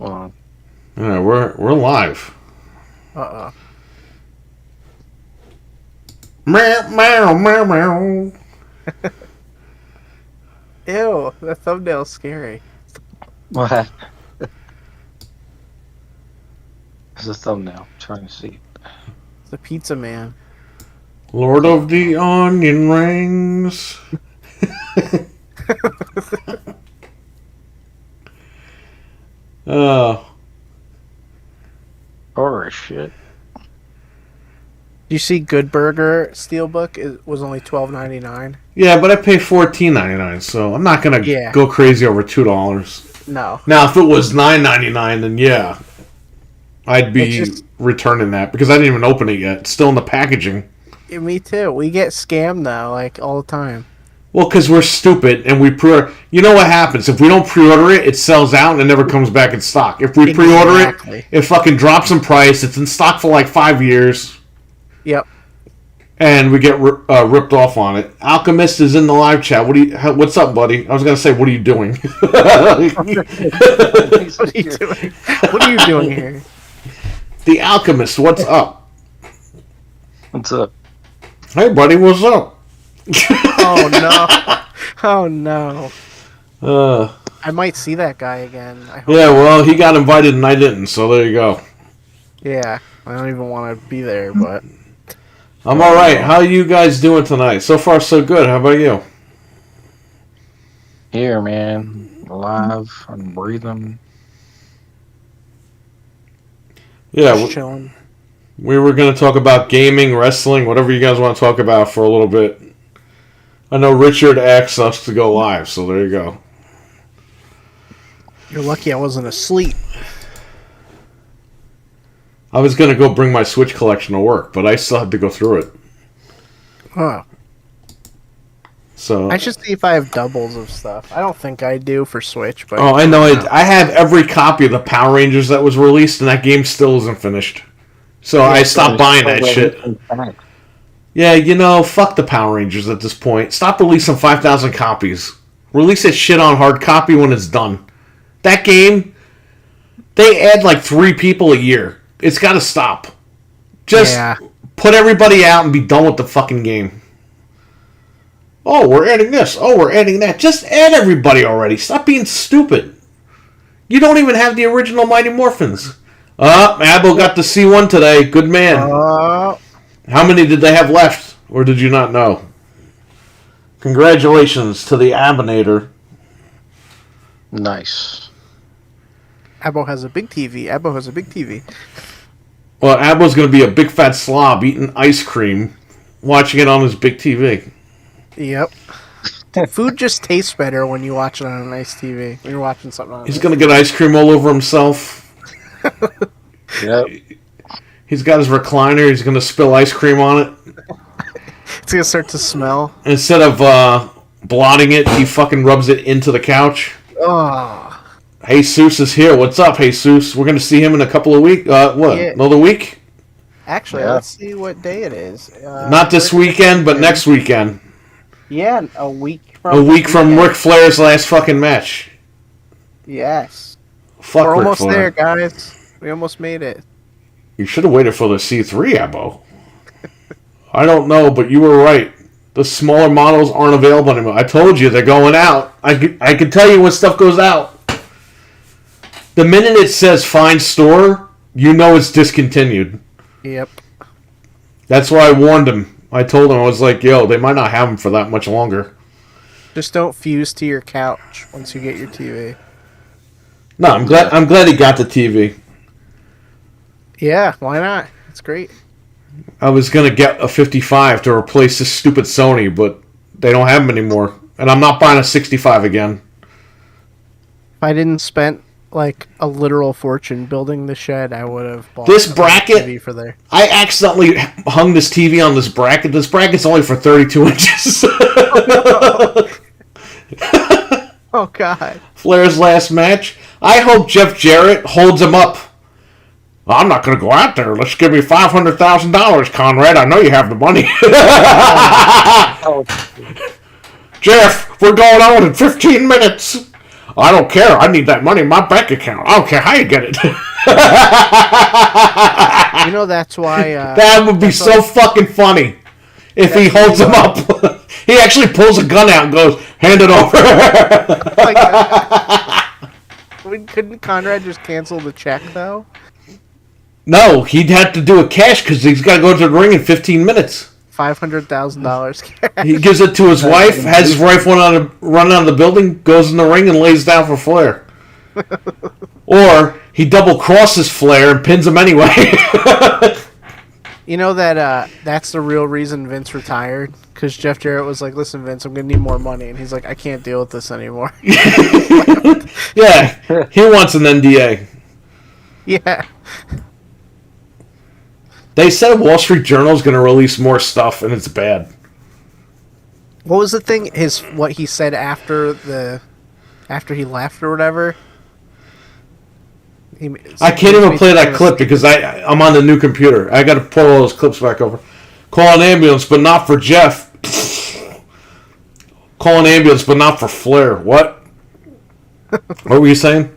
Well, Yeah, we're live. Uh-oh. Meow meow meow meow. Ew, that thumbnail's scary. what? It's a thumbnail. I'm trying to see. It's the pizza man. Lord of the Onion Rings. Oh. Horror shit. You see Good Burger Steelbook? It was only $12.99. Yeah, but I pay $14.99, so I'm not gonna Yeah. go crazy over $2. No. Now, if it was $9.99, then yeah, I'd be It's just- returning that because I didn't even open it yet. It's still in the packaging. Yeah, me too. We get scammed though, like all the time. Well, because we're stupid and we pre-order. You know what happens? If we don't pre-order it, it sells out and it never comes back in stock. If we pre-order Exactly. it fucking drops in price. It's in stock for like 5 years. Yep. And we get ripped off on it. Alchemist is in the live chat. What's up, buddy? I was gonna say, what are you doing? What are you doing? What are you doing here? The Alchemist, what's up? What's up? Hey, buddy, what's up? Oh no. Oh no. Uh, I might see that guy again. I hope. yeah, well, he got invited and I didn't, so there you go. Yeah. I don't even want to be there, but I'm all right. How are you guys doing tonight? So far, so good. How about you? Here, man. Alive. I'm breathing. Yeah, just chilling. we were going to talk about gaming, wrestling, whatever you guys want to talk about for a little bit. I know Richard asked us to go live, so there you go. You're lucky I wasn't asleep. I was going to go bring my Switch collection to work, but I still had to go through it. Oh. So I should see if I have doubles of stuff. I don't think I do for Switch, but Oh, I know. I have every copy of the Power Rangers that was released, and that game still isn't finished. So I stopped buying that shit. Yeah, you know, fuck the Power Rangers at this point. Stop releasing 5,000 copies. Release that shit on hard copy when it's done. That game, they add like 3 people a year. It's got to stop. Just Yeah. put everybody out and be done with the fucking game. Oh, we're adding this. Oh, we're adding that. Just add everybody already. Stop being stupid. You don't even have the original Mighty Morphins. Abel got to see one today. Good man. How many did they have left? Or did you not know? Congratulations to the Abonator. Nice. Abo has a big TV. Abo has a big TV. Well, Abel's going to be a big fat slob eating ice cream, watching it on his big TV. Yep. Food just tastes better when you watch it on a nice TV. When you're watching something on. He's going to get ice cream all over himself. Yep. He's got his recliner. He's going to spill ice cream on it. It's gonna start to smell. Instead of blotting it, he fucking rubs it into the couch. Oh. Jesus is here. What's up, Jesus? We're going to see him in a couple of weeks. What? Yeah. Another week? Actually, Yeah. let's see what day it is. Not this weekend, but next weekend. Yeah, a week from. A week from weekend. Ric Flair's last fucking match. Yes. Fuck We're Ric almost Flair. there, guys. We almost made it. You should have waited for the C3, Abo. I don't know, but you were right. The smaller models aren't available anymore. I told you they're going out. I can tell you when stuff goes out. The minute it says find store, you know it's discontinued. Yep. That's why I warned him. I told him, I was like, yo, they might not have them for that much longer. Just don't fuse to your couch once you get your TV. No, I'm glad he got the TV. Yeah, why not? It's great. I was going to get a 55 to replace this stupid Sony, but they don't have them anymore. And I'm not buying a 65 again. If I didn't spend like a literal fortune building the shed, I would have bought This a bracket- TV for there. I accidentally hung this TV on this bracket. This bracket's only for 32 inches. Oh God. Flair's last match. I hope Jeff Jarrett holds him up. I'm not going to go out there. Let's give me $500,000, Conrad. I know you have the money. Jeff, we're going on in 15 minutes. I don't care. I need that money in my bank account. I don't care how you get it. You know, that's why... that would be so fucking funny if he holds him up. He actually pulls a gun out and goes, hand it over. Couldn't Conrad just cancel the check, though? No, he'd have to do it cash because he's got to go to the ring in 15 minutes. $500,000 cash. He gives it to his wife, has his wife run out of the building, goes in the ring, and lays down for Flair. Or he double crosses Flair and pins him anyway. You know that's the real reason Vince retired? Because Jeff Jarrett was like, listen, Vince, I'm going to need more money. And he's like, I can't deal with this anymore. Yeah, he wants an NDA. Yeah. They said Wall Street Journal is going to release more stuff, and it's bad. What was the thing? What he said after he left or whatever? I can't even play that clip because I'm on the new computer. I got to pull all those clips back over. Call an ambulance, but not for Jeff. Call an ambulance, but not for Flair. What? What were you saying?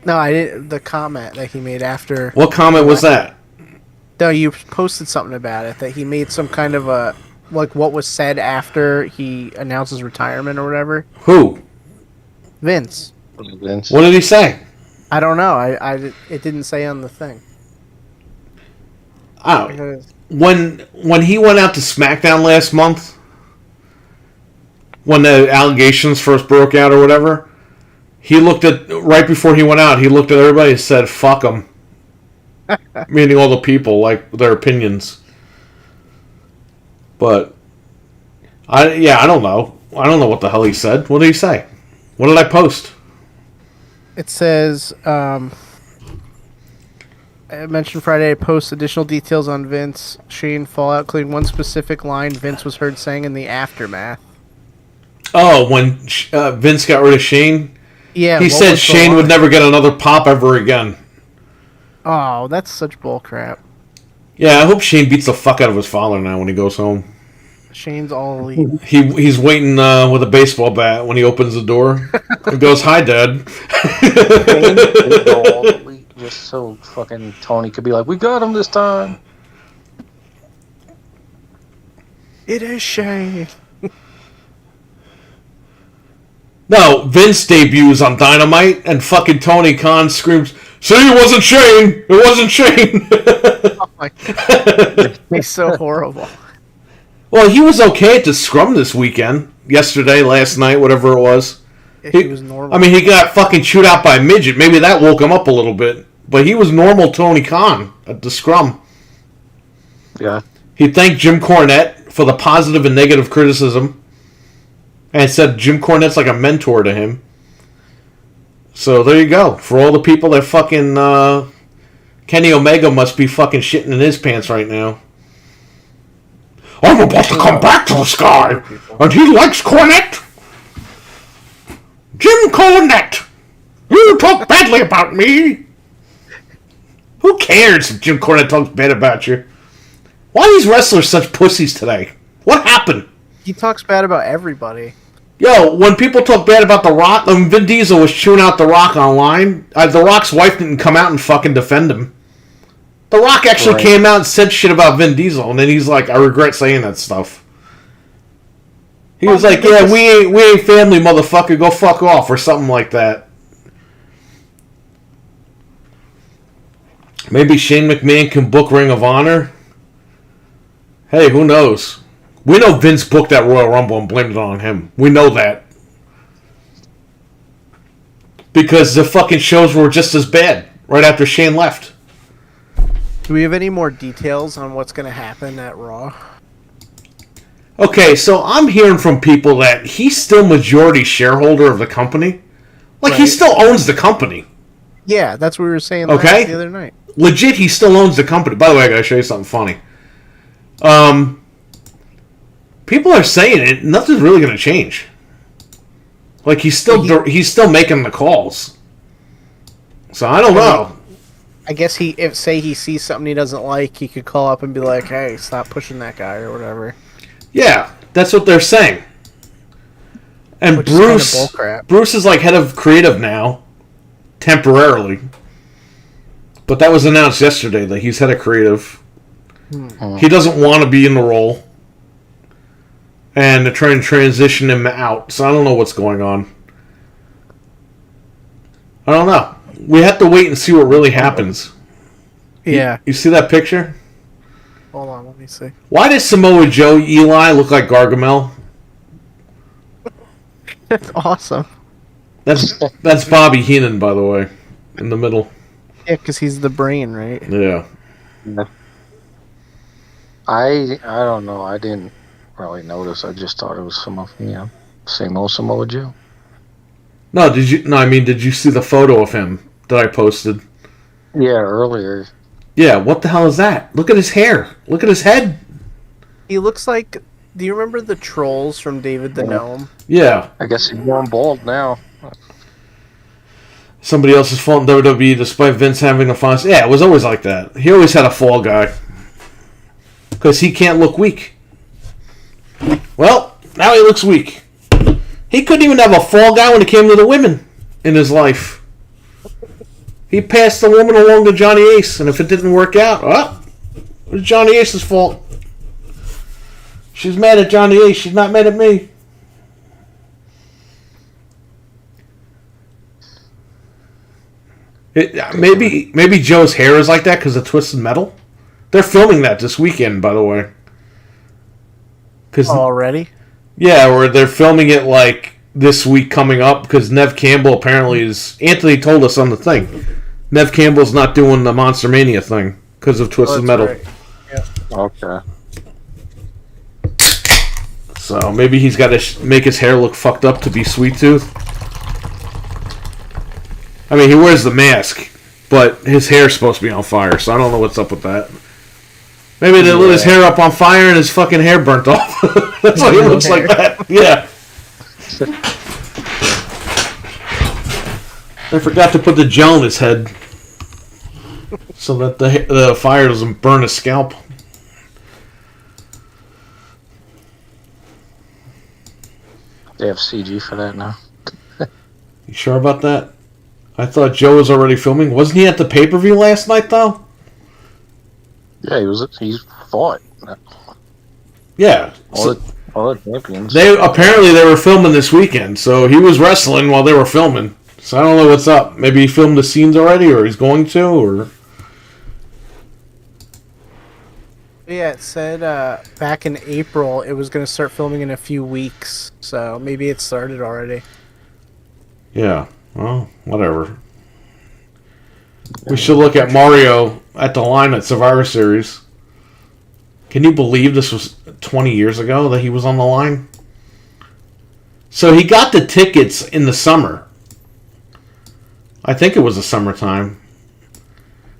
No, I didn't. The comment that he made after. What comment was that? No, you posted something about it, that he made some kind of a, like, what was said after he announced his retirement or whatever. Who? Vince. Vince. What did he say? I don't know. It didn't say on the thing. Oh, when he went out to SmackDown last month, when the allegations first broke out or whatever, he looked at, right before he went out, he looked at everybody and said, fuck them. Meaning all the people, like, their opinions. But, I don't know. I don't know what the hell he said. What did he say? What did I post? It says, I mentioned Friday, post additional details on Vince, Shane fallout, including one specific line Vince was heard saying in the aftermath. Oh, when Vince got rid of Shane? Yeah. He said Shane would never get another pop ever again. Oh, that's such bullcrap. Yeah, I hope Shane beats the fuck out of his father now when he goes home. Shane's all elite. He's waiting with a baseball bat when he opens the door. He goes, "Hi, Dad." Shane is all elite, just so fucking Tony could be like, "We got him this time." It is Shane. No, Vince debuts on Dynamite, and fucking Tony Khan screams, "See, it wasn't Shane! It wasn't Shane!" Oh my God. He's so horrible. Well, he was okay at the scrum this weekend. Yesterday, last night, whatever it was. He was normal. I mean, he got fucking chewed out by a midget. Maybe that woke him up a little bit. But he was normal Tony Khan at the scrum. Yeah. He thanked Jim Cornette for the positive and negative criticism. And said Jim Cornette's like a mentor to him. So there you go. For all the people that fucking... Kenny Omega must be fucking shitting in his pants right now. I'm about to come back to the sky, and he likes Cornette. Jim Cornette, you talk badly about me. Who cares if Jim Cornette talks bad about you? Why are these wrestlers such pussies today? What happened? He talks bad about everybody. Yo, when people talk bad about The Rock, when Vin Diesel was chewing out The Rock online, The Rock's wife didn't come out and fucking defend him. The Rock actually came out and said shit about Vin Diesel, and then he's like, I regret saying that stuff. He was like, yeah, we ain't family, motherfucker, go fuck off, or something like that. Maybe Shane McMahon can book Ring of Honor? Hey, who knows? We know Vince booked that Royal Rumble and blamed it on him. We know that. Because the fucking shows were just as bad right after Shane left. Do we have any more details on what's going to happen at Raw? Okay, so I'm hearing from people that he's still majority shareholder of the company. Like, he still owns the company. Yeah, that's what we were saying the other night. Legit, he still owns the company. By the way, I gotta show you something funny. People are saying it. Nothing's really gonna change. Like, he's still making the calls. So I don't know. I guess if he sees something he doesn't like, he could call up and be like, "Hey, stop pushing that guy," or whatever. Yeah, that's what they're saying. And Which Bruce, is kind of bullcrap. Bruce is like head of creative now, temporarily. But that was announced yesterday that he's head of creative. He doesn't want to be in the role. And they're trying to transition him out. So I don't know what's going on. I don't know. We have to wait and see what really happens. Yeah. You see that picture? Hold on, let me see. Why does Samoa Joe Eli look like Gargamel? That's awesome. That's Bobby Heenan, by the way, in the middle. Yeah, because he's the brain, right? Yeah. I don't know. I didn't really notice. I just thought it was same old Samoa Joe. No, did you? No, I mean, did you see the photo of him that I posted? Yeah, earlier. Yeah. What the hell is that? Look at his hair. Look at his head. He looks like. Do you remember the trolls from David the Gnome? Yeah. I guess he's going bald now. Somebody else's fault in WWE, despite Vince having a fun. Yeah, it was always like that. He always had a fall guy because he can't look weak. Well, now he looks weak. He couldn't even have a fall guy when it came to the women in his life. He passed the woman along to Johnny Ace, and if it didn't work out, it was Johnny Ace's fault. She's mad at Johnny Ace. She's not mad at me. Maybe Joe's hair is like that because of Twisted Metal. They're filming that this weekend, by the way. Already? Yeah, or they're filming it like this week coming up because Nev Campbell apparently is. Anthony told us on the thing. Nev Campbell's not doing the Monster Mania thing because of Twisted Metal. Right. Yep. Okay. So maybe he's got to make his hair look fucked up to be Sweet Tooth. I mean, he wears the mask, but his hair's supposed to be on fire, so I don't know what's up with that. Maybe they lit his hair up on fire and his fucking hair burnt off. That's why he looks like that. Yeah. They forgot to put the gel in his head so that the fire doesn't burn his scalp. They have CG for that now. You sure about that? I thought Joe was already filming. Wasn't he at the pay-per-view last night, though? Yeah, he fought. Yeah. All the champions. They were filming this weekend, so he was wrestling while they were filming. So I don't know what's up. Maybe he filmed the scenes already, or he's going to, or... Yeah, it said back in April it was going to start filming in a few weeks, so maybe it started already. Yeah, well, whatever. We should look at Mario at the line at Survivor Series. Can you believe this was 20 years ago that he was on the line? So he got the tickets in the summer. I think it was the summertime.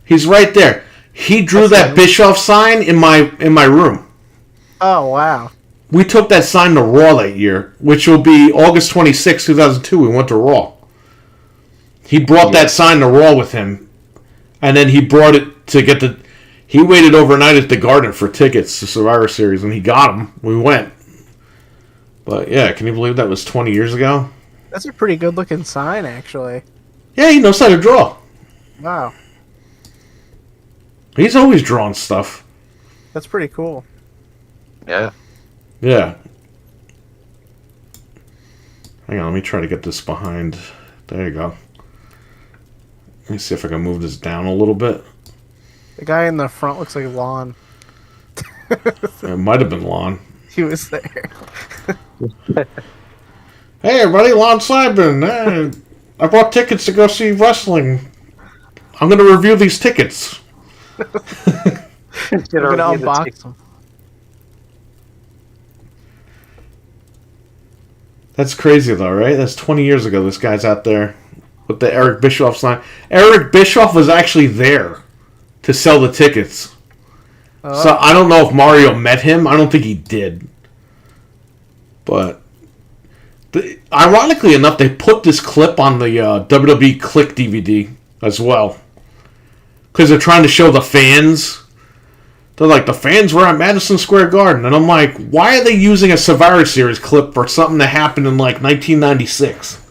He's right there. He drew that Bischoff sign in my room. Oh, wow. We took that sign to Raw that year, which will be August 26, 2002. We went to Raw. He brought that sign to Raw with him, and then he brought it to get the... He waited overnight at the Garden for tickets to Survivor Series, and he got them. We went. But, yeah, can you believe that was 20 years ago? That's a pretty good-looking sign, actually. Yeah, he knows how to draw. Wow. He's always drawn stuff. That's pretty cool. Yeah. Yeah. Hang on, let me try to get this behind. There you go. Let me see if I can move this down a little bit. The guy in the front looks like Lon. It might have been Lon. He was there. Hey, everybody, Lon Simon. Hey, I bought tickets to go see wrestling. I'm going to review these tickets. I'm going to unbox them. That's crazy, though, right? That's 20 years ago this guy's out there with the Eric Bischoff sign. Eric Bischoff was actually there to sell the tickets. So I don't know if Mario met him. I don't think he did. But ironically enough, they put this clip on the WWE Click DVD as well. Because they're trying to show the fans They're like, the fans were at Madison Square Garden. And I'm like, why are they using a Survivor Series clip for something that happened in, like, 1996?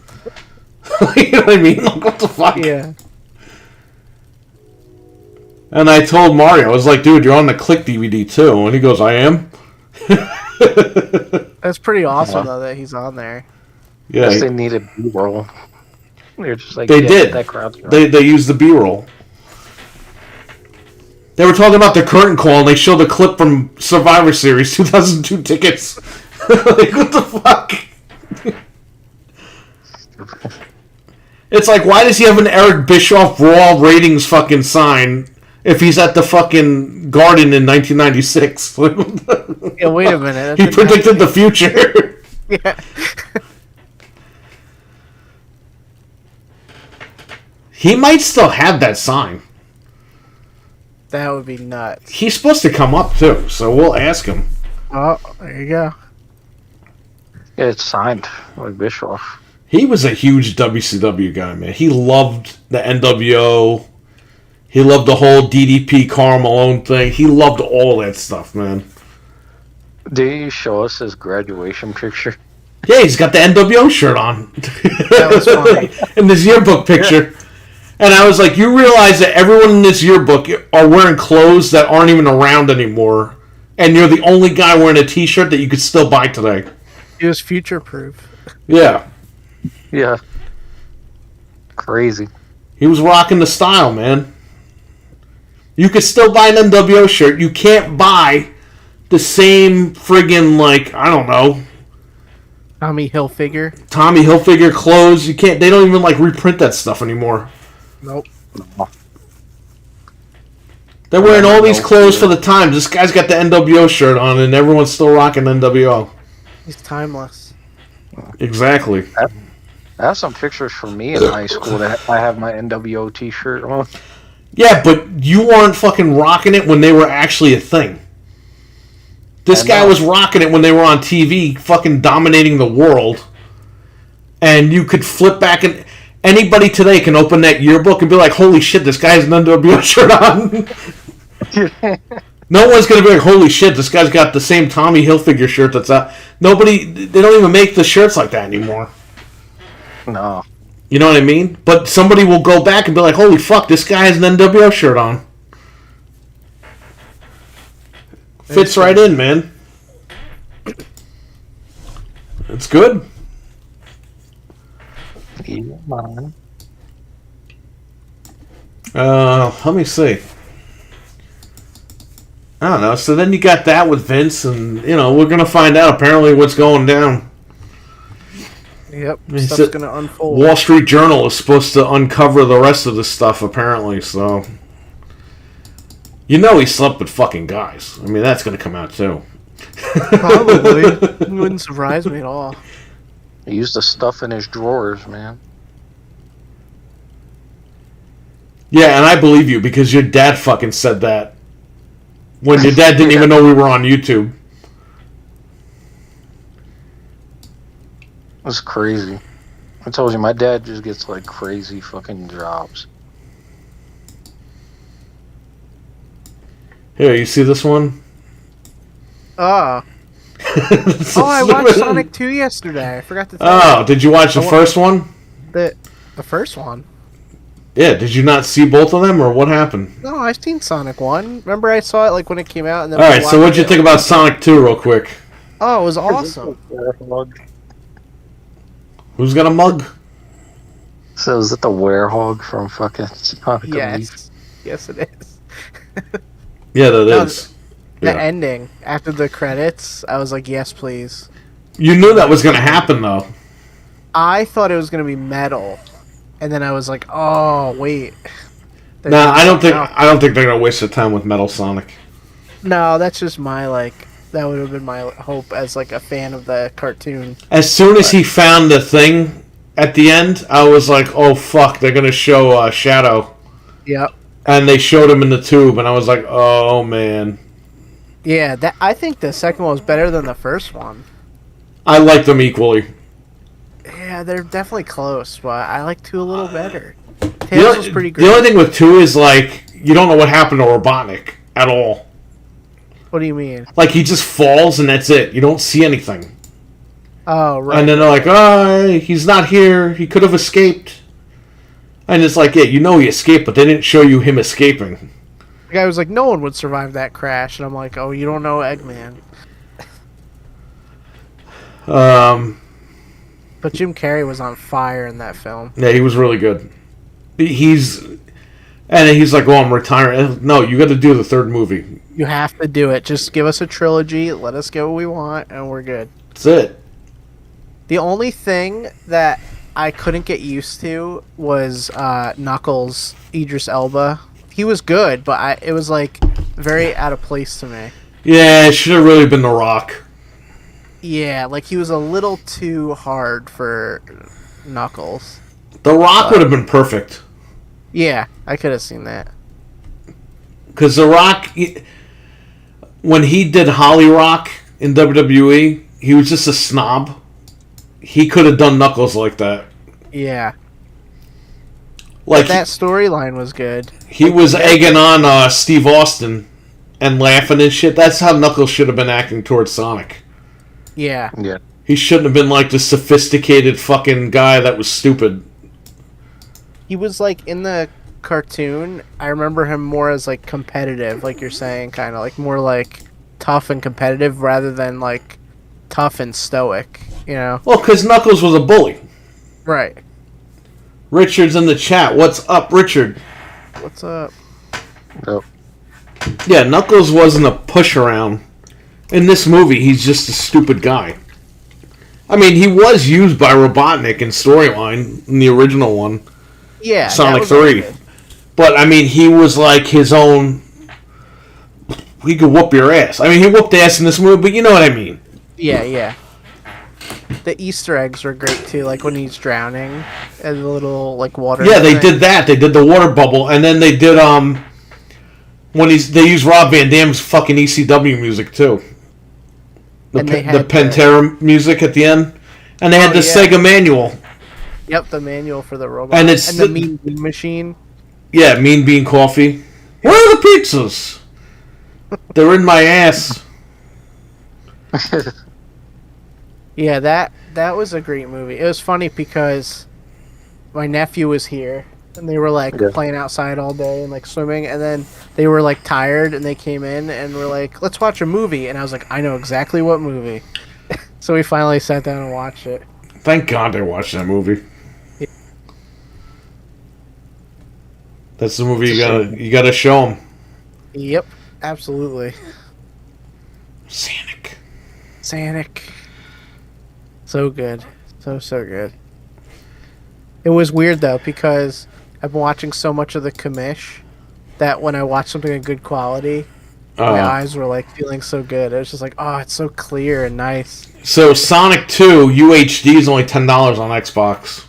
You know what I mean? Like, what the fuck? Yeah. And I told Mario, I was like, dude, you're on the Click DVD, too. And he goes, I am? That's pretty awesome, though, that he's on there. Yeah. They needed B-roll. They're just like, They did. That crowd's They used the B-roll. They were talking about the curtain call, and they showed a clip from Survivor Series 2002 tickets. Like, what the fuck? It's like, why does he have an Eric Bischoff Raw ratings fucking sign if he's at the fucking Garden in 1996? Yeah, wait a minute. He predicted the future. Yeah. He might still have that sign. That would be nuts. He's supposed to come up, too, so we'll ask him. Oh, there you go. Yeah, it's signed like Bischoff. He was a huge WCW guy, man. He loved the NWO. He loved the whole DDP Karl Malone thing. He loved all that stuff, man. Did you show us his graduation picture? Yeah, he's got the NWO shirt on. That was funny. In this yearbook picture. And I was like, you realize that everyone in this yearbook are wearing clothes that aren't even around anymore. And you're the only guy wearing a t-shirt that you could still buy today. He was future-proof. Yeah. Yeah. Crazy. He was rocking the style, man. You could still buy an NWO shirt. You can't buy the same friggin', like, I don't know, Tommy Hilfiger. Tommy Hilfiger clothes. You can't. They don't even, like, reprint that stuff anymore. Nope. They're wearing all these clothes for the time. This guy's got the NWO shirt on, and everyone's still rocking NWO. He's timeless. Exactly. I have some pictures from me in high school that I have my NWO t-shirt on. Yeah, but you weren't fucking rocking it when they were actually a thing. This guy was rocking it when they were on TV, fucking dominating the world. And you could flip back, and anybody today can open that yearbook and be like, holy shit, this guy has an NWO shirt on. No one's going to be like, holy shit, this guy's got the same Tommy Hilfiger shirt that's out. They don't even make the shirts like that anymore. No. You know what I mean? But somebody will go back and be like, holy fuck, this guy has an NWO shirt on. Fits right in, man. It's good. Yeah, man. Let me see. I don't know. So then you got that with Vince, and, you know, we're going to find out apparently what's going down. Yep, stuff's going to unfold. Wall Street Journal is supposed to uncover the rest of this stuff, apparently, so... You know he slept with fucking guys. I mean, that's going to come out, too. Probably. It wouldn't surprise me at all. He used the stuff in his drawers, man. Yeah, and I believe you, because your dad fucking said that. When your dad didn't even know we were on YouTube. That's crazy. I told you, my dad just gets, like, crazy fucking jobs. Here, you see this one? Oh, I watched Sonic 2 yesterday. I forgot to tell you. Oh, did you watch the first one? The first one. Yeah, did you not see both of them, or what happened? No, I've seen Sonic 1. Remember I saw it like when it came out? And then Alright, so what'd you think about Sonic 2 real quick? Oh, it was awesome. Who's got a mug? So is it the werehog from fucking Sonic Elite? Yes, it is. Yeah, that is. The ending, after the credits, I was like, yes, please. You knew that was going to happen, though. I thought it was going to be metal. And then I was like, oh, wait. Nah, I don't think they're going to waste their time with Metal Sonic. No, that's just my, like, that would have been my hope as, like, a fan of the cartoon. As soon as he found the thing at the end, I was like, oh, fuck, they're going to show Shadow. Yep. And they showed him in the tube, and I was like, oh, man. Yeah, I think the second one was better than the first one. I liked them equally. Yeah, they're definitely close, but I like 2 a little better. Tails was pretty great. The only thing with 2 is, like, you don't know what happened to Robotnik at all. What do you mean? Like, he just falls and that's it. You don't see anything. Oh, right. And then they're like, oh, he's not here. He could have escaped. And it's like, yeah, you know he escaped, but they didn't show you him escaping. The guy was like, no one would survive that crash. And I'm like, oh, you don't know Eggman. But Jim Carrey was on fire in that film. Yeah, he was really good. He's like, oh, I'm retiring. No, you got to do the third movie. You have to do it. Just give us a trilogy. Let us get what we want, and we're good. That's it. The only thing that I couldn't get used to was Knuckles, Idris Elba. He was good, but it was like very out of place to me. Yeah, it should have really been The Rock. Yeah, like he was a little too hard for Knuckles. The Rock would have been perfect. Yeah, I could have seen that. Because The Rock, when he did Holly Rock in WWE, he was just a snob. He could have done Knuckles like that. Yeah. Like, but that storyline was good. He was egging on Steve Austin and laughing and shit. That's how Knuckles should have been acting towards Sonic. Yeah. Yeah. He shouldn't have been like the sophisticated fucking guy that was stupid. He was like in the cartoon, I remember him more as like competitive, like you're saying, kind of like more like tough and competitive rather than like tough and stoic, you know? Well, because Knuckles was a bully. Right. Richard's in the chat. What's up, Richard? What's up? Nope. Yeah, Knuckles wasn't a push around. In this movie, he's just a stupid guy. I mean, he was used by Robotnik in storyline in the original one. Yeah. Sonic 3. But, I mean, he was like his own... He could whoop your ass. I mean, he whooped ass in this movie, but you know what I mean. Yeah, yeah. The Easter eggs were great, too, like when he's drowning and the little, like, water... Yeah, they did that. They did the water bubble, and then they did, when they used Rob Van Dam's fucking ECW music, too. The Pantera music at the end. And they had the Sega manual. Yep, the manual for the robot. And the Mean Bean Machine. Yeah, Mean Bean Coffee. Where are the pizzas? They're in my ass. Yeah, that was a great movie. It was funny because my nephew was here and they were like playing outside all day and like swimming, and then they were like tired and they came in and were like, let's watch a movie, and I was like, I know exactly what movie. So we finally sat down and watched it. Thank God they watched that movie. Yeah. That's the movie you gotta show them. Yep, absolutely. Sonic. So good. So good. It was weird though because I've been watching so much of the commish that when I watch something in good quality, my eyes were like feeling so good. It was just like, oh, it's so clear and nice. So Sonic 2 UHD is only $10 on Xbox.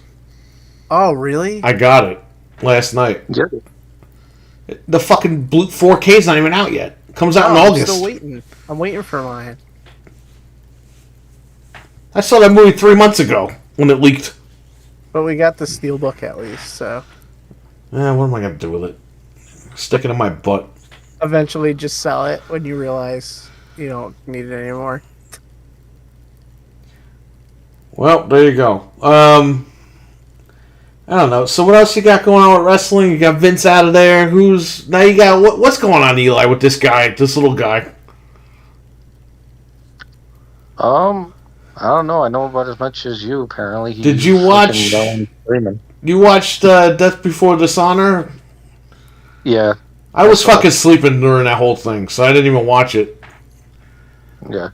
Oh, really? I got it last night. Yeah. The fucking 4K is not even out yet. It comes out in August. I'm still waiting. I'm waiting for mine. I saw that movie 3 months ago when it leaked. But we got the steelbook at least, so. What am I going to do with it? Stick it in my butt. Eventually just sell it when you realize you don't need it anymore. Well, there you go. I don't know. So what else you got going on with wrestling? You got Vince out of there. Now you got... What's going on, Eli, with this guy, this little guy? I don't know. I know about as much as you, apparently. Did you watch... You watched Death Before Dishonor? Yeah. I was fucking sleeping during that whole thing, so I didn't even watch it. Yeah.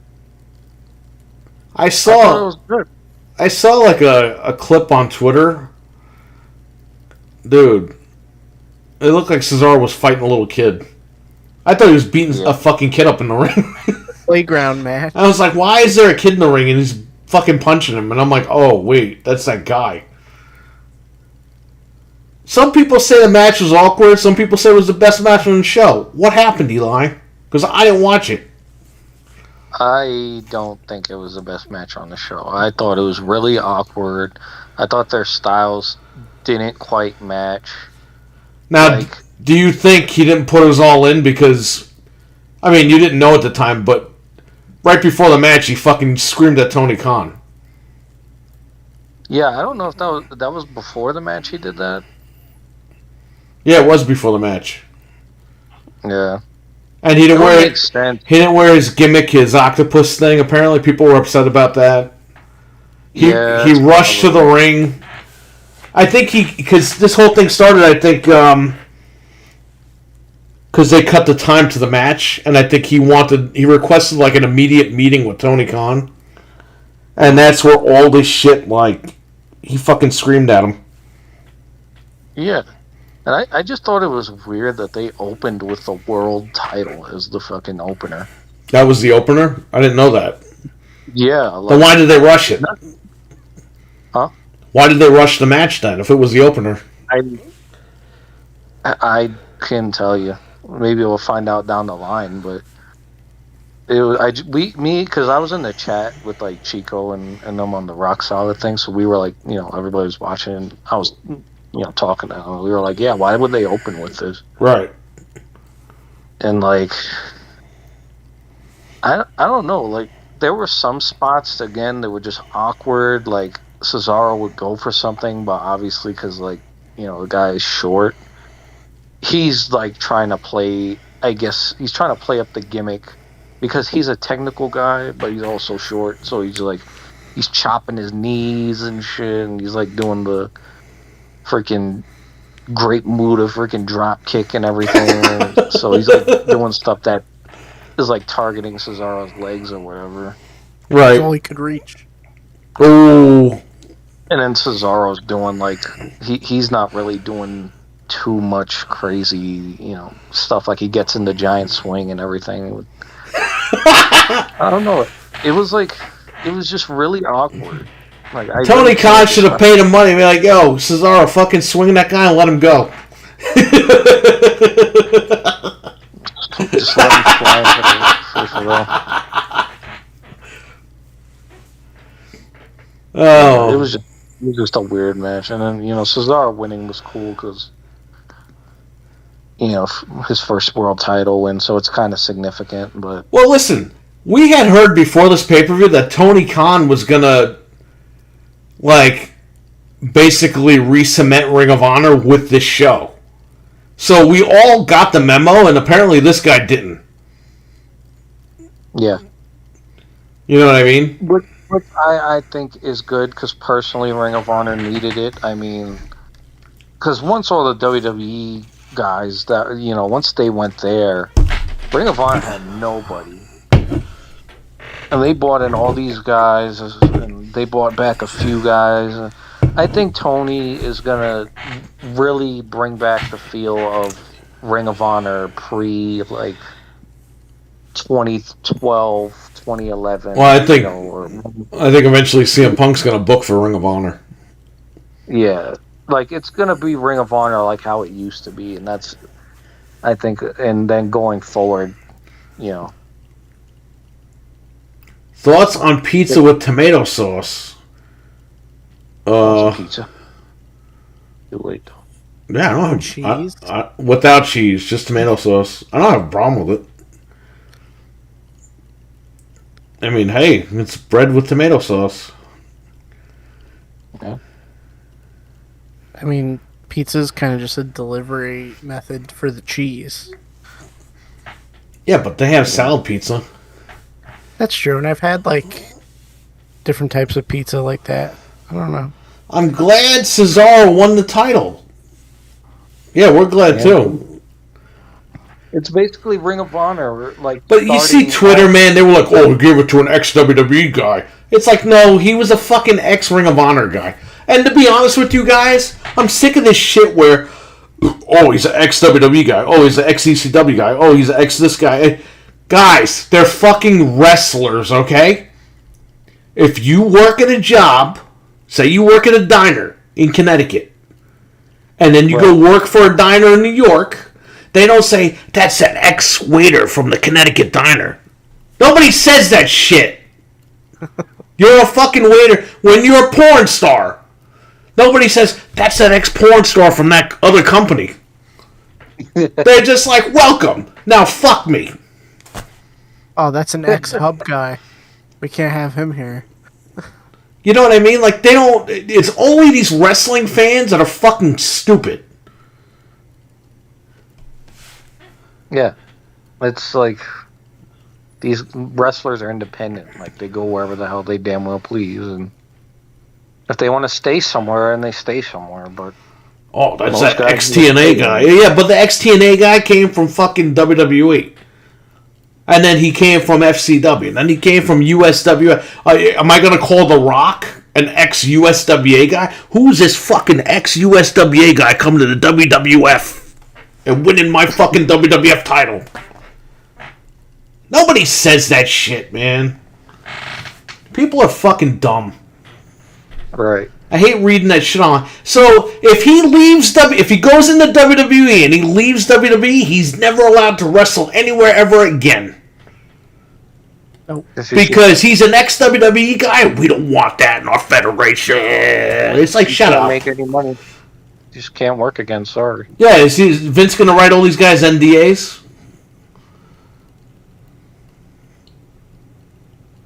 I saw like a clip on Twitter. Dude. It looked like Cesaro was fighting a little kid. I thought he was beating a fucking kid up in the ring. Playground match. I was like, why is there a kid in the ring and he's fucking punching him? And I'm like, oh, wait, that's that guy. Some people say the match was awkward. Some people say it was the best match on the show. What happened, Eli? Because I didn't watch it. I don't think it was the best match on the show. I thought it was really awkward. I thought their styles didn't quite match. Now, do you think he didn't put his all in because I mean, you didn't know at the time, but right before the match, he fucking screamed at Tony Khan. Yeah, I don't know if that was before the match he did that. Yeah, it was before the match. Yeah. And he didn't wear Makes sense. He didn't wear his gimmick, his octopus thing. Apparently, people were upset about that. He rushed to the ring. I think because this whole thing started. I think because they cut the time to the match, and I think he requested like an immediate meeting with Tony Khan, and that's where all this shit he fucking screamed at him. Yeah. And I just thought it was weird that they opened with the world title as the fucking opener. That was the opener? I didn't know that. Yeah. Then why did they rush it? Huh? Why did they rush the match then if it was the opener? I couldn't tell you. Maybe we'll find out down the line, but it was because I was in the chat with like Chico and them on the Rock Solid thing, so we were like, everybody was watching. I was talking to them. We were like, yeah, why would they open with this? Right. And like, I don't know. Like, there were some spots again that were just awkward. Like Cesaro would go for something, but obviously because the guy is short, he's like trying to play. I guess he's trying to play up the gimmick because he's a technical guy, but he's also short. So he's chopping his knees and shit, and he's like doing the freaking great mood of freaking drop kick and everything. So he's like doing stuff that is like targeting Cesaro's legs or whatever. Right. That's all he could reach. Oh. And then Cesaro's doing like he's not really doing too much crazy, stuff. Like he gets in the giant swing and everything. I don't know. It was just really awkward. Like Tony Khan should have paid him money and be like, yo, Cesaro, fucking swing that guy and let him go. Just let him fly for the Oh. It was just a weird match. And then, Cesaro winning was cool because, his first world title win, so it's kind of significant. But well, listen, we had heard before this pay-per-view that Tony Khan was going to basically re-cement Ring of Honor with this show. So we all got the memo, and apparently this guy didn't. Yeah. You know what I mean? Which I think is good, because personally Ring of Honor needed it. I mean, because once all the WWE guys, that once they went there, Ring of Honor had nobody. And they brought in all these guys, and they brought back a few guys. I think Tony is going to really bring back the feel of Ring of Honor pre, 2012, 2011. Well, I think eventually CM Punk's going to book for Ring of Honor. Yeah. It's going to be Ring of Honor like how it used to be. And that's, I think, and then going forward, Thoughts on pizza with tomato sauce? Pizza. Too late though. Yeah, I don't have cheese. Without cheese, just tomato sauce. I don't have a problem with it. I mean, hey, it's bread with tomato sauce. Yeah. I mean, pizza's kind of just a delivery method for the cheese. Yeah, but they have salad pizza. That's true, and I've had different types of pizza like that. I don't know. I'm glad Cesaro won the title. Yeah, we're glad too. It's basically Ring of Honor, But you see Twitter, man, they were like, "Oh, we gave it to an ex-WWE guy." It's like, no, he was a fucking ex-Ring of Honor guy. And to be honest with you guys, I'm sick of this shit where, oh, he's an ex-WWE guy. Oh, he's an ex-ECW guy. Oh, he's an ex-this guy. Guys, they're fucking wrestlers, okay? If you work at a job, say you work at a diner in Connecticut, and then you go work for a diner in New York, they don't say, that's an ex-waiter from the Connecticut diner. Nobody says that shit. You're a fucking waiter when you're a porn star. Nobody says, that's that ex-porn star from that other company. They're just like, welcome. Now fuck me. Oh, that's an ex-Hub guy. We can't have him here. You know what I mean? Like, they don't... It's only these wrestling fans that are fucking stupid. Yeah. It's like... These wrestlers are independent. Like, they go wherever the hell they damn well please. And if they want to stay somewhere, and they stay somewhere, but... Oh, that's that ex-TNA guy. Yeah, but the ex-TNA guy came from fucking WWE. And then he came from FCW. And then he came from USWA. Am I going to call The Rock an ex-USWA guy? Who's this fucking ex-USWA guy coming to the WWF and winning my fucking WWF title? Nobody says that shit, man. People are fucking dumb. Right. I hate reading that shit on. So if he leaves if he goes into WWE and he leaves WWE, he's never allowed to wrestle anywhere ever again. Nope. Because he's an ex-WWE guy. We don't want that in our federation. It's like, shut up. Make any money. Just can't work again. Sorry. Yeah, is Vince going to write all these guys NDAs?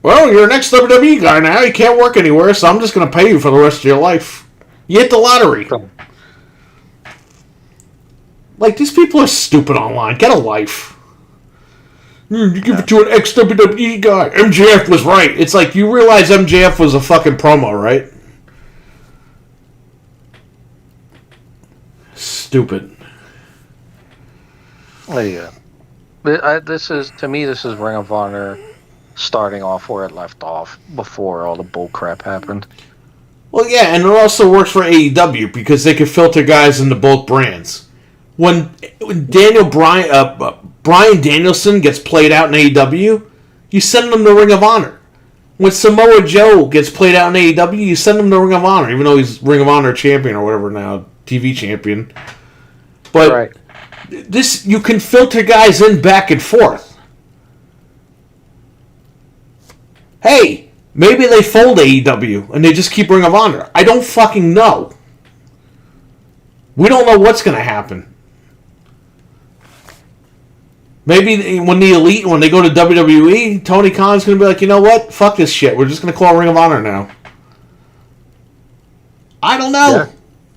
Well, you're an ex-WWE guy now. You can't work anywhere, so I'm just going to pay you for the rest of your life. You hit the lottery. Like, these people are stupid online. Get a life. You give it to an ex-WWE guy. MJF was right. It's like, you realize MJF was a fucking promo, right? Stupid. Oh, yeah. This is Ring of Honor starting off where it left off before all the bull crap happened. Well, yeah, and it also works for AEW because they can filter guys into both brands. When Bryan Danielson gets played out in AEW, you send him to Ring of Honor. When Samoa Joe gets played out in AEW, you send him to Ring of Honor, even though he's Ring of Honor champion or whatever now, TV champion. But right. This, you can filter guys in back and forth. Hey, maybe they fold AEW and they just keep Ring of Honor. I don't fucking know. We don't know what's going to happen. Maybe when the Elite, when they go to WWE, Tony Khan's going to be like, you know what? Fuck this shit. We're just going to call Ring of Honor now. I don't know. Yeah.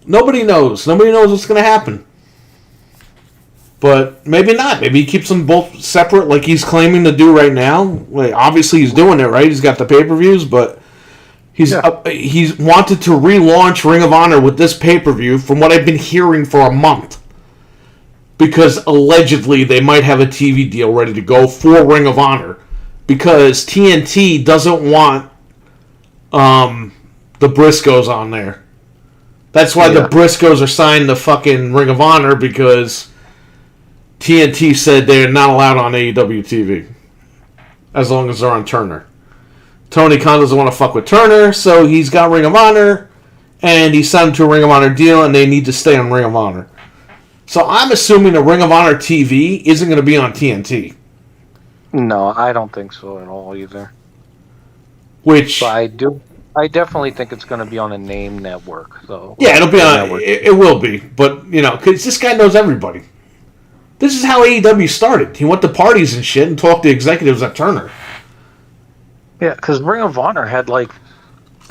Nobody knows. Nobody knows what's going to happen. But maybe not. Maybe he keeps them both separate like he's claiming to do right now. Like, obviously he's doing it, right? He's got the pay-per-views, but he's wanted to relaunch Ring of Honor with this pay-per-view from what I've been hearing for a month. Because allegedly they might have a TV deal ready to go for Ring of Honor. Because TNT doesn't want the Briscoes on there. That's why the Briscoes are signed to fucking Ring of Honor, because TNT said they're not allowed on AEW TV. As long as they're on Turner. Tony Khan doesn't want to fuck with Turner, so he's got Ring of Honor, and he signed to a Ring of Honor deal, and they need to stay on Ring of Honor. So I'm assuming the Ring of Honor TV isn't going to be on TNT. No, I don't think so at all either. Which... But I definitely think it's going to be on a name network, though. Yeah, it'll be on... It will be. But, you know, because this guy knows everybody. This is how AEW started. He went to parties and shit and talked to executives at Turner. Yeah, because Ring of Honor had, like,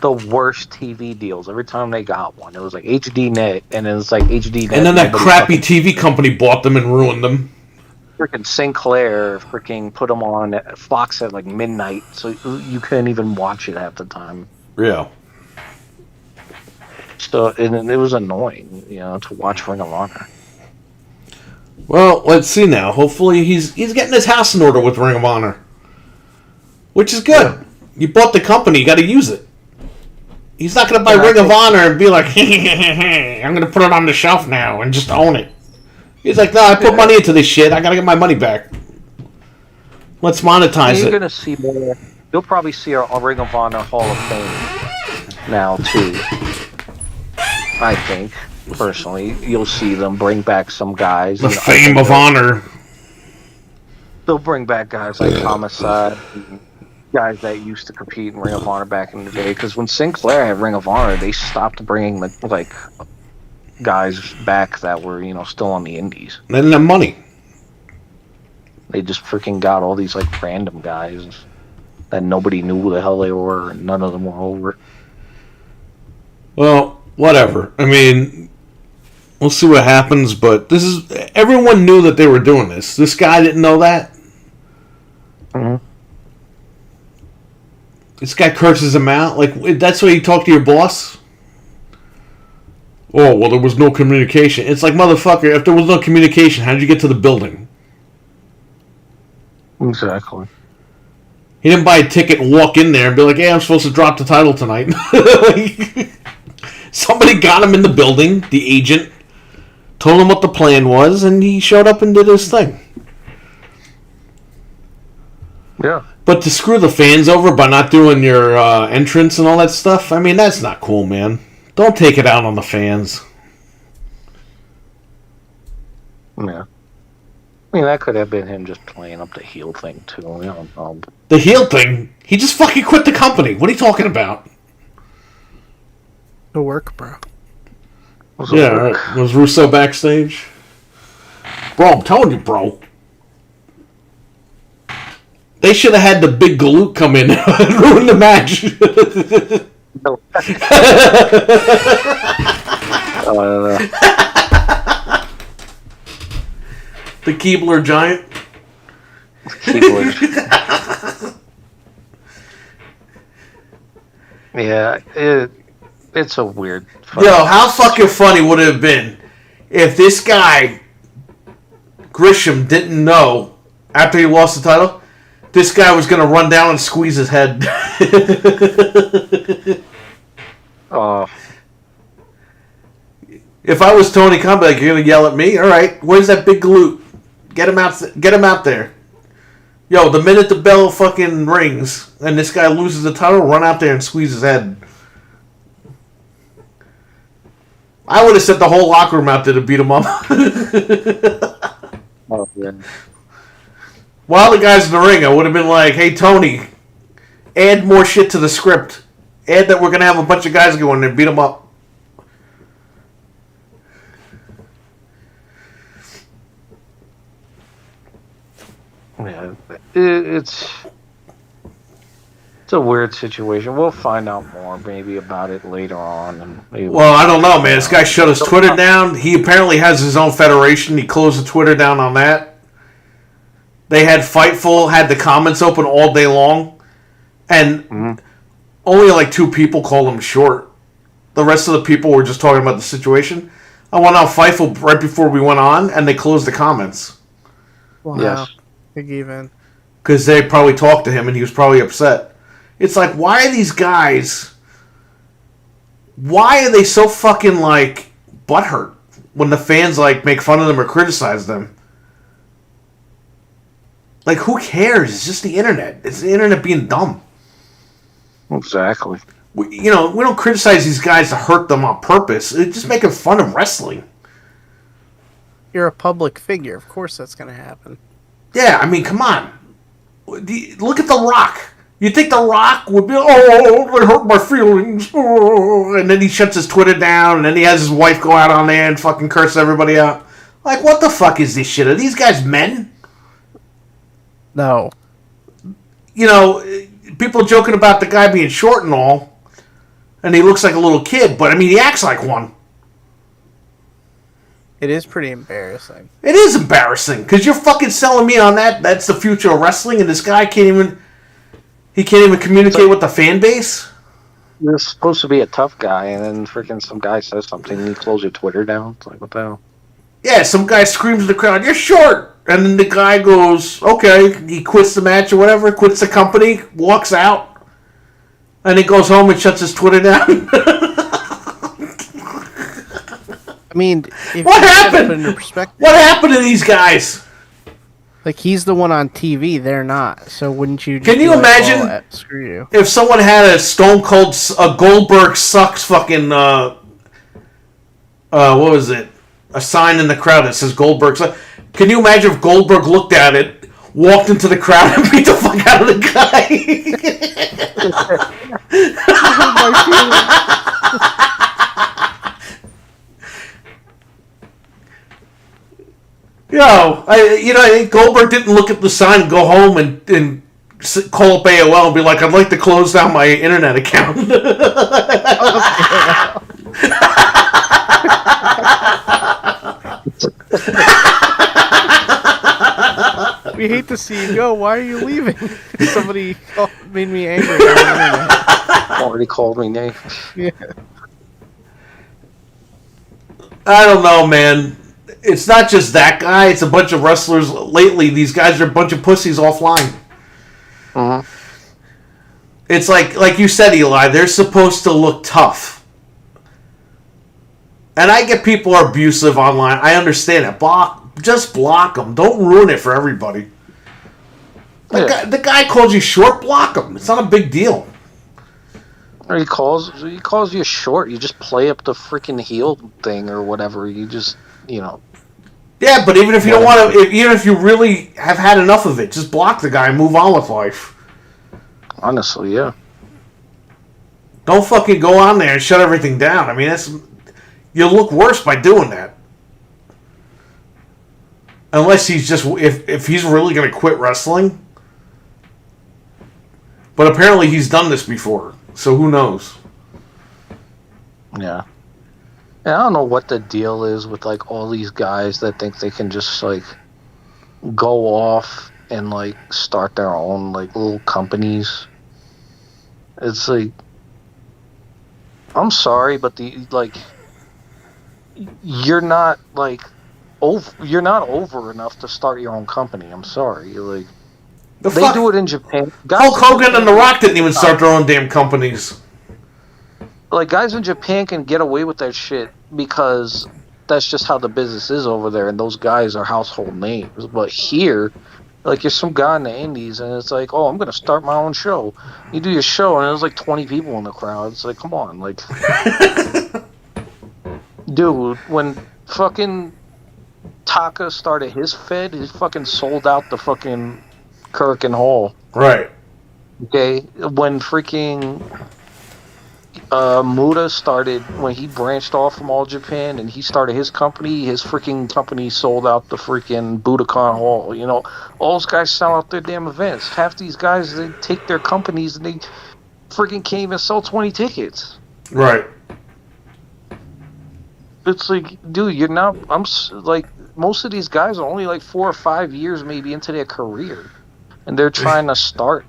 the worst TV deals every time they got one. It was like HDNet, and it was like HDNet. And then that crappy TV company bought them and ruined them. Freaking Sinclair put them on Fox at like midnight, so you couldn't even watch it half the time. Yeah. So and it was annoying, you know, to watch Ring of Honor. Well, let's see now. Hopefully he's getting his house in order with Ring of Honor, which is good. Yeah. You bought the company, you got to use it. He's not going to buy Ring of Honor and be like, I'm going to put it on the shelf now and just own it. He's like, no, I put money into this shit. I got to get my money back. Let's monetize it. You're going to see more. You'll probably see a Ring of Honor Hall of Fame now, too. I think, personally. You'll see them bring back some guys. The Fame of Honor. They'll bring back guys like Homicide, guys that used to compete in Ring of Honor back in the day. Because when Sinclair had Ring of Honor, they stopped bringing like guys back that were, you know, still on the indies. They didn't have money. They just freaking got all these like random guys that nobody knew who the hell they were, and none of them were over. Well, whatever. I mean, we'll see what happens, but this is... Everyone knew that they were doing this. This guy didn't know that. Mm-hmm. This guy curses him out. Like, that's why you talk to your boss? Oh, well, there was no communication. It's like, motherfucker, if there was no communication, how did you get to the building? Exactly. He didn't buy a ticket and walk in there and be like, hey, I'm supposed to drop the title tonight. Somebody got him in the building, the agent, told him what the plan was, and he showed up and did his thing. Yeah. But to screw the fans over by not doing your entrance and all that stuff, I mean, that's not cool, man. Don't take it out on the fans. Yeah. I mean, that could have been him just playing up the heel thing, too. You know, The heel thing? He just fucking quit the company. What are you talking about? The work, bro. Yeah, right. Was Russo backstage? Bro, I'm telling you, bro. They should have had the big galoot come in and ruin the match. The Keebler Giant. Yeah, it's a weird... Yo, how fucking funny would it have been if this guy, Grisham, didn't know, after he lost the title, this guy was going to run down and squeeze his head. Oh. If I was Tony Khan, I'd be like, you're going to yell at me? All right, where's that big galoot? Get him out there. Yo, the minute the bell fucking rings and this guy loses the title, run out there and squeeze his head. I would have sent the whole locker room out there to beat him up. Oh, yeah. While the guy's in the ring, I would have been like, hey, Tony, add more shit to the script. Add that we're going to have a bunch of guys go in there and beat him up. Yeah, it's a weird situation. We'll find out more maybe about it later on. And maybe I don't know, man. This guy shut his Twitter down. He apparently has his own federation. He closed the Twitter down on that. They had Fightful, had the comments open all day long, and only like 2 people called him short. The rest of the people were just talking about the situation. I went on Fightful right before we went on, and they closed the comments. Wow. Yes. Big even. Because they probably talked to him, and he was probably upset. It's like, why are these guys... Why are they so fucking, like, butthurt when the fans, like, make fun of them or criticize them? Like, who cares? It's just the internet. It's the internet being dumb. Exactly. We don't criticize these guys to hurt them on purpose. It's just making fun of wrestling. You're a public figure. Of course that's going to happen. Yeah, I mean, come on. Look at The Rock. You think The Rock would be, oh, they hurt my feelings. Oh. And then he shuts his Twitter down, and then he has his wife go out on there and fucking curse everybody out. Like, what the fuck is this shit? Are these guys men? No. You know, people joking about the guy being short and all, and he looks like a little kid, but I mean, he acts like one. It is pretty embarrassing. It is embarrassing, because you're fucking selling me on that. That's the future of wrestling, and this guy can't even communicate with the fan base. You're supposed to be a tough guy, and then freaking some guy says something, and you close your Twitter down. It's like, what the hell? Yeah, some guy screams in the crowd, you're short! And then the guy goes, okay, he quits the match or whatever, quits the company, walks out, and he goes home and shuts his Twitter down. I mean, if what you happened? put it into perspective, what happened to these guys? Like, he's the one on TV, they're not. So wouldn't you? Just Can you imagine well, screw you? If someone had a Stone Cold, a Goldberg sucks fucking, what was it? A sign in the crowd that says Goldberg sucks. Can you imagine if Goldberg looked at it, walked into the crowd, and beat the fuck out of the guy? I think Goldberg didn't look at the sign and go home and call up AOL and be like, I'd like to close down my internet account. We hate to see you go. Why are you leaving? Somebody made me angry on the internet. Already called me name. Yeah. I don't know, man. It's not just that guy. It's a bunch of wrestlers. Lately, these guys are a bunch of pussies offline. Mm-hmm. It's like you said, Eli, they're supposed to look tough. And I get people are abusive online. I understand it. Just block them. Don't ruin it for everybody. The guy called you short, block him. It's not a big deal. Or he calls you short. You just play up the freaking heel thing or whatever. You just, Yeah, but even if you don't want to, even if you really have had enough of it, just block the guy and move on with life. Honestly, yeah. Don't fucking go on there and shut everything down. I mean, you'll look worse by doing that. Unless he's just, if he's really going to quit wrestling. But apparently he's done this before, so who knows? Yeah. I don't know what the deal is with like all these guys that think they can just like go off and like start their own like little companies. It's like, I'm sorry, but you're not over enough to start your own company. I'm sorry, like they do it in Japan. Hulk Hogan and The Rock didn't even start their own damn companies. Like, guys in Japan can get away with that shit because that's just how the business is over there, and those guys are household names. But here, like, you're some guy in the indies, and it's like, oh, I'm going to start my own show. You do your show, and there's like 20 people in the crowd. It's like, come on, like... Dude, when fucking Taka started his Fed, he fucking sold out the fucking Kirk and Hall. Right. Okay? When freaking... Muda started when he branched off from All Japan and he started his company. His freaking company sold out the freaking Budokan Hall. All those guys sell out their damn events. Half these guys, they take their companies and they freaking can't even sell 20 tickets. Right. It's like, dude, you're not. Like, most of these guys are only like 4 or 5 years maybe into their career, and they're trying to start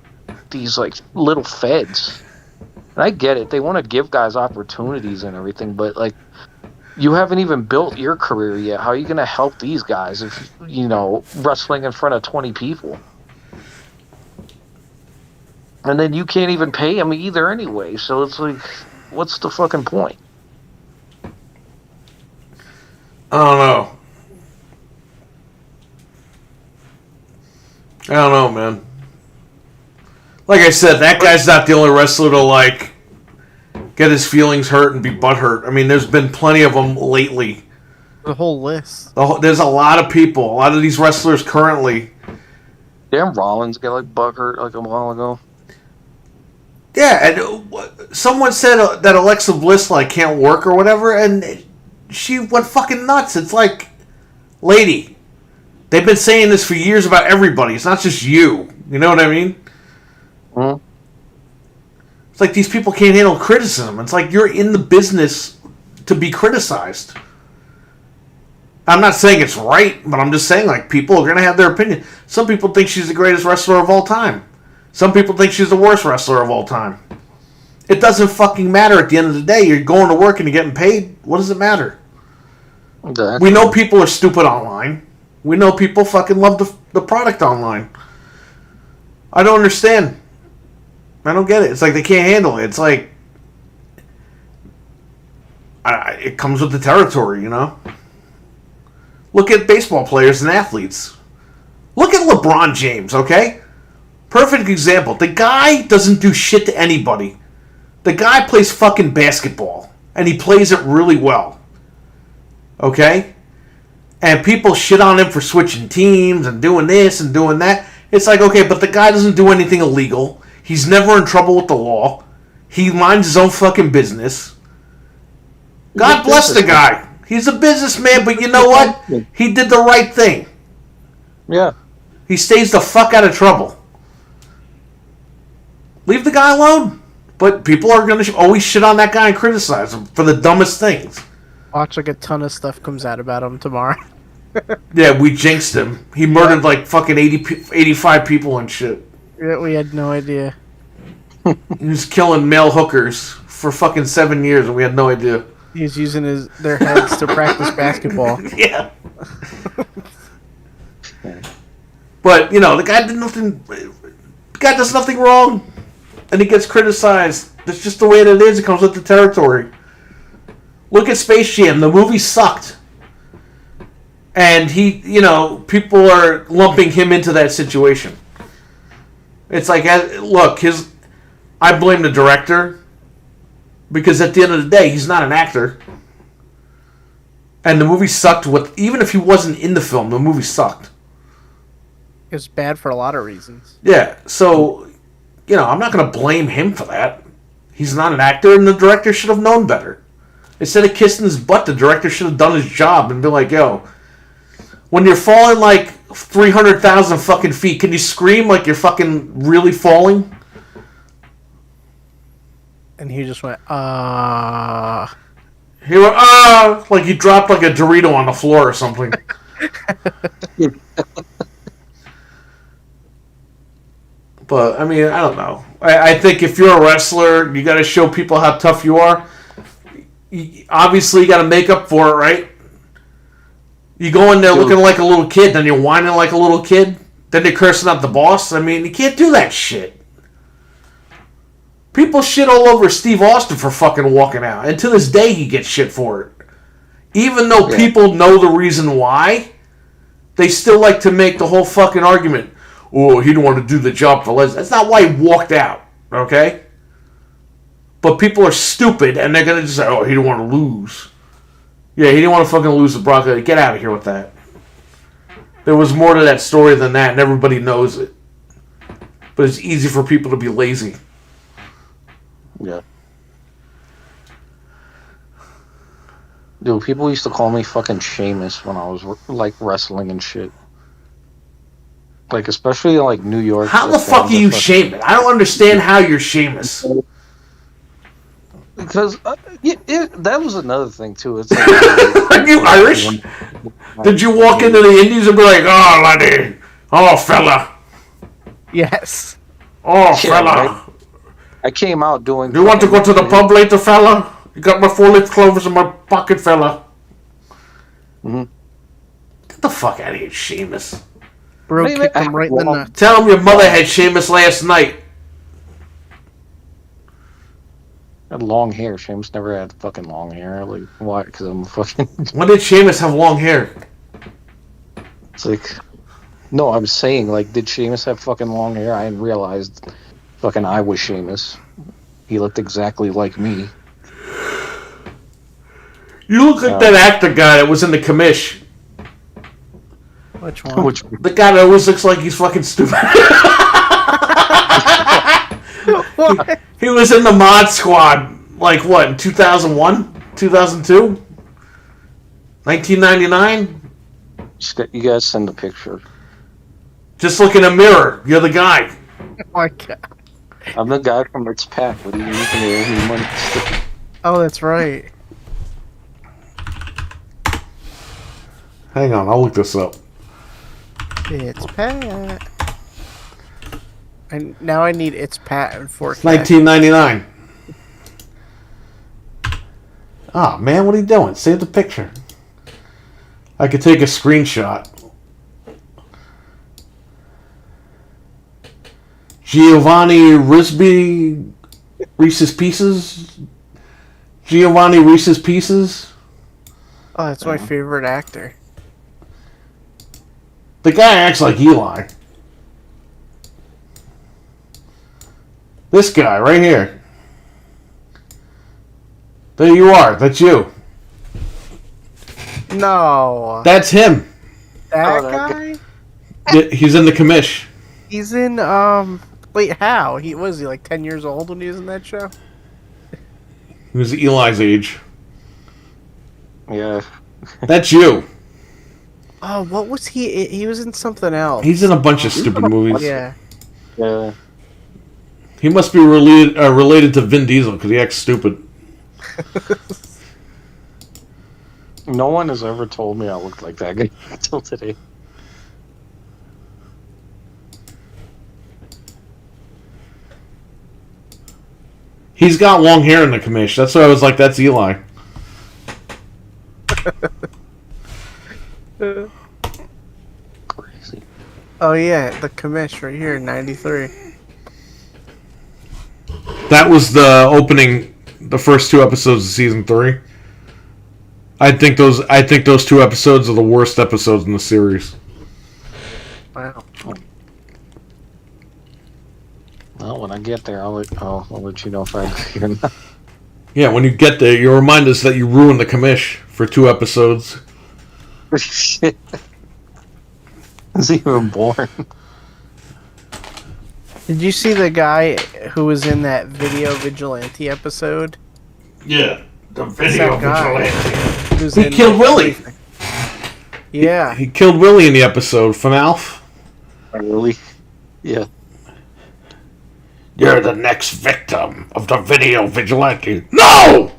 these like little feds. And I get it. They want to give guys opportunities and everything, but, like, you haven't even built your career yet. How are you going to help these guys if, wrestling in front of 20 people? And then you can't even pay them either anyway. So it's like, what's the fucking point? I don't know, man. Like I said, that guy's not the only wrestler to, like, get his feelings hurt and be butthurt. I mean, there's been plenty of them lately. The whole list. There's a lot of people. A lot of these wrestlers currently. Damn, Rollins got, like, butthurt, like, a while ago. Yeah, and someone said that Alexa Bliss, like, can't work or whatever, and she went fucking nuts. It's like, lady, they've been saying this for years about everybody. It's not just you. You know what I mean? Mm-hmm. It's like these people can't handle criticism. It's like you're in the business to be criticized. I'm not saying it's right, but I'm just saying, like, people are going to have their opinion. Some people think she's the greatest wrestler of all time. Some people think she's the worst wrestler of all time. It doesn't fucking matter at the end of the day. You're going to work and you're getting paid. What does it matter? Exactly. We know people are stupid online. We know people fucking love the product online. I don't understand. I don't get it. It's like they can't handle it. It's like it comes with the territory, Look at baseball players and athletes. Look at LeBron James, okay? Perfect example. The guy doesn't do shit to anybody. The guy plays fucking basketball, and he plays it really well. Okay? And people shit on him for switching teams and doing this and doing that. It's like, okay, but the guy doesn't do anything illegal. He's never in trouble with the law. He minds his own fucking business. God bless the guy. He's a businessman, but you know what? He did the right thing. Yeah. He stays the fuck out of trouble. Leave the guy alone. But people are going to always shit on that guy and criticize him for the dumbest things. Watch like a ton of stuff comes out about him tomorrow. Yeah, we jinxed him. He murdered like fucking 85 people and shit. Yeah, we had no idea. He was killing male hookers for fucking 7 years and we had no idea. He was using their heads to practice basketball. Yeah. But, you know, the guy did nothing... The guy does nothing wrong. And he gets criticized. That's just the way that it is. It comes with the territory. Look at Space Jam. The movie sucked. And he, you know, people are lumping him into that situation. It's like, look, I blame the director. Because at the end of the day, he's not an actor. And the movie sucked. Even if he wasn't in the film, the movie sucked. It was bad for a lot of reasons. Yeah, so, you know, I'm not going to blame him for that. He's not an actor, and the director should have known better. Instead of kissing his butt, the director should have done his job and been like, yo, when you're falling like 300,000 fucking feet, can you scream like you're fucking really falling? And he just went, He went, like he dropped like a Dorito on the floor or something. But, I mean, I don't know. I think if you're a wrestler, you got to show people how tough you are. Obviously, you got to make up for it, right? You go in there looking like a little kid, then you're whining like a little kid, then you're cursing out the boss. I mean, you can't do that shit. People shit all over Steve Austin for fucking walking out. And to this day, he gets shit for it. Even though people know the reason why, they still like to make the whole fucking argument. Oh, he didn't want to do the job for Lesnar. That's not why he walked out, okay? But people are stupid, and they're going to just say, oh, he didn't want to lose. Yeah, he didn't want to fucking lose to Brock Lesnar. Get out of here with that. There was more to that story than that, and everybody knows it. But it's easy for people to be lazy. Yeah. Dude, people used to call me fucking Sheamus when I was, like, wrestling and shit. Like, especially like New York. How the fuck are you Sheamus? I don't understand how you're Sheamus. Because that was another thing too. It's like, are you Irish? Did you walk into the Indies and be like, oh, laddie, oh, fella, yes, oh, fella? Right? I came out doing. Do you want to go to the pub later, fella? You got my 4-leaf clovers in my pocket, fella. Mm-hmm. Get the fuck out of here, Sheamus. Bro kicked him right in the nuts. Tell him your mother had Sheamus last night. I had long hair. Sheamus never had fucking long hair. Like, why? Because I'm fucking... When did Sheamus have long hair? It's like... No, I'm saying, like, did Sheamus have fucking long hair? I hadn't realized fucking I was Sheamus. He looked exactly like me. You look like that actor guy that was in the commish. Which one? The guy that always looks like he's fucking stupid. He was in the Mod Squad, like what, in 2001? 2002? 1999? You guys send a picture. Just look in a mirror. You're the guy. Oh my god. I'm the guy from It's Pack. What are you looking at? Oh, that's right. Hang on, I'll look this up. It's Pat. And now I need It's Pat in 4K. 1999. Ah, man, what are you doing? Save the picture. I could take a screenshot. Giovanni Risby, Reese's Pieces. Giovanni Reese's Pieces. Oh, that's my favorite actor. The guy acts like Eli. This guy right here. There you are. That's you. No. That's him. That guy? He's in the commish. He's in, wait, how? Was he like 10 years old when he was in that show? He was Eli's age. Yeah. That's you. Oh, what was he? He was in something else. He's in a bunch of stupid movies. Yeah. Yeah. He must be related to Vin Diesel because he acts stupid. No one has ever told me I looked like that guy until today. He's got long hair in the commish. That's why I was like, that's Eli. Crazy. Oh yeah, the commish right here, 93. That was the opening, the first 2 episodes of season 3. I think those 2 episodes are the worst episodes in the series. Wow. Well, when I get there, I'll let you know if I agree or not. Yeah, when you get there, you'll remind us that you ruined the commish for 2 episodes. Shit. Is he even born? Did you see the guy who was in that Video Vigilante episode? Yeah, the Video Vigilante. He killed Willie. Everything. Yeah. He killed Willie in the episode from Alf. Really? Yeah. You're the next victim of the Video Vigilante. No!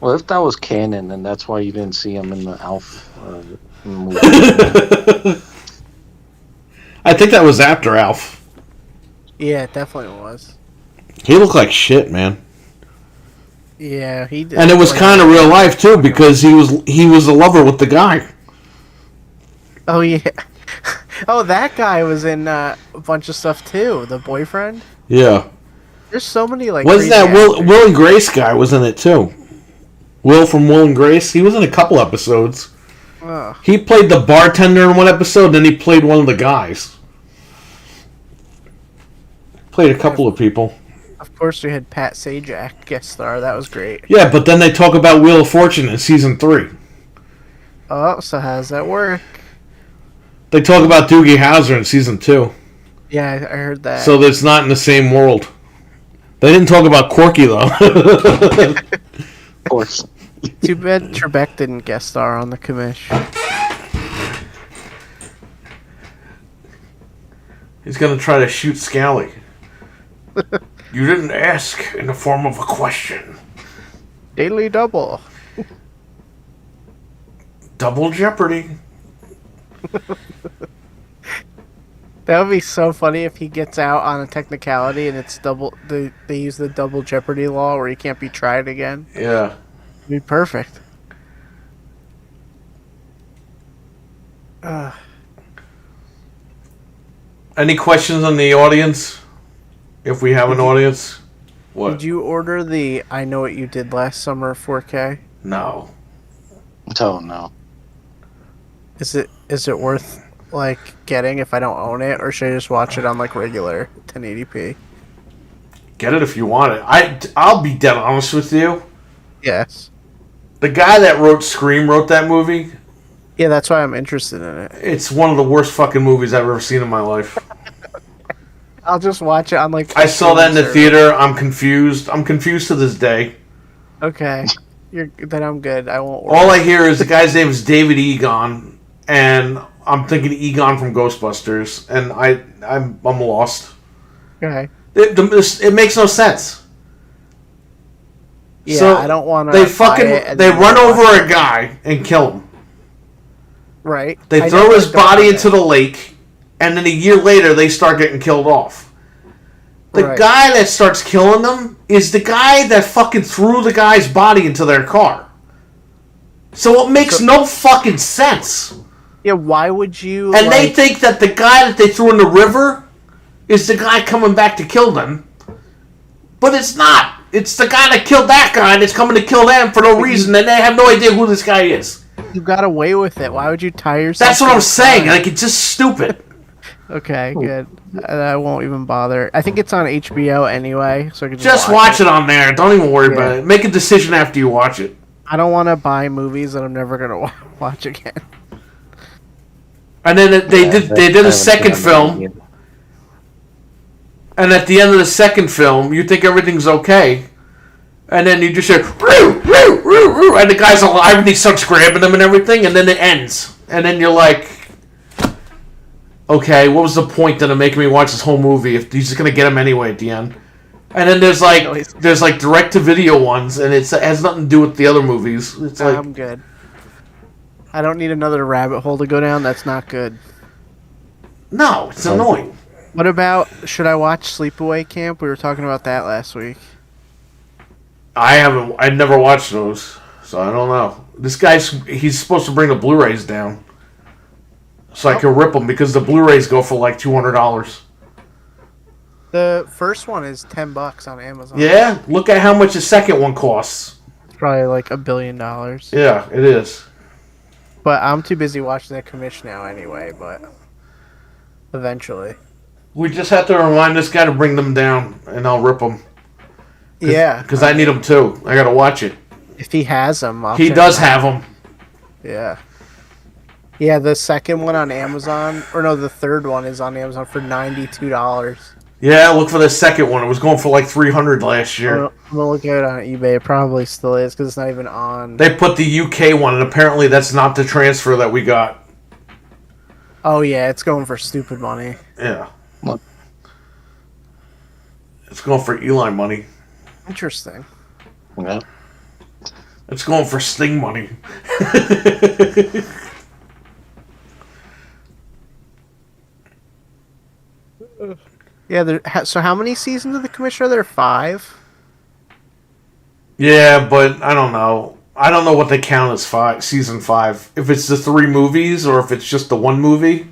Well, if that was canon, then that's why you didn't see him in the Alf movie. I think that was after Alf. Yeah, it definitely was. He looked like shit, man. Yeah, he did. And it was kind of real life too, because he was a lover with the guy. Oh yeah. Oh, that guy was in a bunch of stuff too. The boyfriend. Yeah. There's so many like. Wasn't that Will and Grace guy was in it too? Will from Will and Grace. He was in a couple episodes. Oh. He played the bartender in one episode, then he played one of the guys. Played a couple of people. Of course, we had Pat Sajak guest star. That was great. Yeah, but then they talk about Wheel of Fortune in season 3. Oh, so how does that work? They talk about Doogie Howser in season 2. Yeah, I heard that. So it's not in the same world. They didn't talk about Corky though. Of course. Too bad Trebek didn't guest star on the commish. He's gonna try to shoot Scally. You didn't ask in the form of a question. Daily double. Double Jeopardy. That would be so funny if he gets out on a technicality and it's double. They use the double jeopardy law where he can't be tried again. Yeah. It'd be perfect. Any questions on the audience? If we have an audience? What? Did you order the I Know What You Did Last Summer 4K? No. Oh, no. Is it worth like getting if I don't own it, or should I just watch it on like regular 1080p? Get it if you want it. I'll be dead honest with you. Yes. The guy that wrote Scream wrote that movie. Yeah, that's why I'm interested in it. It's one of the worst fucking movies I've ever seen in my life. I'll just watch it on like. I saw that in the theater. I'm confused. I'm confused to this day. Okay, then I'm good. I won't. Order. All I hear is the guy's name is David Egon, and I'm thinking Egon from Ghostbusters, and I'm lost. Okay. It makes no sense. Yeah, so I don't want to. They run over a guy and kill him. Right. They throw his body into the lake, and then a year later they start getting killed off. The guy that starts killing them is the guy that fucking threw the guy's body into their car. So it makes no fucking sense. Yeah, why would you? And they think that the guy that they threw in the river is the guy coming back to kill them. But it's not. It's the guy that killed that guy that's coming to kill them for no reason, and they have no idea who this guy is. You got away with it. Why would you tie yourself? That's what I'm saying. Like, it's just stupid. Okay, good. I won't even bother. I think it's on HBO anyway, so I can just watch it on there. Don't even worry about it. Make a decision after you watch it. I don't want to buy movies that I'm never gonna watch again. And then they did a second film, and at the end of the second film, you think everything's okay, And then you just hear, roo, roo, roo, roo, and the guy's alive and he starts grabbing them and everything, and then it ends. And then you're like, okay, what was the point then of making me watch this whole movie if he's just going to get him anyway at the end? And then there's like direct-to-video ones, and it has nothing to do with the other movies. It's like, I'm good. I don't need another rabbit hole to go down. That's not good. No, it's annoying. What about, should I watch Sleepaway Camp? We were talking about that last week. I've never watched those, so I don't know. This he's supposed to bring the Blu-rays down, so I can rip them because the Blu-rays go for like $200. The first one is $10 on Amazon. Yeah, look at how much the second one costs. It's probably like $1 billion. Yeah, it is. But I'm too busy watching the commission now anyway, but eventually. We just have to remind this guy to bring them down, and I'll rip them. Yeah. Because I need them too. I gotta watch it. If he has them, he does have them. Yeah. Yeah, the second one on Amazon, or no, the third one is on Amazon for $92. Yeah, look for the second one. It was going for like $300 last year. I'm gonna look at it on eBay. It probably still is because it's not even on. They put the UK one, and apparently that's not the transfer that we got. Oh yeah, it's going for stupid money. Yeah. It's going for Eli money. Interesting. Yeah. It's going for Sting money. Yeah, so how many seasons of the commission are there? 5? Yeah, but I don't know. I don't know what they count as season 5. If it's the 3 movies or if it's just the 1 movie.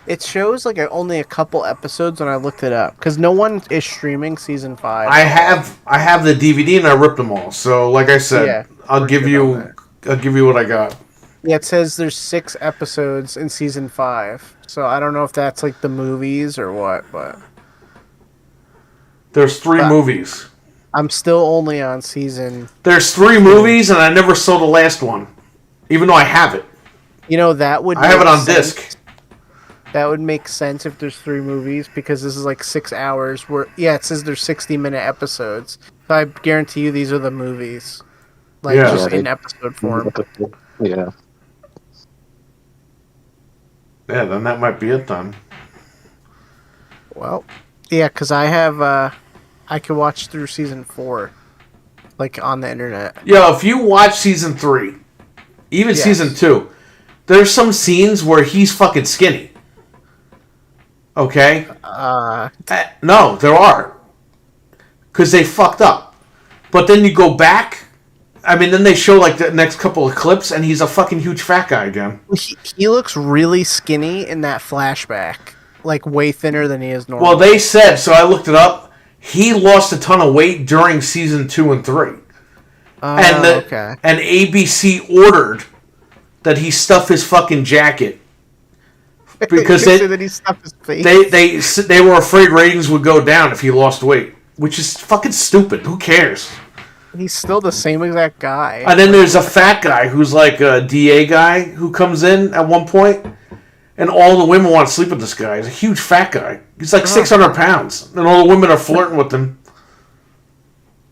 It shows like only a couple episodes when I looked it up because no one is streaming season 5. I have the DVD and I ripped them all. So like I said, Yeah, I'll give you what I got. Yeah, it says there's 6 episodes in season 5. So I don't know if that's like the movies or what, but there's 3 movies. I'm still only on season. There's 3 movies and I never saw the last one, even though I have it. You know that would. I have it on disc. That would make sense if there's 3 movies because this is like 6 hours. It says there's 60-minute episodes. So I guarantee you these are the movies, just in episode form. Yeah. Yeah, then that might be it then. Well, yeah, because I have I can watch through season 4, like on the internet. Yo, if you watch season 3, even season 2, there's some scenes where he's fucking skinny. Okay? No, there are. Because they fucked up. But then you go back. I mean, then they show like the next couple of clips, and he's a fucking huge fat guy again. He looks really skinny in that flashback. Like, way thinner than he is normally. Well, they said, so I looked it up, he lost a ton of weight during season 2 and 3. And ABC ordered that he stuff his fucking jacket. Because that he stuffed his face. they were afraid ratings would go down if he lost weight. Which is fucking stupid. Who cares? He's still the same exact guy. And then there's a fat guy who's like a DA guy who comes in at one point, and all the women want to sleep with this guy. He's a huge fat guy. He's like 600 pounds, and all the women are flirting with him.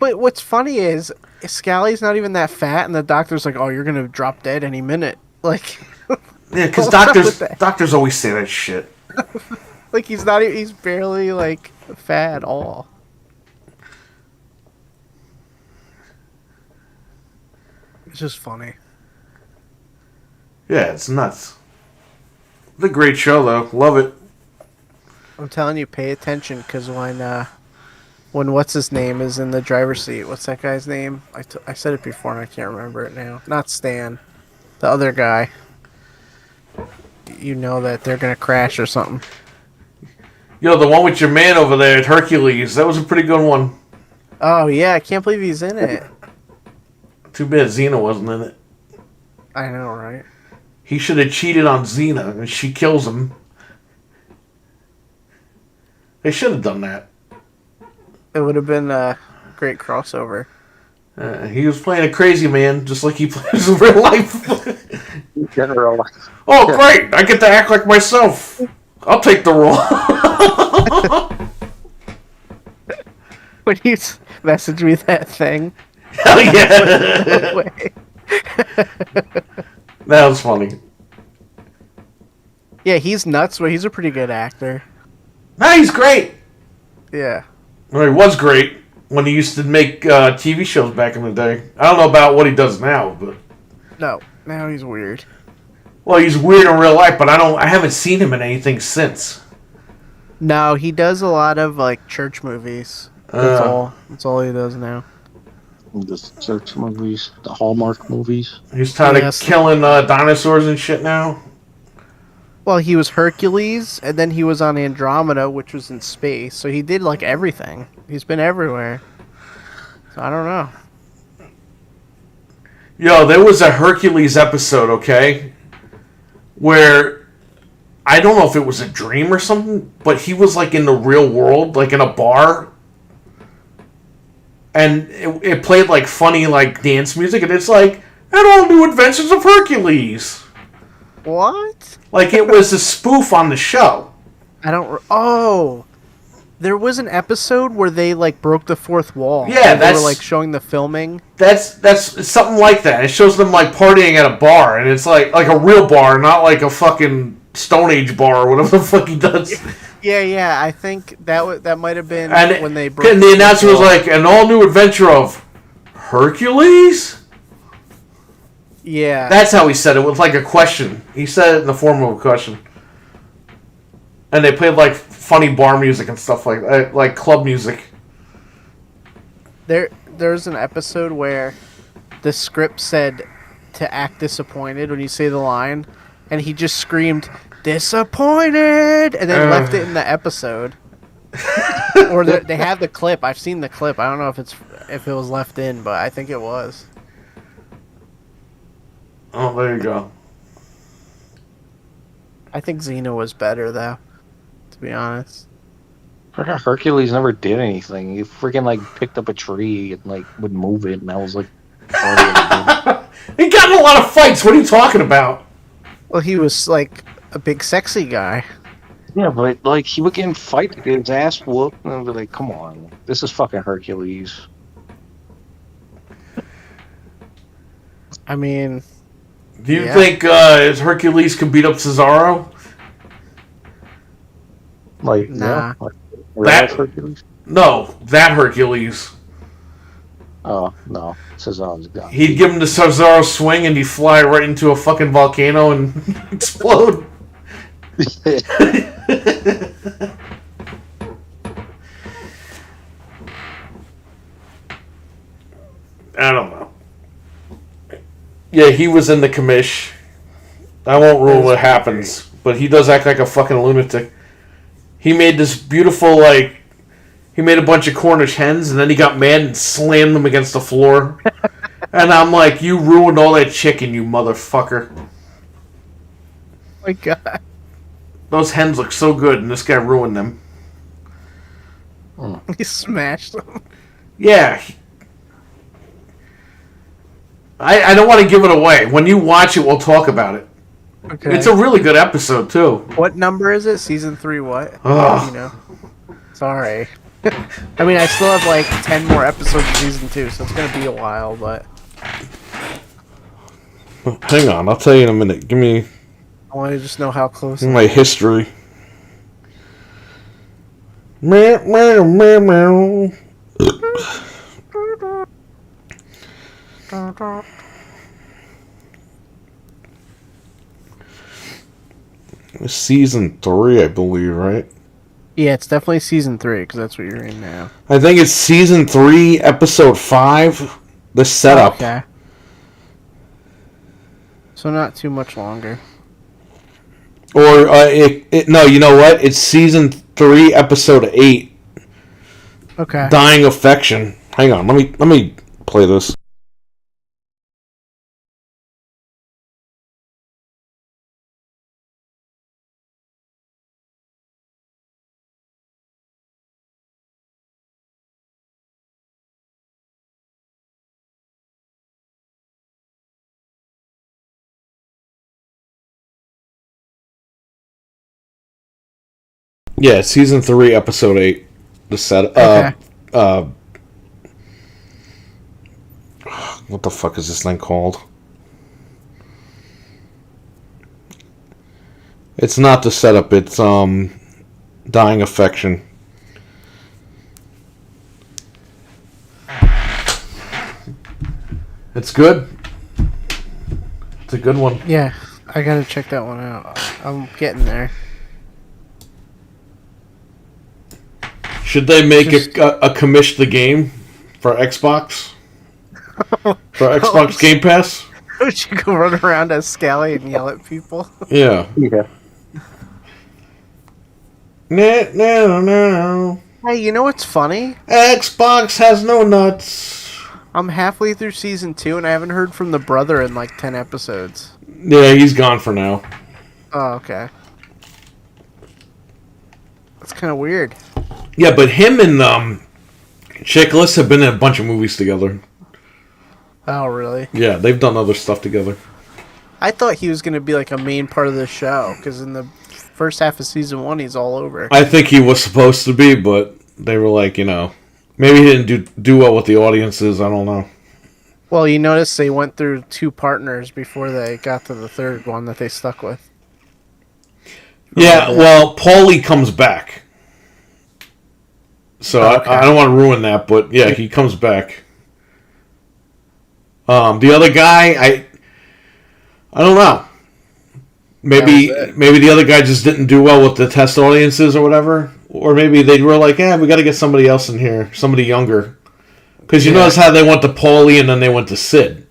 But what's funny is Scally's not even that fat, and the doctor's like, "Oh, you're gonna drop dead any minute." Like, yeah, because doctors always say that shit. Like he's barely like fat at all. It's just funny. Yeah, it's nuts. It's a great show, though. Love it. I'm telling you, pay attention, because when what's his name is in the driver's seat, what's that guy's name? I said it before and I can't remember it now. Not Stan, the other guy. You know that they're gonna crash or something. Yo, the one with your man over there at Hercules, that was a pretty good one. Oh yeah, I can't believe he's in it. Too bad Xena wasn't in it. I know, right? He should have cheated on Xena, and she kills him. They should have done that. It would have been a great crossover. He was playing a crazy man, just like he plays in real life. General. Oh, great! I get to act like myself. I'll take the role. When you message me that thing, Oh No yeah, way. that was funny. Yeah, he's nuts, but he's a pretty good actor. Nah, he's great. Yeah. Well, he was great when he used to make TV shows back in the day. I don't know about what he does now, but No, now he's weird. well, he's weird in real life. But I haven't seen him in anything since. No, he does a lot of like church movies. That's all. That's all he does now. The church movies, the Hallmark movies. He's tired of Yes. killing dinosaurs and shit now. Well, he was Hercules, and then he was on Andromeda, which was in space. So he did like everything. He's been everywhere. So I don't know. Yo, there was a Hercules episode, okay, where I don't know if it was a dream or something, but he was like in the real world, like in a bar, and it played like funny like dance music, and it's like, and all new adventures of Hercules. What? Like it was a spoof on the show. I don't. Oh, there was an episode where they like broke the fourth wall. Yeah, they that's were like showing the filming. That's something like that. It shows them like partying at a bar, and it's like a real bar, not like a fucking Stone Age bar or whatever the fuck he does. Yeah. I think that might have been And when they broke. and the announcer was like, an all new adventure of Hercules. Yeah. That's how he said it, with like a question. He said it in the form of a question. And they played like funny bar music and stuff like that, like club music. There's an episode where the script said to act disappointed when you say the line, and he just screamed disappointed, and then left it in the episode. Or they have the clip. I've seen the clip. I don't know if it was left in, but I think it was. Oh, there you go. I think Xena was better though, to be honest. Freaking Hercules never did anything. He freaking like picked up a tree and like would move it, and that was like part of it. He got in a lot of fights. What are you talking about? Well, he was like a big sexy guy. Yeah, but like he would get in fight, get his ass whooped, and I'd be like, "Come on, this is fucking Hercules." I mean, Do you Yeah. think Hercules can beat up Cesaro? Like, Nah. yeah, like, That- Hercules. No, that Hercules. Oh no, Cesaro's gone. He'd give him the Cesaro swing and he'd fly right into a fucking volcano and explode. I don't know. Yeah, he was in the commish. I won't ruin what happens, but he does act like a fucking lunatic. He made this beautiful, like, he made a bunch of Cornish hens, and then he got mad and slammed them against the floor. And I'm like, you ruined all that chicken, you motherfucker. oh my god. Those hens look so good, and this guy ruined them. He smashed them. Yeah. I don't want to give it away. When you watch it, we'll talk about it. Okay. It's a really good episode, too. What number is it? Season 3 what? Ugh. You know. Sorry. I mean, I still have like 10 more episodes of season 2, so it's going to be a while, but Hang on, I'll tell you in a minute. Give me I want to just know how close. my history. Meow, meow, meow, meow. Season 3, I believe, right? Yeah, it's definitely season 3, because that's what you're in now. I think it's season 3, episode 5. The setup. Okay. So not too much longer. Or no, you know what? It's season 3, episode 8. Okay. Dying affection. Hang on, let me play this. Yeah, season 3, episode 8. The set. Okay. What the fuck is this thing called? It's not the setup. It's Dying Affection. It's good. It's a good one. Yeah, I gotta check that one out. I'm getting there. Should they make a commish the game for Xbox? For Xbox Game Pass? Would you go run around as Scally and yell at people? Yeah. Yeah. No. Hey, you know what's funny? Xbox has no nuts. I'm halfway through season 2 and I haven't heard from the brother in like 10 episodes. Yeah, he's gone for now. Oh, okay. That's kind of weird. Yeah, but him and Chickless have been in a bunch of movies together. Oh, really? Yeah, they've done other stuff together. I thought he was going to be like a main part of the show, because in the first half of season 1, he's all over. I think he was supposed to be, but they were like, maybe he didn't do well with the audiences. I don't know. Well, you notice they went through 2 partners before they got to the third one that they stuck with. Yeah, well, Paulie comes back. So Okay. I don't want to ruin that, but yeah, he comes back. The other guy, I don't know. Maybe the other guy just didn't do well with the test audiences or whatever, or maybe they were like, we got to get somebody else in here, somebody younger, because you notice how they went to Paulie and then they went to Sid.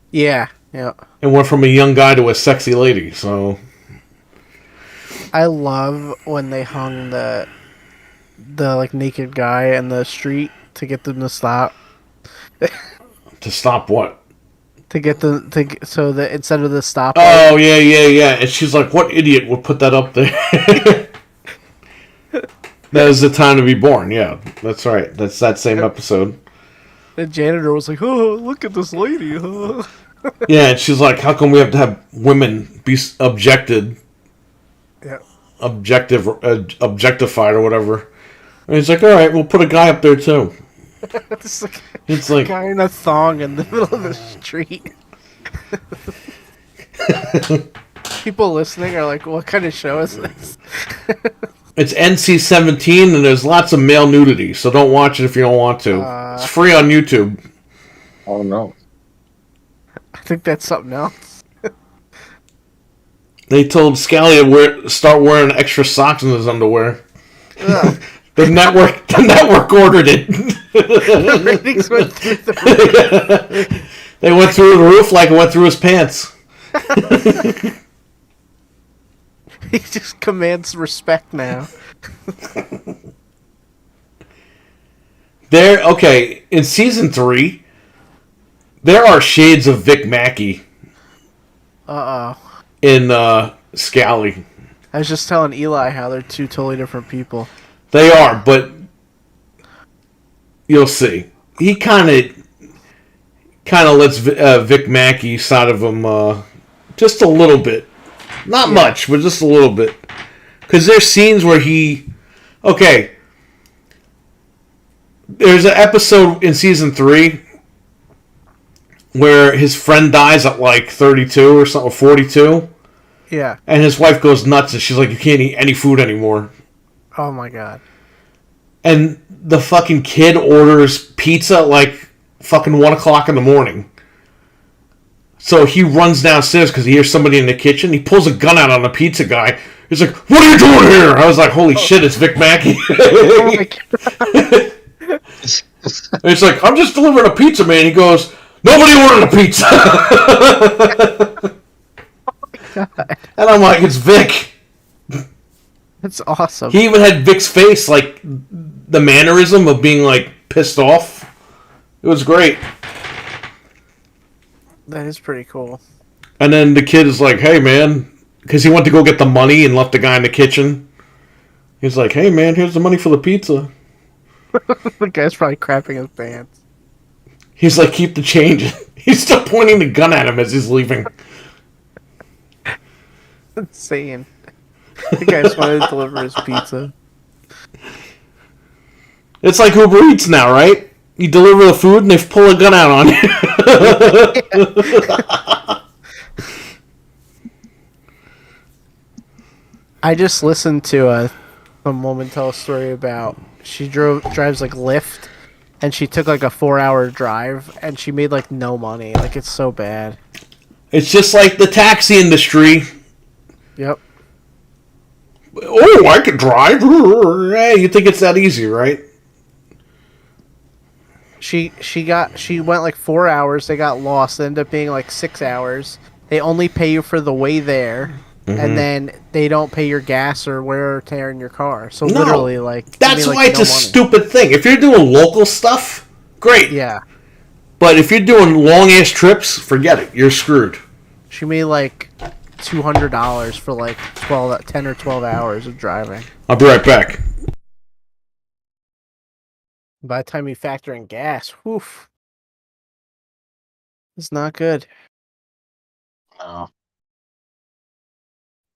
Yeah. And went from a young guy to a sexy lady. So I love when they hung the like naked guy in the street to get them to stop. to stop what? To get so that instead of the stop. Oh yeah. And she's like, "What idiot would put that up there?" That is the time to be born. Yeah, that's right. That's that same episode. The janitor was like, "Oh, look at this lady." Huh? Yeah, and she's like, "How come we have to have women be objectified or whatever?" And he's like, "All right, we'll put a guy up there too." It's like a guy in a thong in the middle of the street. People listening are like, "What kind of show is this?" It's NC-17 and there's lots of male nudity, so don't watch it if you don't want to. It's free on YouTube. Oh no. I think that's something else. They told Scally to start wearing extra socks in his underwear. The network ordered it. The ratings went through the roof. They went through the roof like it went through his pants. He just commands respect now. In season 3, there are shades of Vic Mackey. In Scally. I was just telling Eli how they're 2 totally different people. They are, but you'll see. He kind of lets Vic Mackey side of him just a little bit. Not much, but just a little bit. Because there's scenes where there's an episode in season 3 where his friend dies at like 32 or something, 42. Yeah. And his wife goes nuts and she's like, "You can't eat any food anymore." Oh my god. And the fucking kid orders pizza at like fucking 1 o'clock in the morning. So he runs downstairs because he hears somebody in the kitchen. He pulls a gun out on the pizza guy. He's like, "What are you doing here?" I was like, "Holy shit, it's Vic Mackey." Oh my god. And he's like, "I'm just delivering a pizza, man." He goes, "Nobody ordered a pizza." And I'm like, "It's Vic." That's awesome. He even had Vic's face, like the mannerism of being like pissed off. It was great. That is pretty cool. And then the kid is like, "Hey, man," because he went to go get the money and left the guy in the kitchen. He's like, "Hey, man, here's the money for the pizza." The guy's probably crapping his pants. He's like, "Keep the change." He's still pointing the gun at him as he's leaving. Insane. The guy just wanted to deliver his pizza. It's like Uber Eats now, right? You deliver the food and they pull a gun out on you. I just listened to a woman tell a story about she drives like Lyft, and she took like a 4-hour drive, and she made like no money. Like it's so bad. It's just like the taxi industry. Yep. Oh, I can drive. Hey, you think it's that easy, right? She went like 4 hours. They got lost. It ended up being like 6 hours. They only pay you for the way there, and then they don't pay your gas or wear or tear in your car. So No, literally, like that's like, why it's no a money. stupid thing. If you're doing local stuff, great. Yeah. But if you're doing long ass trips, forget it. You're screwed. She made like $200 for like 10 or 12 hours of driving. I'll be right back. By the time you factor in gas, whew, it's not good. No.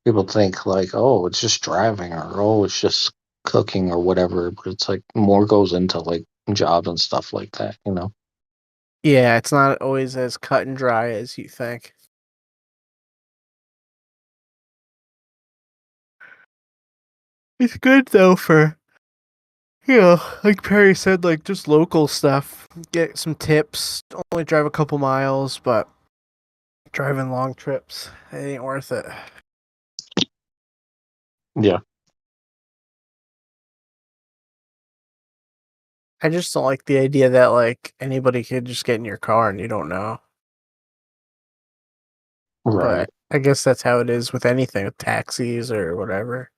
People think like, oh, it's just driving, or oh, it's just cooking or whatever, but it's like more goes into like jobs and stuff like that, you know. Yeah, it's not always as cut and dry as you think. It's good though for, like Perry said, like just local stuff. Get some tips. Only drive a couple miles, but driving long trips, it ain't worth it. Yeah. I just don't like the idea that like anybody could just get in your car and you don't know. Right. But I guess that's how it is with anything, with taxis or whatever.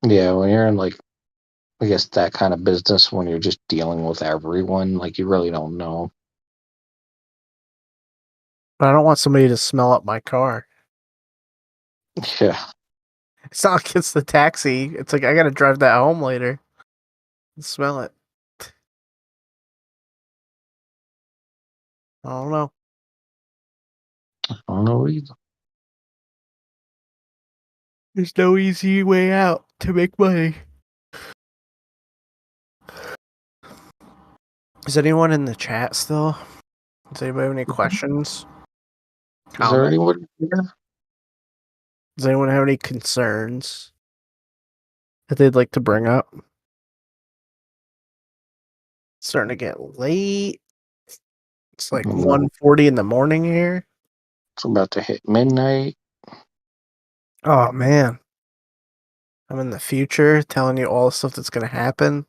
Yeah, when you're in like, I guess that kind of business, when you're just dealing with everyone, like you really don't know. But I don't want somebody to smell up my car. Yeah. It's not like it's the taxi. It's like I gotta drive that home later and smell it. I don't know. I don't know either. There's no easy way out to make money. Is anyone in the chat still? Does anybody have any questions? Is there anyone here? Does anyone have any concerns that they'd like to bring up? It's starting to get late. It's like 1:40 in the morning here. It's about to hit midnight. Oh man. I'm in the future telling you all the stuff that's gonna happen.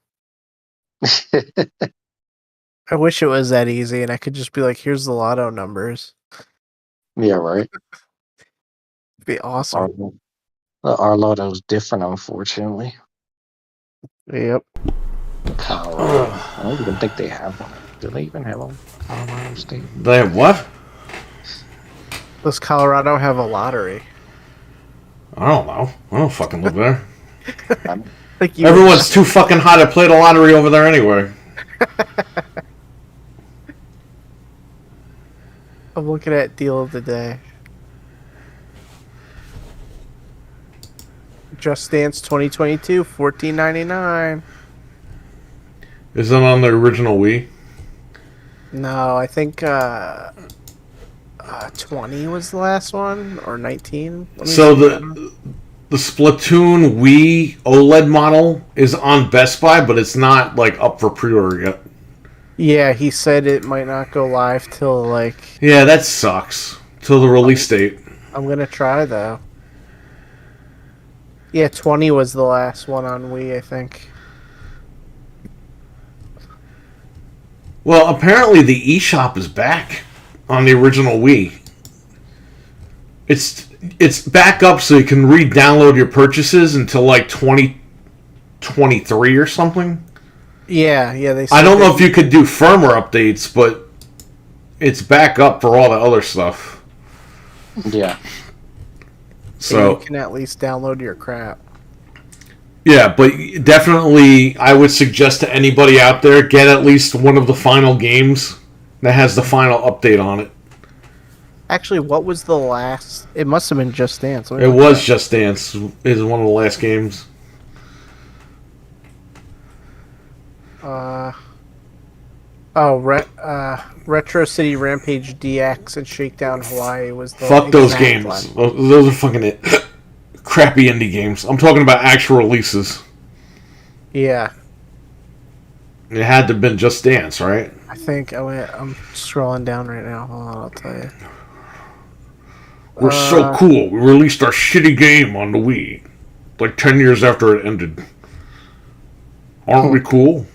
I wish it was that easy and I could just be like, here's the lotto numbers. Yeah, right. It'd be awesome. Our lotto's different, unfortunately. Yep. Colorado. I don't even think they have one. Do they even have one? Colorado State. They have what? Does Colorado have a lottery? I don't know. I don't fucking live there. Like Everyone's too fucking hot to play the lottery over there anyway. I'm looking at deal of the day. Just Dance 2022, $14.99. Is that on the original Wii? No, I think 20 was the last one, or 19. So the Splatoon Wii OLED model is on Best Buy, but it's not like up for pre-order yet. Yeah, he said it might not go live till like... Yeah, that sucks. Till the release date. I'm gonna try though. Yeah, 20 was the last one on Wii, I think. Well, apparently the eShop is back on the original Wii. It's back up so you can re-download your purchases until like 2023 or something. Yeah, they said I don't know if you could do firmware updates, but it's back up for all the other stuff. Yeah. So you can at least download your crap. Yeah, but definitely I would suggest to anybody out there, get at least one of the final games that has the final update on it. Actually, what was the last? It must have been Just Dance. It was Just Dance. Is one of the last games. Retro City Rampage DX and Shakedown Hawaii was the Fuck those exact games. one. Those are fucking crappy indie games. I'm talking about actual releases. Yeah. It had to have been Just Dance, right? I think I'm scrolling down right now. Hold on, I'll tell you. We're so cool. We released our shitty game on the Wii. Like 10 years after it ended. Aren't we cool?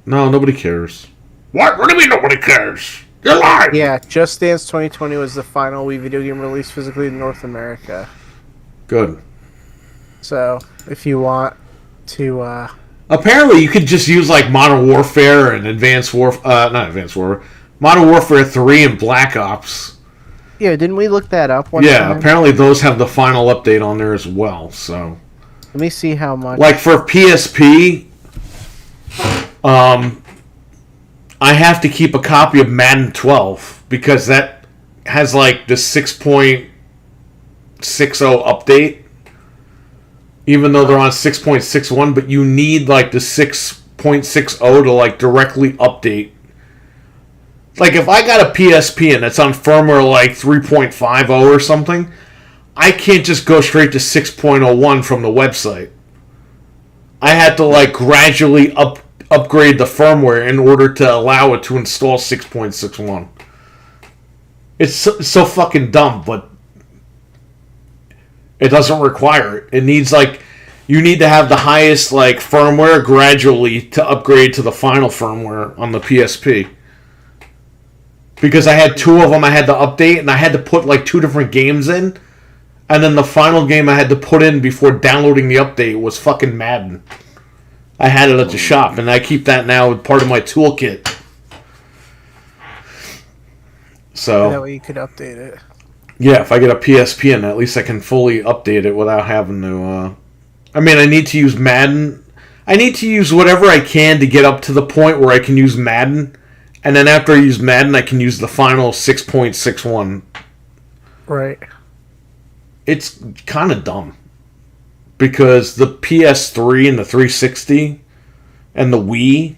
No, nobody cares. What? What do you mean nobody cares? You're lying! Yeah, Just Dance 2020 was the final Wii video game released physically in North America. Good. So, if you want to... Apparently, you could just use, like, Modern Warfare and not Advanced Warfare. Modern Warfare 3 and Black Ops. Yeah, didn't we look that up one time? Yeah, apparently those have the final update on there as well, so... Let me see how much... Like, for PSP... I have to keep a copy of Madden 12 because that has like the 6.60 update, even though they're on 6.61, but you need like the 6.60 to like directly update. Like if I got a PSP and it's on firmware like 3.50 or something, I can't just go straight to 6.01 from the website. I had to like gradually upgrade the firmware in order to allow it to install 6.61. It's so fucking dumb, but it doesn't require it. It needs like you need to have the highest like firmware gradually to upgrade to the final firmware on the PSP. Because I had two of them I had to update and I had to put like two different games in, and then the final game I had to put in before downloading the update was fucking Madden. I had it at the shop, and I keep that now as part of my toolkit. So that way you could update it. Yeah, if I get a PSP in, at least I can fully update it without having to... I mean, I need to use Madden. I need to use whatever I can to get up to the point where I can use Madden, and then after I use Madden, I can use the final 6.61. Right. It's kind of dumb. Because the PS3 and the 360 and the Wii,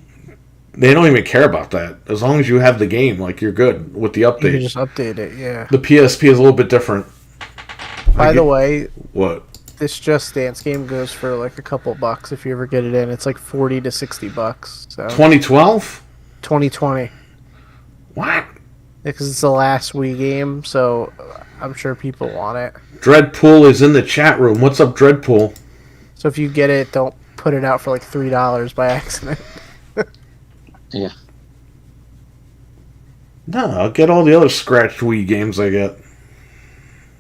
they don't even care about that. As long as you have the game, like, you're good with the update. You can just update it, yeah. The PSP is a little bit different. By the way... What? This Just Dance game goes for like a couple bucks if you ever get it in. It's like 40 to 60 bucks. So 2012? 2020. What? Because it's the last Wii game, so I'm sure people want it. Dreadpool is in the chat room. What's up, Dreadpool? So if you get it, don't put it out for like $3 by accident. Yeah. No, I'll get all the other scratched Wii games I get.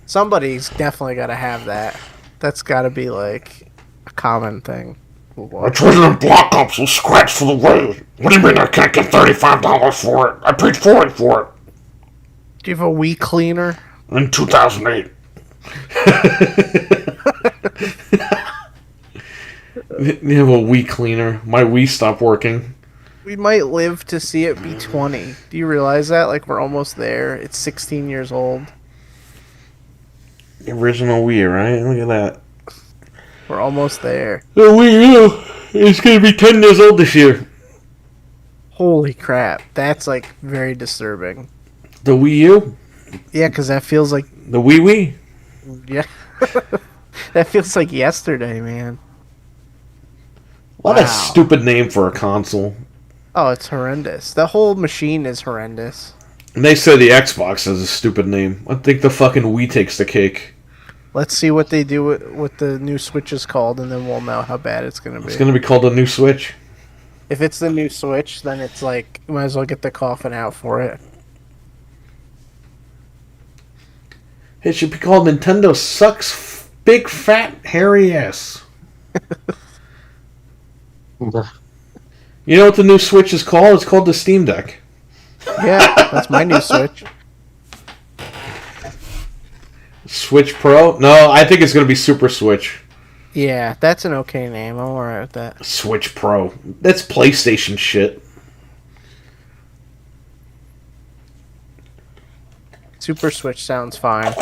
Somebody's definitely got to have that. That's got to be like a common thing. I traded in Black Ops and scratch for the Wii. What do you mean I can't get $35 for it? I paid $40 for it. Do you have a Wii cleaner? In 2008. You have a Wii cleaner. My Wii stopped working. We might live to see it be 20. Do you realize that? Like, we're almost there. It's 16 years old. The original Wii, right? Look at that. We're almost there. The Wii U is going to be 10 years old this year. Holy crap. That's, like, very disturbing. The Wii U? Yeah, because that feels like... The Wii? Yeah. That feels like yesterday, man. What a stupid name for a console. Oh, it's horrendous. The whole machine is horrendous. And they say the Xbox has a stupid name. I think the fucking Wii takes the cake. Let's see what they do with the new Switch is called, and then we'll know how bad it's going to be. It's going to be called a new Switch? If it's the new Switch, then it's like, you might as well get the coffin out for it. It should be called Nintendo Sucks Big Fat Hairy Ass. You know what the new Switch is called? It's called the Steam Deck. Yeah, that's my new Switch. Switch Pro? No, I think it's going to be Super Switch. Yeah, that's an okay name. I'm alright with that. Switch Pro. That's PlayStation shit. Super Switch sounds fine.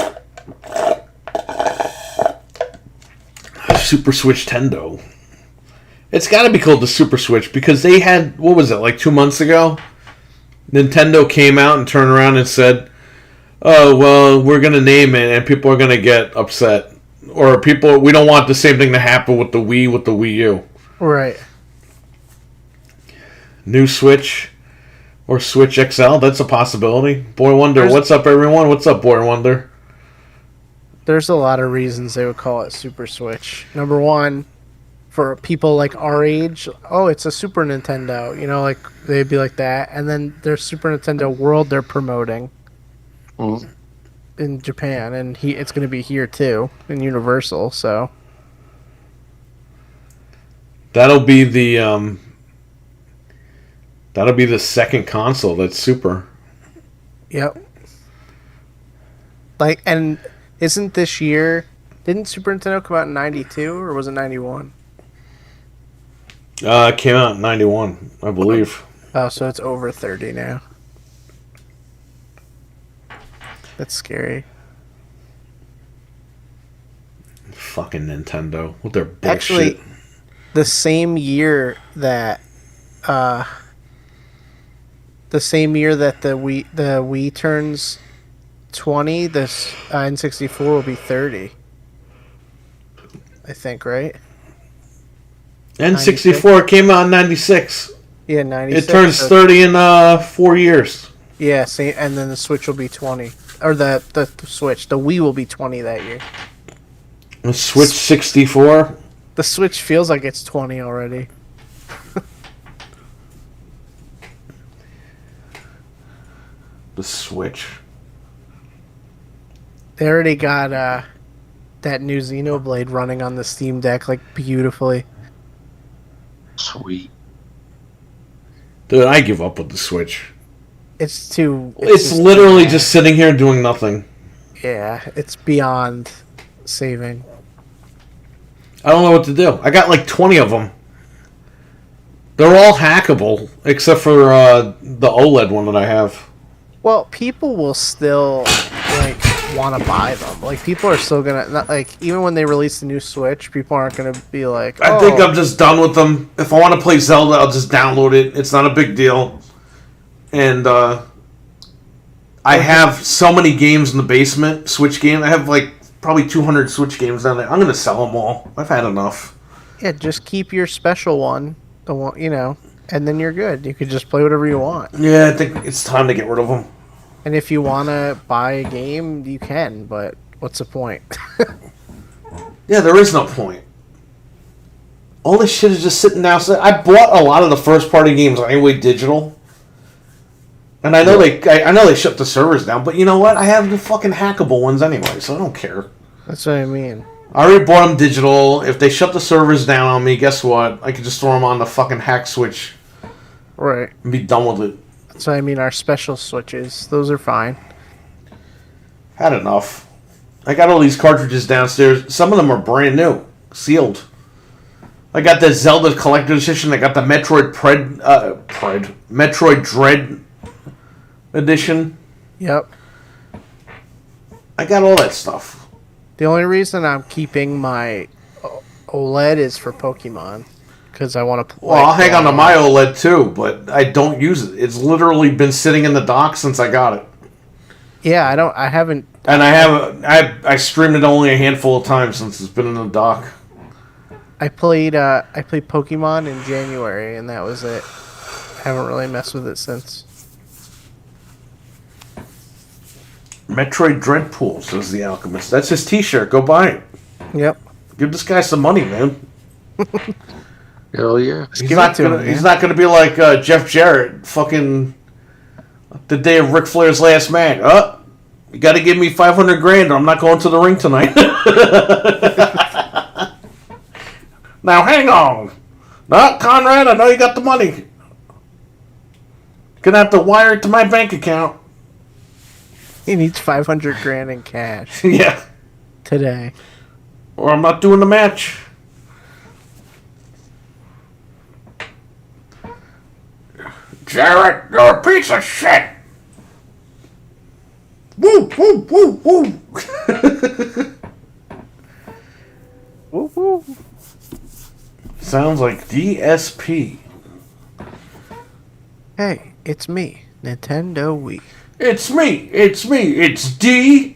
Super Switch Tendo. It's got to be called the Super Switch because they had, what was it, like 2 months ago? Nintendo came out and turned around and said, "Oh well, we're gonna name it, and people are gonna get upset, or we don't want the same thing to happen with the Wii U." Right. New Switch or Switch XL, that's a possibility. Boy Wonder, what's up, everyone? What's up, Boy Wonder? There's a lot of reasons they would call it Super Switch. Number one, for people like our age, oh, it's a Super Nintendo. You know, like they'd be like that. And then there's Super Nintendo World they're promoting in Japan, and it's going to be here too in Universal. So that'll be the second console that's Super. Yep. Like, and isn't this year? Didn't Super Nintendo come out in '92 or was it '91? It came out in '91, I believe. Oh, so it's over 30 now. That's scary. Fucking Nintendo with their bullshit. Actually, the same year that the Wii turns 20, this N64 will be 30. I think, right? N64 came out in '96. Yeah, 96. It turns 30 in 4 years. Yeah, same, and then the Switch will be 20. Or the Switch. The Wii will be 20 that year. The Switch 64? The Switch feels like it's 20 already. The Switch. They already got that new Xenoblade running on the Steam Deck, like, beautifully. Sweet. Dude, I give up with the Switch. It's too... It's literally just sitting here doing nothing. Yeah, it's beyond saving. I don't know what to do. I got like 20 of them. They're all hackable, except for the OLED one that I have. Well, people will still, like, want to buy them. Like, people are still going to... Like, even when they release the new Switch, people aren't going to be like, I think I'm just done with them. If I want to play Zelda, I'll just download it. It's not a big deal. And I have so many games in the basement, Switch games. I have, like, probably 200 Switch games down there. I'm going to sell them all. I've had enough. Yeah, just keep your special one, the one, you know, and then you're good. You could just play whatever you want. Yeah, I think it's time to get rid of them. And if you want to buy a game, you can, but what's the point? Yeah, there is no point. All this shit is just sitting down. I bought a lot of the first-party games anyway digital. And I know they shut the servers down, but you know what? I have the fucking hackable ones anyway, so I don't care. That's what I mean. I already bought them digital. If they shut the servers down on me, guess what? I could just throw them on the fucking hack Switch. Right. And be done with it. That's what I mean. Our special Switches, those are fine. Had enough. I got all these cartridges downstairs. Some of them are brand new, sealed. I got the Zelda Collector's Edition. I got the Metroid Metroid Dread Edition. Yep. I got all that stuff. The only reason I'm keeping my OLED is for Pokemon. Because I want to play. Well, I'll hang on to my OLED too, but I don't use it. It's literally been sitting in the dock since I got it. Yeah, I haven't. And I streamed it only a handful of times since it's been in the dock. I played Pokemon in January, and that was it. I haven't really messed with it since. Metroid Dreadpool, says the Alchemist. That's his T-shirt. Go buy it. Yep. Give this guy some money, man. Hell yeah. He's not gonna be like Jeff Jarrett, fucking the day of Ric Flair's last match. You got to give me $500,000, or I'm not going to the ring tonight. Now hang on, Conrad. I know you got the money. Gonna have to wire it to my bank account. He needs $500,000 in cash. Yeah. Today. Or I'm not doing the match. Jarrett, you're a piece of shit. Woo, woo, woo, woo. Woo, woo. Sounds like DSP. Hey, it's me. Nintendo Wii. It's me. It's DSP.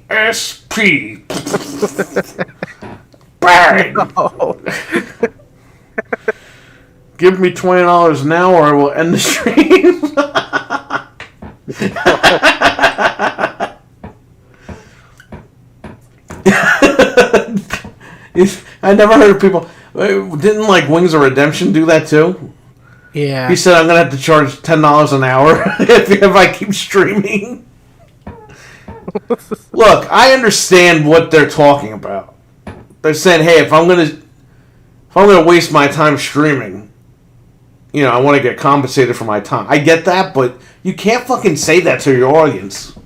Bang! Oh. Give me $20 an hour, or I will end the stream. I never heard of people. Didn't like Wings of Redemption do that too? Yeah. He said I'm gonna have to charge $10 an hour if I keep streaming. Look, I understand what they're talking about. They're saying, hey, if I'm gonna waste my time streaming, I want to get compensated for my time. I get that, but you can't fucking say that to your audience.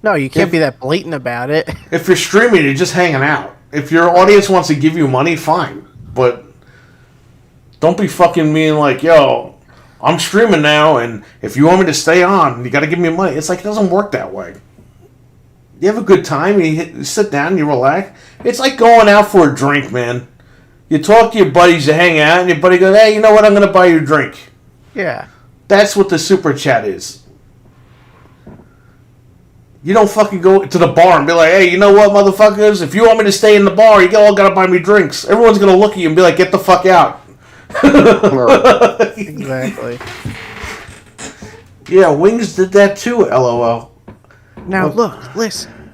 No, you can't be that blatant about it. If you're streaming, you're just hanging out. If your audience wants to give you money, fine. But don't be fucking being like, yo, I'm streaming now, and if you want me to stay on, you got to give me money. It's like, it doesn't work that way. You have a good time, you sit down, you relax. It's like going out for a drink, man. You talk to your buddies, you hang out, and your buddy goes, hey, you know what, I'm going to buy you a drink. Yeah. That's what the super chat is. You don't fucking go to the bar and be like, hey, you know what, motherfuckers? If you want me to stay in the bar, you all got to buy me drinks. Everyone's going to look at you and be like, get the fuck out. Exactly. Yeah, Wings did that too, LOL. Now look, listen.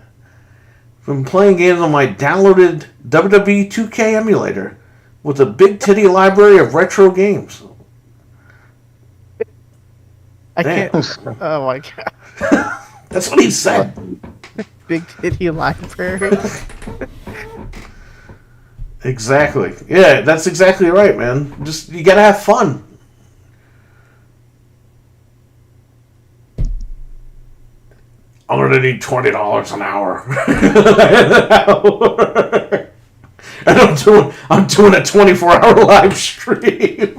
Been playing games on my downloaded WWE 2K emulator with a big titty library of retro games. I can't. Oh my god. That's what he said. Big titty library. Exactly. Yeah, that's exactly right, man. Just, you gotta have fun. I'm gonna need $20 an hour. And I'm doing a 24-hour live stream.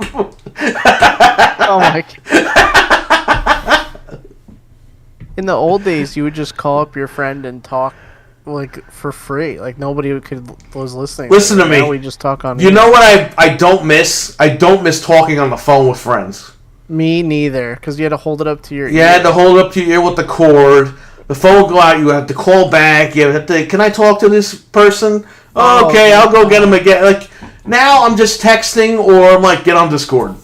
Oh my god. In the old days, you would just call up your friend and talk like for free. Like nobody was listening. Listen to me. Now we just talk on. You know what I don't miss? I don't miss talking on the phone with friends. Me neither, because you had to hold it up to your ear. You had to hold it up to your ear with the cord. The phone would go out. You have to call back. You have to. Can I talk to this person? Oh, okay, I'll go get him again. Like now, I'm just texting, or I'm like, get on Discord.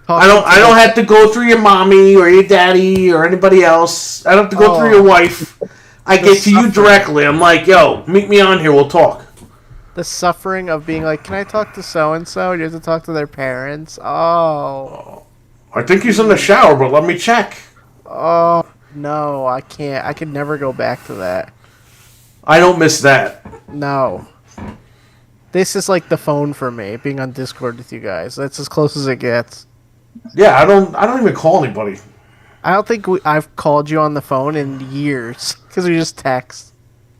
I don't have to go through your mommy or your daddy or anybody else. I don't have to go through your wife. I get to you directly. I'm like, yo, meet me on here. We'll talk. The suffering of being like, can I talk to so and so? You have to talk to their parents. Oh. I think he's in the shower, but let me check. Oh no, I can't. I could never go back to that. I don't miss that. No. This is like the phone for me, being on Discord with you guys. That's as close as it gets. Yeah, I don't even call anybody. I don't think I've called you on the phone in years because we just text.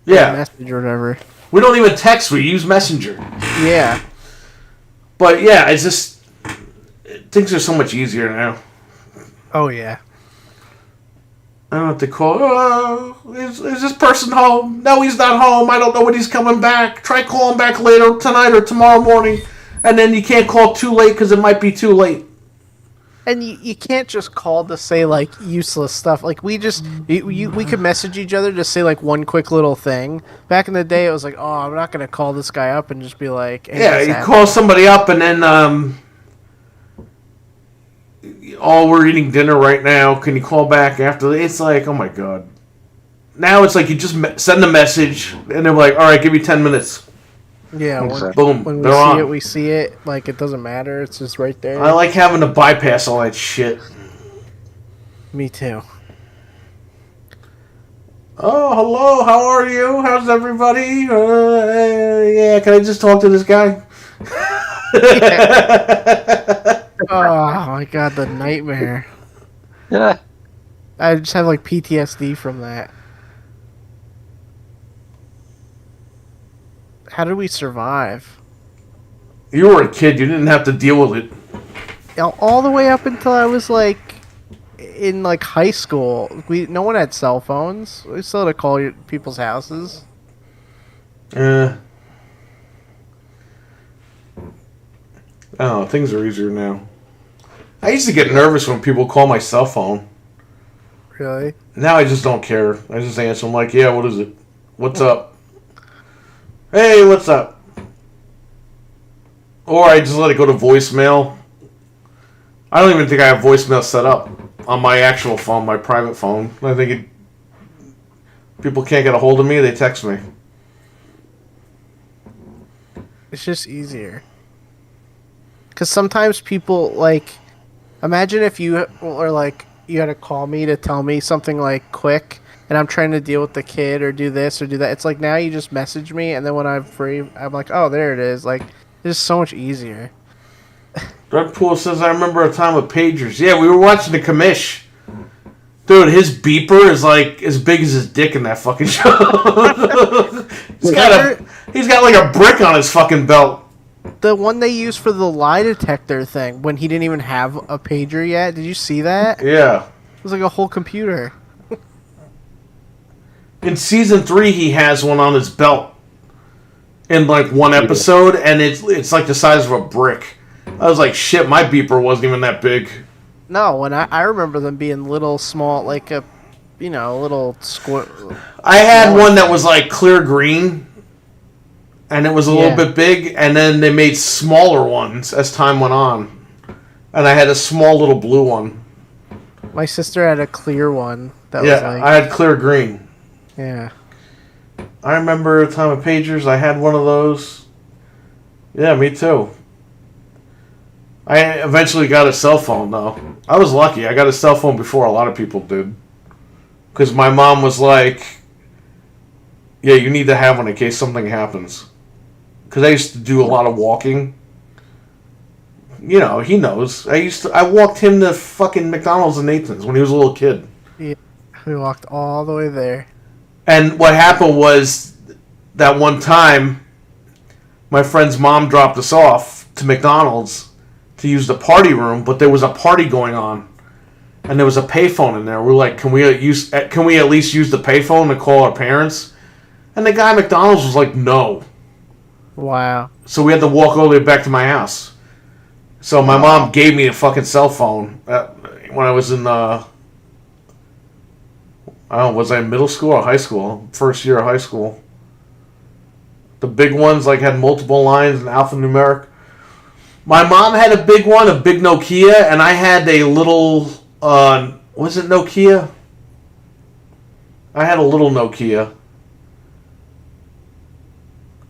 Yeah, message or whatever. We don't even text. We use Messenger. Yeah. But yeah, it's just things are so much easier now. Oh yeah. I don't have to call. Oh, is this person home? No, he's not home. I don't know when he's coming back. Try calling back later tonight or tomorrow morning, and then you can't call too late because it might be too late. And you can't just call to say like useless stuff. Like we could message each other to say like one quick little thing. Back in the day, it was like, oh, I'm not gonna call this guy up and just be like, hey, yeah, you call somebody up and then oh, we're eating dinner right now. Can you call back after? It's like, oh my god. Now it's like you just send a message and they're like, all right, give me 10 minutes. Yeah, boom. When we see it, we see it. Like it doesn't matter. It's just right there. I like having to bypass all that shit. Me too. Oh, hello. How are you? How's everybody? Yeah. Can I just talk to this guy? Oh my god, the nightmare. Yeah. I just have like PTSD from that. How did we survive? You were a kid. You didn't have to deal with it. All the way up until I was like in like high school. No one had cell phones. We still had to call people's houses. Oh, things are easier now. I used to get nervous when people call my cell phone. Really? Now I just don't care. I just answer. I'm like, yeah, what is it? What's up? Hey, what's up? Or I just let it go to voicemail. I don't even think I have voicemail set up on my actual phone, my private phone. I think people can't get a hold of me, they text me. It's just easier. Because sometimes people, like, imagine if you were like, you had to call me to tell me something like quick, and I'm trying to deal with the kid or do this or do that. It's like now you just message me, and then when I'm free, I'm like, oh, there it is. Like, it's so much easier. Dreadpool says, I remember a time with pagers. Yeah, we were watching the commish. Dude, his beeper is like as big as his dick in that fucking show. he's got like a brick on his fucking belt. The one they used for the lie detector thing when he didn't even have a pager yet. Did you see that? Yeah. It was like a whole computer. In season 3, he has one on his belt in like one episode, and it's like the size of a brick. I was like, shit, my beeper wasn't even that big. No, when I remember them being little, small, like a, little squirt. I had one that was like clear green, and it was a little bit big, and then they made smaller ones as time went on. And I had a small little blue one. My sister had a clear one. That was like... I had clear green. Yeah. I remember a time of pagers, I had one of those. Yeah, me too. I eventually got a cell phone, though. I was lucky. I got a cell phone before a lot of people did. Because my mom was like, yeah, you need to have one in case something happens. Because I used to do a lot of walking. You know, he knows. I walked him to fucking McDonald's and Nathan's when he was a little kid. Yeah, we walked all the way there. And what happened was, that one time, my friend's mom dropped us off to McDonald's to use the party room, but there was a party going on, and there was a payphone in there. We're like, can we at least use the payphone to call our parents? And the guy at McDonald's was like, no. Wow. So we had to walk all the way back to my house. So my mom gave me a fucking cell phone when I was in was I in middle school or high school? First year of high school. The big ones had multiple lines and alphanumeric. My mom had a big one, a big Nokia, and I had a little, was it Nokia? I had a little Nokia.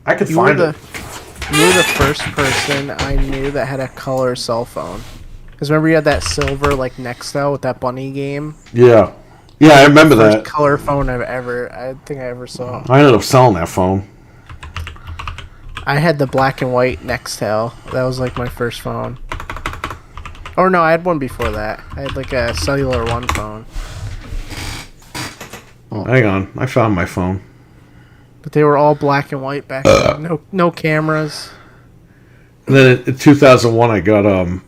I could find it. You were the first person I knew that had a color cell phone. Because remember you had that silver, Nextel with that bunny game? Yeah. Yeah, I remember that. First color phone I think I ever saw. I ended up selling that phone. I had the black and white Nextel. That was my first phone. Or no, I had one before that. I had a cellular one phone. Oh, hang on, I found my phone. But they were all black and white back then. No cameras. And then in 2001, I got I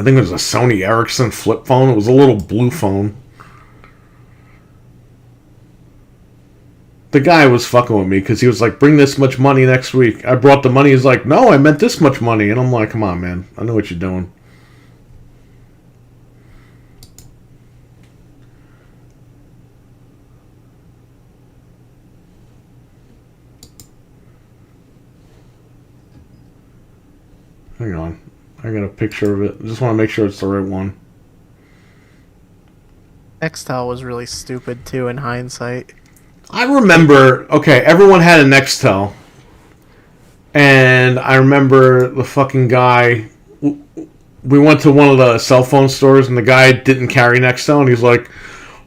think it was a Sony Ericsson flip phone. It was a little blue phone. The guy was fucking with me because he was like, bring this much money next week. I brought the money. He's like, no, I meant this much money. And I'm like, come on, man. I know what you're doing. Hang on. I got a picture of it. I just want to make sure it's the right one. Nextel was really stupid, too, in hindsight. I remember, everyone had a Nextel. And I remember the fucking guy, we went to one of the cell phone stores and the guy didn't carry Nextel. And he's like,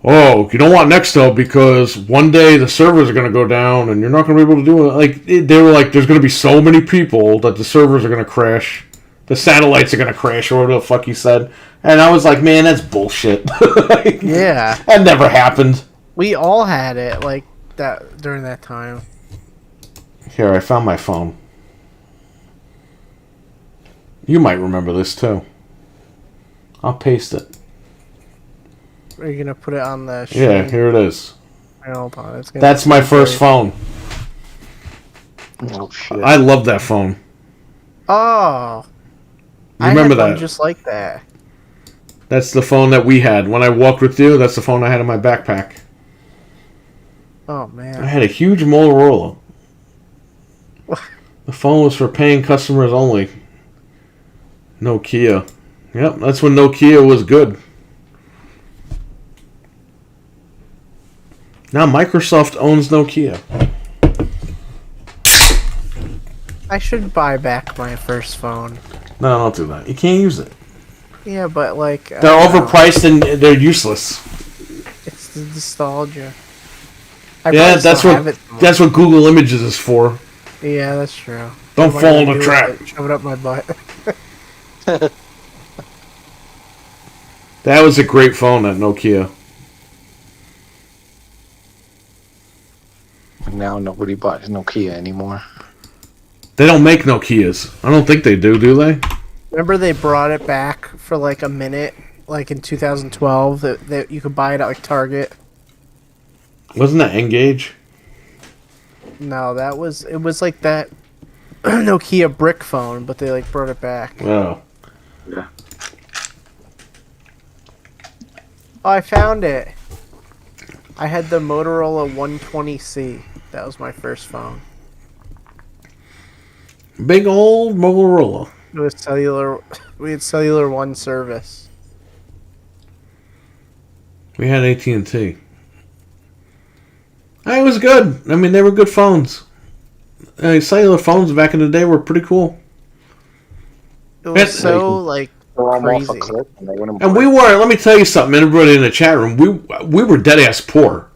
oh, you don't want Nextel because one day the servers are going to go down and you're not going to be able to do it. They were like, there's going to be so many people that the servers are going to crash. The satellites are going to crash or whatever the fuck he said. And I was like, man, that's bullshit. Yeah. That never happened. We all had it that during that time. Here, I found my phone. You might remember this too. I'll paste it. Are you gonna put it on the screen? Yeah, here it is. Hold on. That's my first phone. Oh shit! I love that phone. Oh, You remember I had that? one just like that. That's the phone that we had. When I walked with you, that's the phone I had in my backpack. Oh, man. I had a huge Motorola. The phone was for paying customers only. Nokia. Yep, that's when Nokia was good. Now Microsoft owns Nokia. I should buy back my first phone. No, don't do that. You can't use it. Yeah, but like... They're overpriced and they're useless. It's the nostalgia. That's what Google Images is for. Yeah, that's true. Don't fall in the trap. Shove it up my butt. That was a great phone, that Nokia. Now nobody buys Nokia anymore. They don't make Nokias. I don't think they do they? Remember they brought it back for like a minute, like in 2012, that you could buy it at like Target? Wasn't that Engage? No, it was like that Nokia brick phone, but they like brought it back. Oh. Yeah. Oh, I found it. I had the Motorola 120C. That was my first phone. Big old Motorola. It was cellular. We had Cellular One service. We had AT&T. It was good. I mean, they were good phones. Cellular phones back in the day were pretty cool. It was like crazy. And we were. Let me tell you something, everybody in the chat room. We were dead ass poor.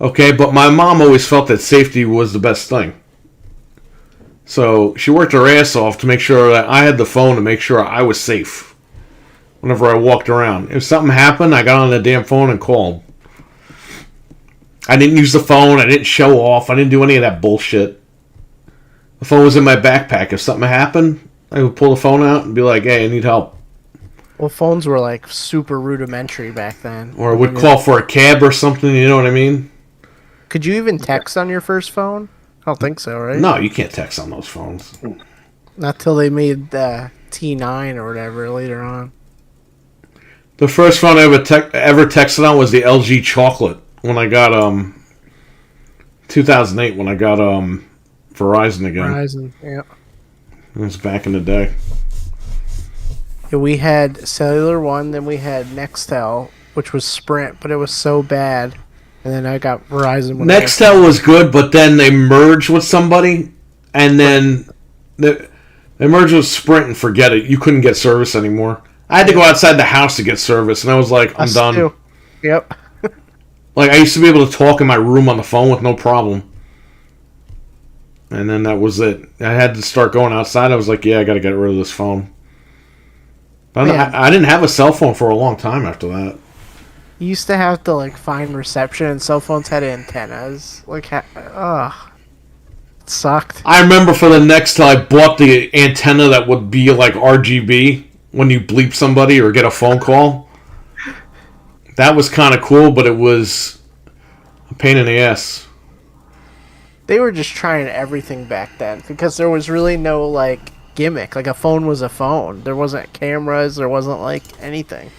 Okay, but my mom always felt that safety was the best thing. So she worked her ass off to make sure that I had the phone to make sure I was safe whenever I walked around. If something happened, I got on the damn phone and called. I didn't use the phone. I didn't show off. I didn't do any of that bullshit. The phone was in my backpack. If something happened, I would pull the phone out and be like, hey, I need help. Well, phones were like super rudimentary back then. Or I would call for a cab or something, you know what I mean? Could you even text on your first phone? I don't think so, right? No, you can't text on those phones. Not till they made the T9 or whatever later on. The first phone I ever texted on was the LG Chocolate when I got 2008 when I got Verizon again. Verizon, yeah. It was back in the day. Yeah, we had Cellular One, then we had Nextel, which was Sprint, but it was so bad. And then I got Verizon. Nextel was good, but then they merged with somebody, and then they merged with Sprint, and forget it. You couldn't get service anymore. I had to go outside the house to get service, and I was like, I'm done. Too. Yep. Like, I used to be able to talk in my room on the phone with no problem. And then that was it. I had to start going outside. I was like, yeah, I got to get rid of this phone. But I didn't have a cell phone for a long time after that. You used to have to like find reception, and cell phones had antennas. Like, it sucked. I remember for the Nextel, I bought the antenna that would be like RGB when you bleep somebody or get a phone call. That was kind of cool, but it was a pain in the ass. They were just trying everything back then because there was really no like gimmick. Like, a phone was a phone. There wasn't cameras. There wasn't like anything.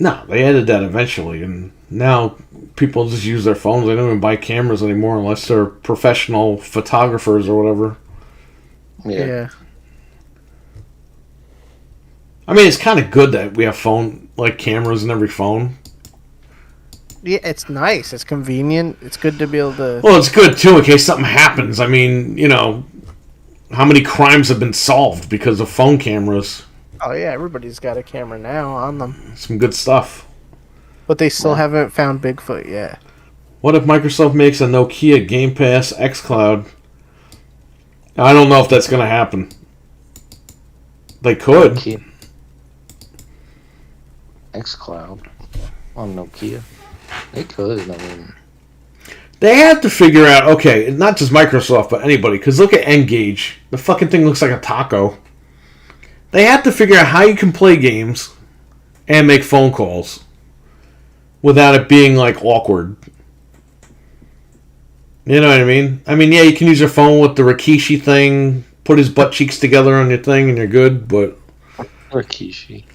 No, they added that eventually, and now people just use their phones. They don't even buy cameras anymore unless they're professional photographers or whatever. Yeah. I mean, it's kind of good that we have cameras in every phone. Yeah, it's nice. It's convenient. It's good to be able to... Well, it's good, too, in case something happens. I mean, you know, how many crimes have been solved because of phone cameras? Oh, yeah, everybody's got a camera now on them. Some good stuff. But they still haven't found Bigfoot yet. What if Microsoft makes a Nokia Game Pass xCloud? I don't know if that's going to happen. They could. xCloud on Nokia. They could, I mean... They have to figure out, okay, not just Microsoft, but anybody, because look at Engage. The fucking thing looks like a taco. They have to figure out how you can play games and make phone calls without it being, like, awkward. You know what I mean? I mean, yeah, you can use your phone with the Rikishi thing, put his butt cheeks together on your thing, and you're good, but... Rikishi.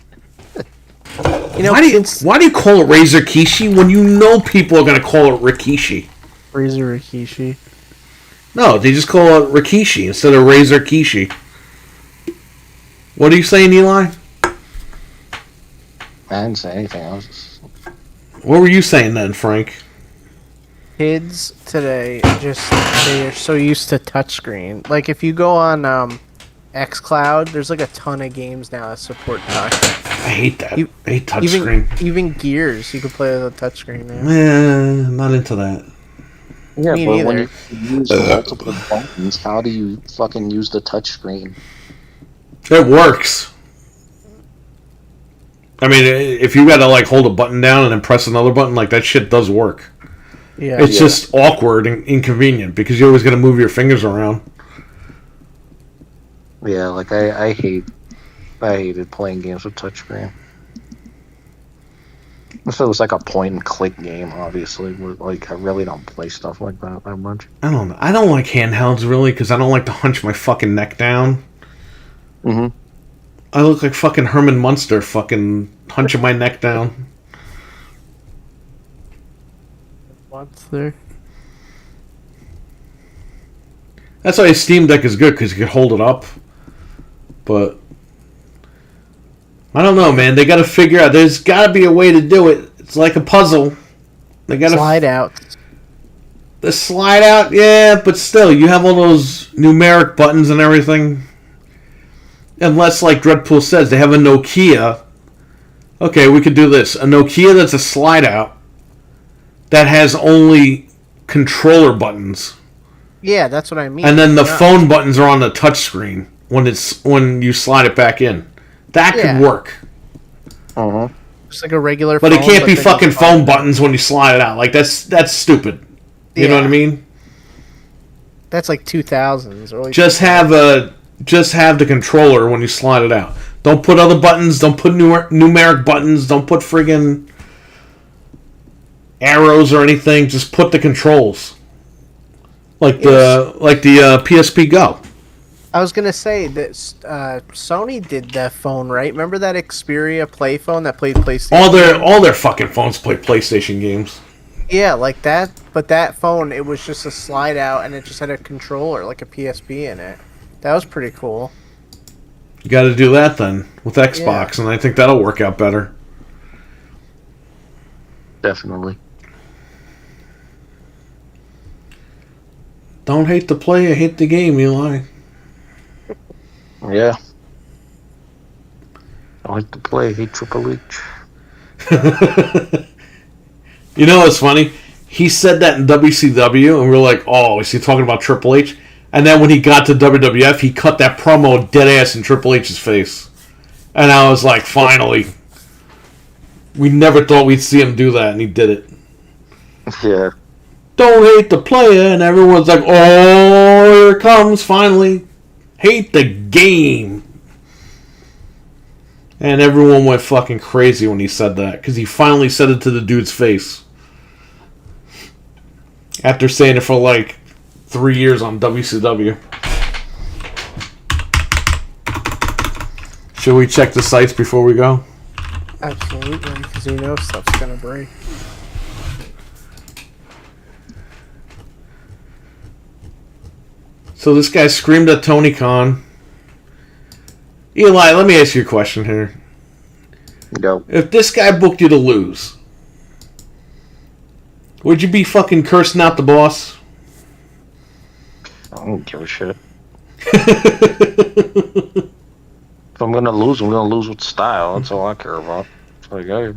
Why do you call it Razor Kishi when you know people are going to call it Rikishi? Razor Rikishi. No, they just call it Rikishi instead of Razor Kishi. What are you saying, Eli? I didn't say anything. I was just... What were you saying then, Frank? Kids today they are so used to touchscreen. Like if you go on xCloud, there's like a ton of games now that support touch. I hate that. I hate touchscreen. Even Gears, you can play with a touchscreen now. Yeah, not into that. Yeah, me but neither. When you use multiple buttons, how do you fucking use the touchscreen? It works. I mean, if you gotta like hold a button down and then press another button, like that shit does work. Yeah, it's just awkward and inconvenient because you're always gonna move your fingers around. Yeah, like I hated playing games with touchscreen. If it was like a point and click game, obviously, like I really don't play stuff like that much. I don't know. I don't like handhelds really because I don't like to hunch my fucking neck down. Mm-hmm. I look like fucking Herman Munster, fucking hunching my neck down. What's there? That's why a Steam Deck is good because you can hold it up. But I don't know, man. They got to figure out. There's got to be a way to do it. It's like a puzzle. They got to slide out. The slide out, yeah, but still, you have all those numeric buttons and everything. Unless, like Dreadpool says, they have a Nokia. Okay, we could do this. A Nokia that's a slide out that has only controller buttons. Yeah, that's what I mean. And then the phone buttons are on the touchscreen when you slide it back in. That could work. Uh-huh. Just like a regular phone. But it can't be fucking phone buttons when you slide it out. Like, that's stupid. You know what I mean? That's like 2000s. Early just 2000s. Just have the controller when you slide it out. Don't put other buttons. Don't put numeric buttons. Don't put friggin' arrows or anything. Just put the controls. Like the PSP Go. I was gonna say that Sony did that phone, right? Remember that Xperia Play phone that played PlayStation? All their fucking phones play PlayStation games. Yeah, like that. But that phone, it was just a slide out, and it just had a controller, like a PSP in it. That was pretty cool. You got to do that then with Xbox, and I think that'll work out better. Definitely. Don't hate the player, hate the game, Eli. Yeah. I like to play, hate Triple H. You know what's funny? He said that in WCW, and we're like, oh, is he talking about Triple H? And then when he got to WWF, he cut that promo dead ass in Triple H's face. And I was like, finally. We never thought we'd see him do that, and he did it. Yeah. Don't hate the player, and everyone's like, oh, here it comes, finally. Hate the game. And everyone went fucking crazy when he said that, because he finally said it to the dude's face. After saying it for like 3 years on WCW. Should we check the sites before we go? Absolutely, because you know stuff's gonna break. So this guy screamed at Tony Khan. Eli, let me ask you a question here. Go. If this guy booked you to lose, would you be fucking cursing out the boss? I don't give a shit. If I'm gonna lose, I'm gonna lose with style. That's all I care about. It's like, hey.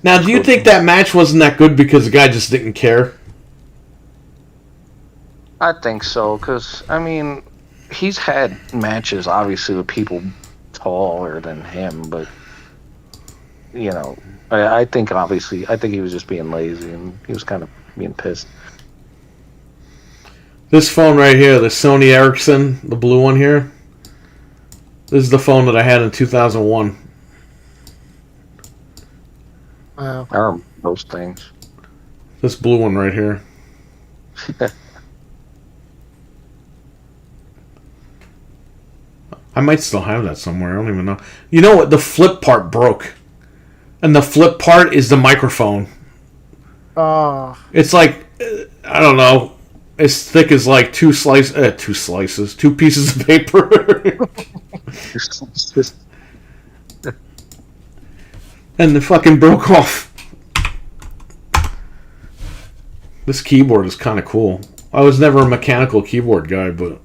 Now, do you think that match wasn't that good because the guy just didn't care? I think so, because, I mean, he's had matches, obviously, with people taller than him, but, you know, I think, obviously, he was just being lazy, and he was kind of being pissed. This phone right here, the Sony Ericsson, the blue one here, this is the phone that I had in 2001. Wow. I remember those things. This blue one right here. I might still have that somewhere. I don't even know. You know what? The flip part broke. and the flip part is the microphone. Oh. It's like, I don't know, as thick as like two pieces of paper. And the fucking broke off. This keyboard is kind of cool. I was never a mechanical keyboard guy, but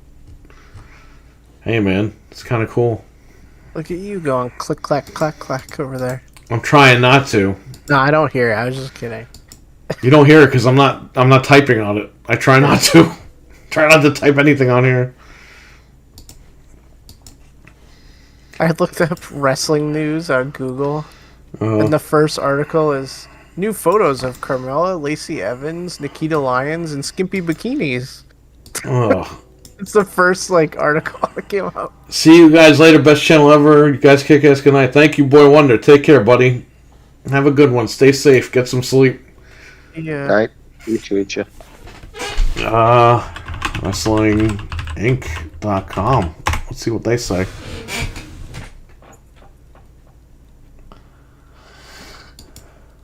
hey, man, it's kind of cool. Look at you going click, clack, clack, clack over there. I'm trying not to. No, I don't hear it. I was just kidding. You don't hear it because I'm not typing on it. I try not to. Try not to type anything on here. I looked up wrestling news on Google, and the first article is new photos of Carmella, Lacey Evans, Nikita Lyons, and skimpy bikinis. Oh. It's the first article that came up. See you guys later. Best channel ever. You guys kick ass. Good night. Thank you, Boy Wonder. Take care, buddy. Have a good one. Stay safe. Get some sleep. Yeah. All right. Eat you. WrestlingInc.com. Let's see what they say.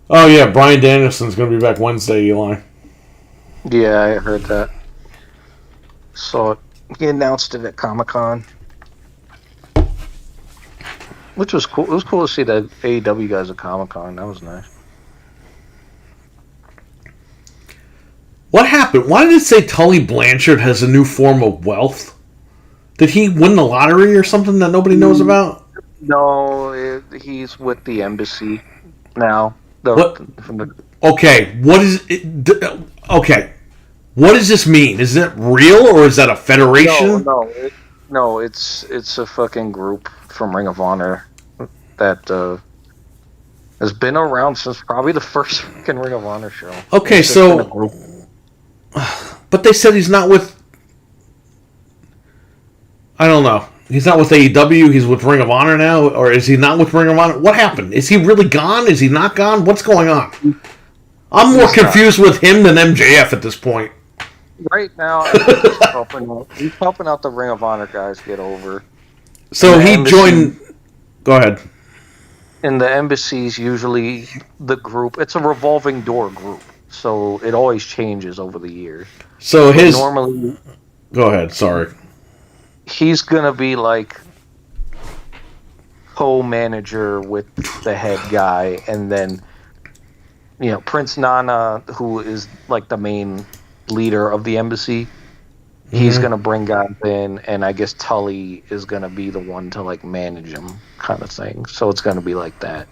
Oh, yeah. Bryan Danielson's going to be back Wednesday, Eli. Yeah, I heard that. So he announced it at Comic-Con. Which was cool. It was cool to see the AEW guys at Comic-Con. That was nice. What happened? Why did it say Tully Blanchard has a new form of wealth? Did he win the lottery or something that nobody knows about? No, he's with the embassy now. Okay, what is it? Okay, what does this mean? Is it real or is that a federation? No, it's a fucking group from Ring of Honor that has been around since probably the first fucking Ring of Honor show. Okay, so, but they said he's not with. I don't know. He's not with AEW. He's with Ring of Honor now, or is he not with Ring of Honor? What happened? Is he really gone? Is he not gone? What's going on? I'm more confused with him than MJF at this point. Right now, he's helping out the Ring of Honor guys get over. So he joined. Go ahead. In the embassies, usually the group, it's a revolving door group, so it always changes over the years. So his normally. Go ahead. Sorry. He's gonna be like co-manager with the head guy, and then Prince Nana, who is like the main leader of the embassy, he's gonna bring guys in, and I guess Tully is gonna be the one to like manage him, kind of thing. So it's gonna be like that.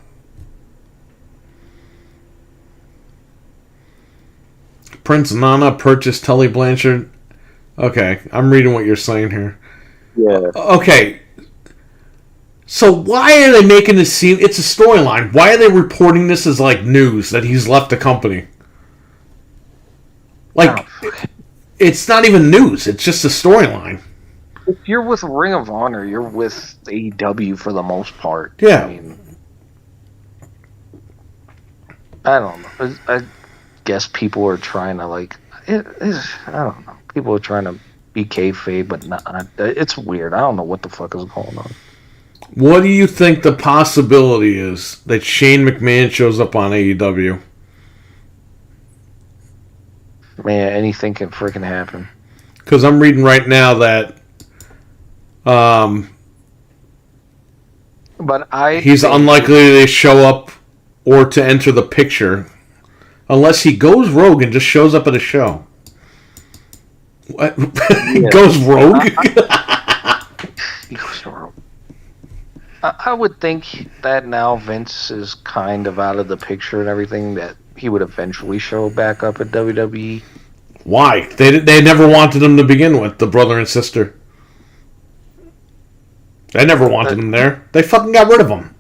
Prince Nana purchased Tully Blanchard. Okay, I'm reading what you're saying here. Yeah. Okay. So why are they making this seem? It's a storyline. Why are they reporting this as like news that he's left the company? Like, it's not even news. It's just a storyline. If you're with Ring of Honor, you're with AEW for the most part. Yeah. I mean, I don't know. I guess people are trying to I don't know. People are trying to be kayfabe, but not. It's weird. I don't know what the fuck is going on. What do you think the possibility is that Shane McMahon shows up on AEW? Man, anything can freaking happen. Because I'm reading right now that he's unlikely to show up or to enter the picture unless he goes rogue and just shows up at a show. What? Goes rogue? He goes rogue. I would think that now Vince is kind of out of the picture and everything, that he would eventually show back up at WWE. Why? They never wanted him to begin with, the brother and sister. They never wanted him there. They fucking got rid of him.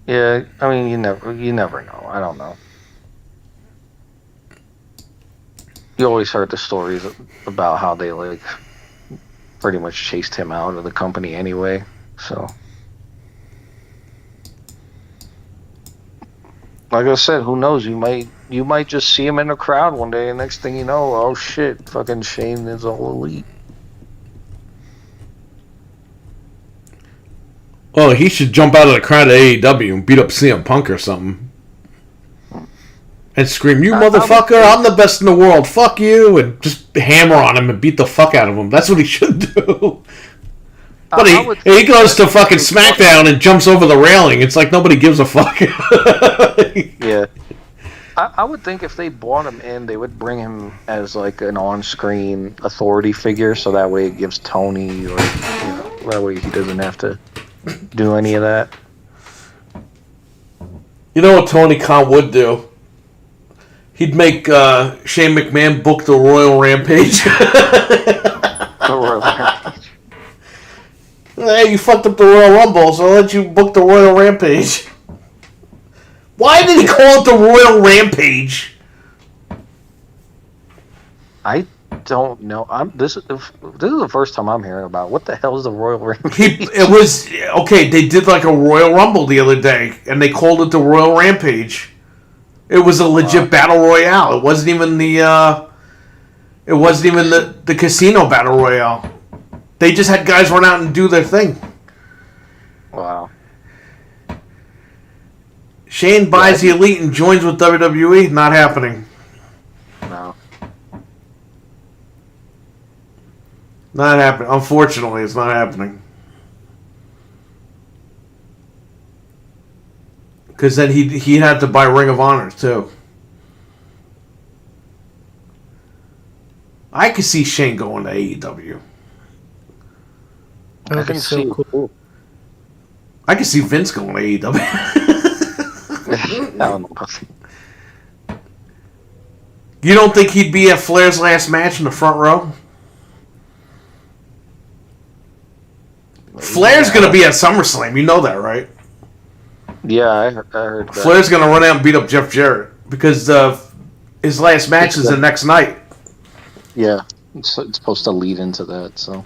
Yeah, I mean, you never know. I don't know. You always heard the stories about how they pretty much chased him out of the company anyway. So, like I said, who knows? You might just see him in the crowd one day, and next thing you know, oh shit, fucking Shane is all elite. Well, he should jump out of the crowd at AEW and beat up CM Punk or something. And scream, "You motherfucker, I'm the best in the world, fuck you," and just hammer on him and beat the fuck out of him. That's what he should do. But he goes to fucking SmackDown and jumps over the railing. It's like nobody gives a fuck. Yeah. I would think if they brought him in, they would bring him as like an on-screen authority figure, so that way it gives Tony, or that way he doesn't have to do any of that. You know what Tony Khan would do? He'd make Shane McMahon book the Royal Rampage. The Royal Rampage. Hey, you fucked up the Royal Rumble, so I'll let you book the Royal Rampage. Why did he call it the Royal Rampage? I don't know. This is the first time I'm hearing about. What the hell is the Royal Rampage? It was okay. They did like a Royal Rumble the other day, and they called it the Royal Rampage. It was a legit battle royale. It wasn't even the. It wasn't even the casino battle royale. They just had guys run out and do their thing. Wow. Shane buys the Elite and joins with WWE. Not happening. No. Not happening. Unfortunately, it's not happening. Because then he'd have to buy Ring of Honor, too. I could see Shane going to AEW. That would be so cool. I could see Vince going to AEW. I don't know. You don't think he'd be at Flair's last match in the front row? Flair's going to be at SummerSlam. You know that, right? Yeah, I heard that. Flair's going to run out and beat up Jeff Jarrett because his last match is the next night. Yeah, it's supposed to lead into that, so.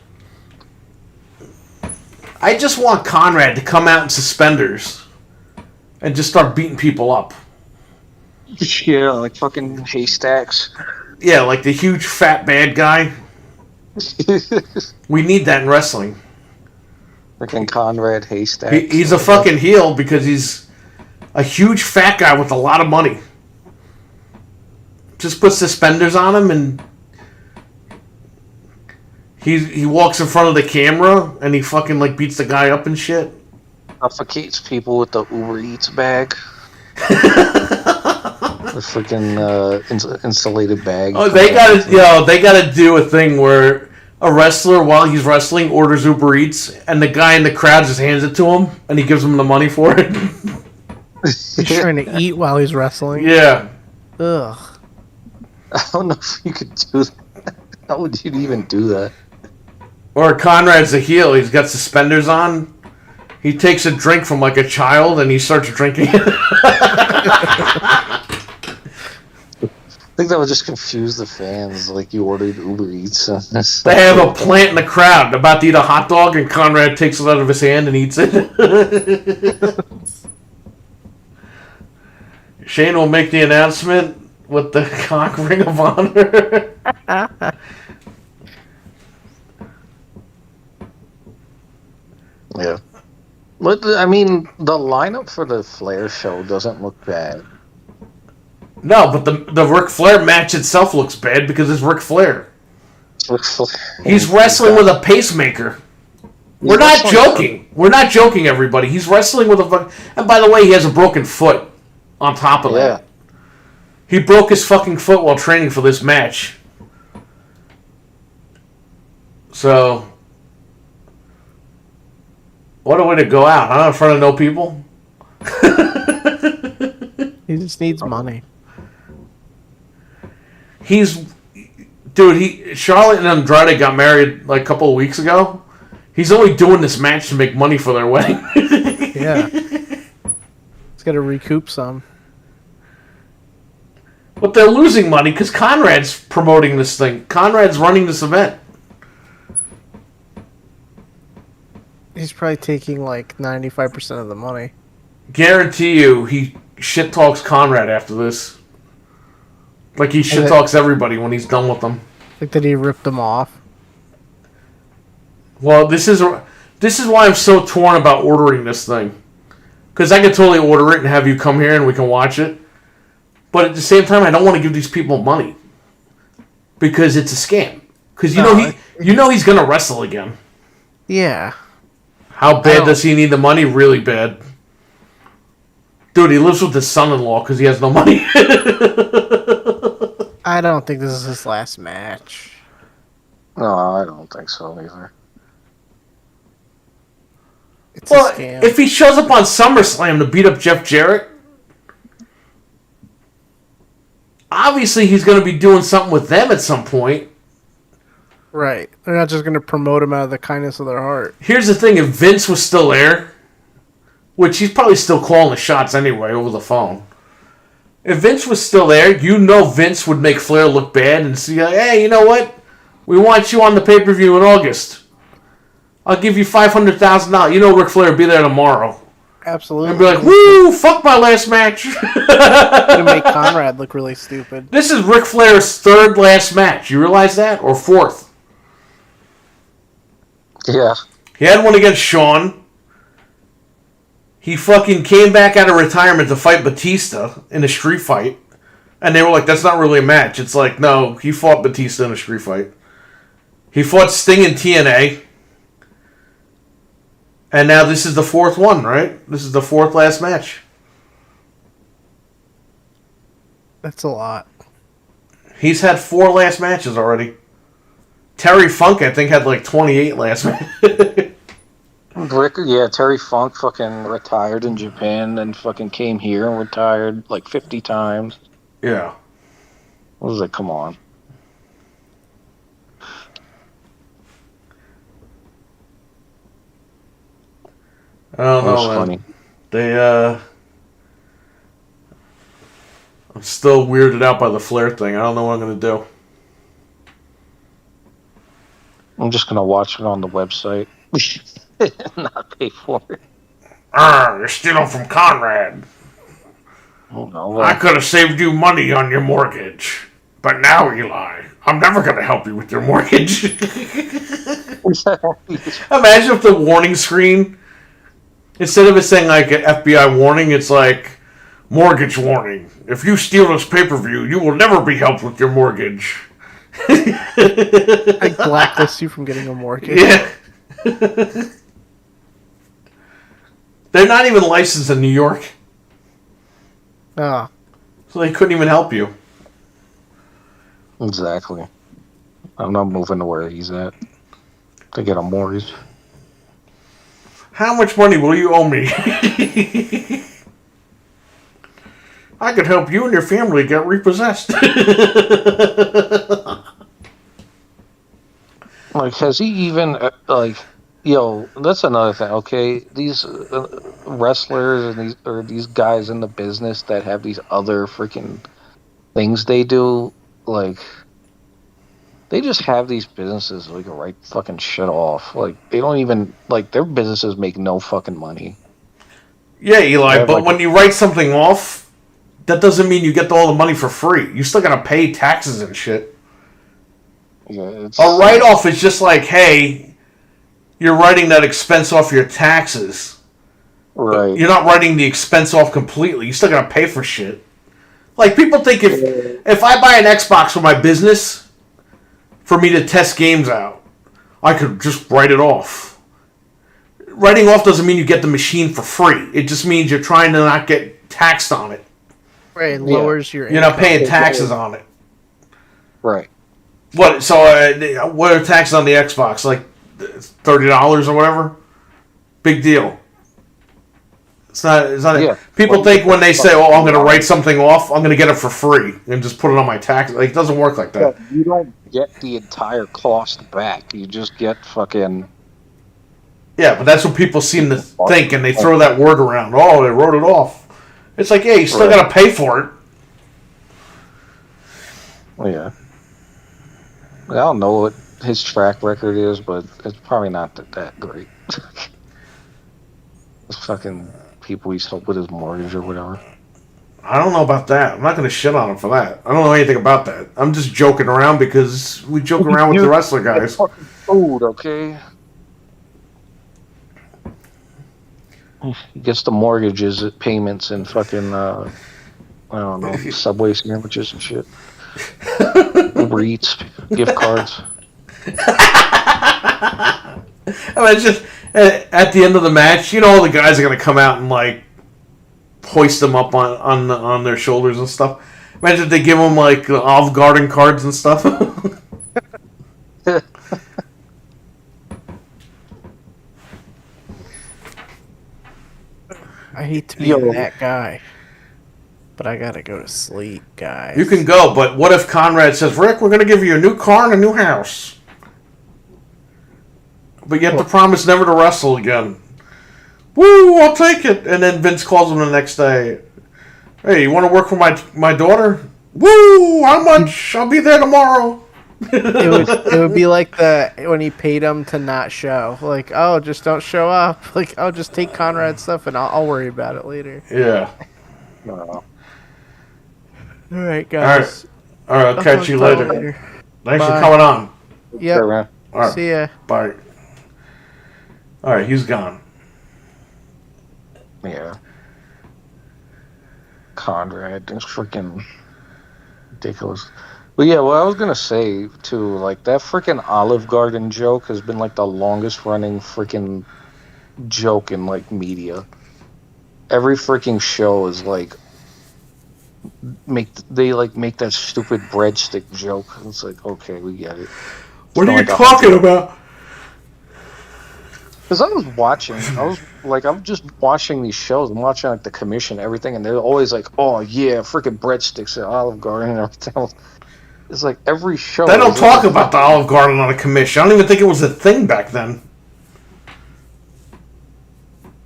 I just want Conrad to come out in suspenders and just start beating people up. Yeah, like fucking haystacks. Yeah, like the huge fat bad guy. We need that in wrestling. Freaking Conrad Haystack. He's a fucking heel because he's a huge fat guy with a lot of money. Just put suspenders on him and he walks in front of the camera and he fucking like beats the guy up and shit. Suffocates people with the Uber Eats bag. The freaking insulated bag. Oh, they gotta do a thing where a wrestler, while he's wrestling, orders Uber Eats, and the guy in the crowd just hands it to him, and he gives him the money for it. He's trying to eat while he's wrestling. Yeah. Ugh. I don't know if you could do that. How would you even do that? Or Conrad's a heel. He's got suspenders on. He takes a drink from like a child, and he starts drinking it. I think that would just confuse the fans. Like, you ordered Uber Eats. They have a plant in the crowd about to eat a hot dog, and Conrad takes it out of his hand and eats it. Shane will make the announcement with the cock Ring of Honor. Yeah. But, I mean, the lineup for the Flair show doesn't look bad. No, but the Ric Flair match itself looks bad because it's Ric Flair. He's wrestling with a pacemaker. We're not joking. We're not joking, everybody. He's wrestling with a... And by the way, he has a broken foot on top of that. He broke his fucking foot while training for this match. So... What a way to go out, huh? In front of no people? He just needs money. Charlotte and Andrade got married like a couple of weeks ago. He's only doing this match to make money for their wedding. Yeah. He's got to recoup some. But they're losing money because Conrad's promoting this thing. Conrad's running this event. He's probably taking like 95% of the money. Guarantee you he shit talks Conrad after this. Like he shit talks everybody when he's done with them. Like that he ripped them off. Well, this is This is why I'm so torn about ordering this thing. Because I could totally order it and have you come here and we can watch it. But at the same time, I don't want to give these people money. Because it's a scam. Because you know he's going to wrestle again. Yeah. How bad does he need the money? Really bad. Dude, he lives with his son-in-law because he has no money. I don't think this is his last match. No, I don't think so either. It's a scam. If he shows up on SummerSlam to beat up Jeff Jarrett, obviously he's going to be doing something with them at some point. Right. They're not just going to promote him out of the kindness of their heart. Here's the thing, if Vince was still there, which he's probably still calling the shots anyway over the phone. If Vince was still there, you know Vince would make Flair look bad and see, like, hey, you know what? We want you on the pay-per-view in August. I'll give you $500,000. You know Ric Flair will be there tomorrow. Absolutely. And be like, woo, fuck my last match. Gonna make Conrad look really stupid. This is Ric Flair's third last match. You realize that? Or fourth? Yeah. He had one against Shawn. He fucking came back out of retirement to fight Batista in a street fight. And they were like, that's not really a match. It's like, no, he fought Batista in a street fight. He fought Sting in TNA. And now this is the fourth one, right? This is the fourth last match. That's a lot. He's had 4 last matches already. Terry Funk, I think, had like 28 last matches. Terry Funk fucking retired in Japan and fucking came here and retired like 50 times. Yeah. I was like, come on. I don't know, man. Funny. I'm still weirded out by the Flair thing. I don't know what I'm going to do. I'm just going to watch it on the website. Not pay for it. You're stealing from Conrad. Oh, no. I could have saved you money on your mortgage. But now, Eli, I'm never going to help you with your mortgage. Imagine if the warning screen, instead of it saying like an FBI warning, it's like, mortgage warning. If you steal this pay-per-view, you will never be helped with your mortgage. I blacklist you from getting a mortgage. Yeah. They're not even licensed in New York. Oh. So they couldn't even help you. Exactly. I'm not moving to where he's at to get a mortgage. How much money will you owe me? I could help you and your family get repossessed. Like, has he even, that's another thing, okay? These wrestlers and these guys in the business that have these other freaking things they do, like, they just have these businesses so they can write fucking shit off. Like, they don't even, like, their businesses make no fucking money. Yeah, Eli, but when you write something off, that doesn't mean you get all the money for free. You still gotta pay taxes and shit. Yeah, a write-off is just like, hey, you're writing that expense off your taxes. Right. You're not writing the expense off completely. You still gotta pay for shit. Like, people think if I buy an Xbox for my business, for me to test games out, I could just write it off. Writing off doesn't mean you get the machine for free. It just means you're trying to not get taxed on it. Right, it lowers your income. You're not paying taxes on it. Right. What? So, what are taxes on the Xbox? Like $30 or whatever? Big deal. It's not. Yeah. People think when they say, "Oh, I'm going to write something off, I'm going to get it for free and just put it on my tax." Like, it doesn't work like that. You don't get the entire cost back. You just get fucking. Yeah, but that's what people seem to think, and they throw that word around. Oh, they wrote it off. It's like, yeah, you still got to pay for it. Yeah. I don't know what his track record is, but it's probably not that great. It's fucking people he's helped with his mortgage or whatever. I don't know about that. I'm not going to shit on him for that. I don't know anything about that. I'm just joking around because we joke around with the wrestler guys. Fucking food, okay? He gets the mortgages, payments, and fucking I don't know, Subway sandwiches and shit. Uber Eats, gift cards. I mean, it's just at the end of the match, all the guys are gonna come out and like hoist them up on their shoulders and stuff. Imagine if they give them like Olive Garden cards and stuff. I hate to be that guy, but I gotta go to sleep, guys. You can go, but what if Conrad says, Rick, we're gonna give you a new car and a new house, but you have to promise never to wrestle again? Woo, I'll take it. And then Vince calls him the next day. Hey, you want to work for my daughter? Woo, how much? I'll be there tomorrow. It would be like when he paid him to not show. Like, oh, just don't show up. Like, I'll just take Conrad's stuff and I'll worry about it later. Yeah. No. All right, guys. All right, I'll catch you later. Thanks for coming on. Yep. All right. See ya. Bye. All right, he's gone. Yeah. Conrad, it's freaking ridiculous. But yeah, what I was gonna say too, like that freaking Olive Garden joke has been like the longest running freaking joke in like media. Every freaking show is like make that stupid breadstick joke. It's like, okay, we get it. What are you talking about? Because I'm just watching these shows. I'm watching like the commission, everything, and they're always like, "Oh yeah, freaking breadsticks at Olive Garden and everything else." It's like every show. They don't talk about the Olive Garden on a commission. I don't even think it was a thing back then.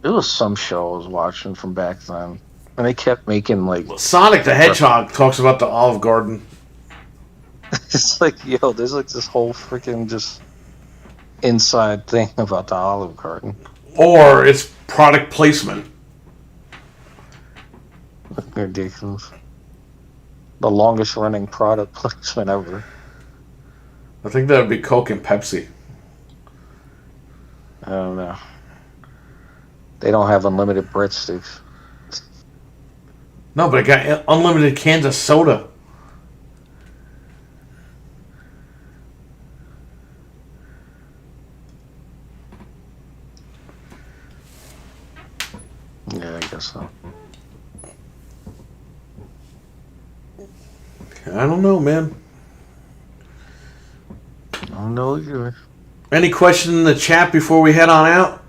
It was some show I was watching from back then, and they kept making like Sonic the Hedgehog talks about the Olive Garden. It's like, yo, there's like this whole freaking just inside thing about the Olive Garden. Or it's product placement. Ridiculous. The longest running product placement ever. I think that would be Coke and Pepsi. I don't know. They don't have unlimited breadsticks. No, but I got unlimited cans of soda. Yeah, I guess so. I don't know, man. I don't know either. Any question in the chat before we head on out?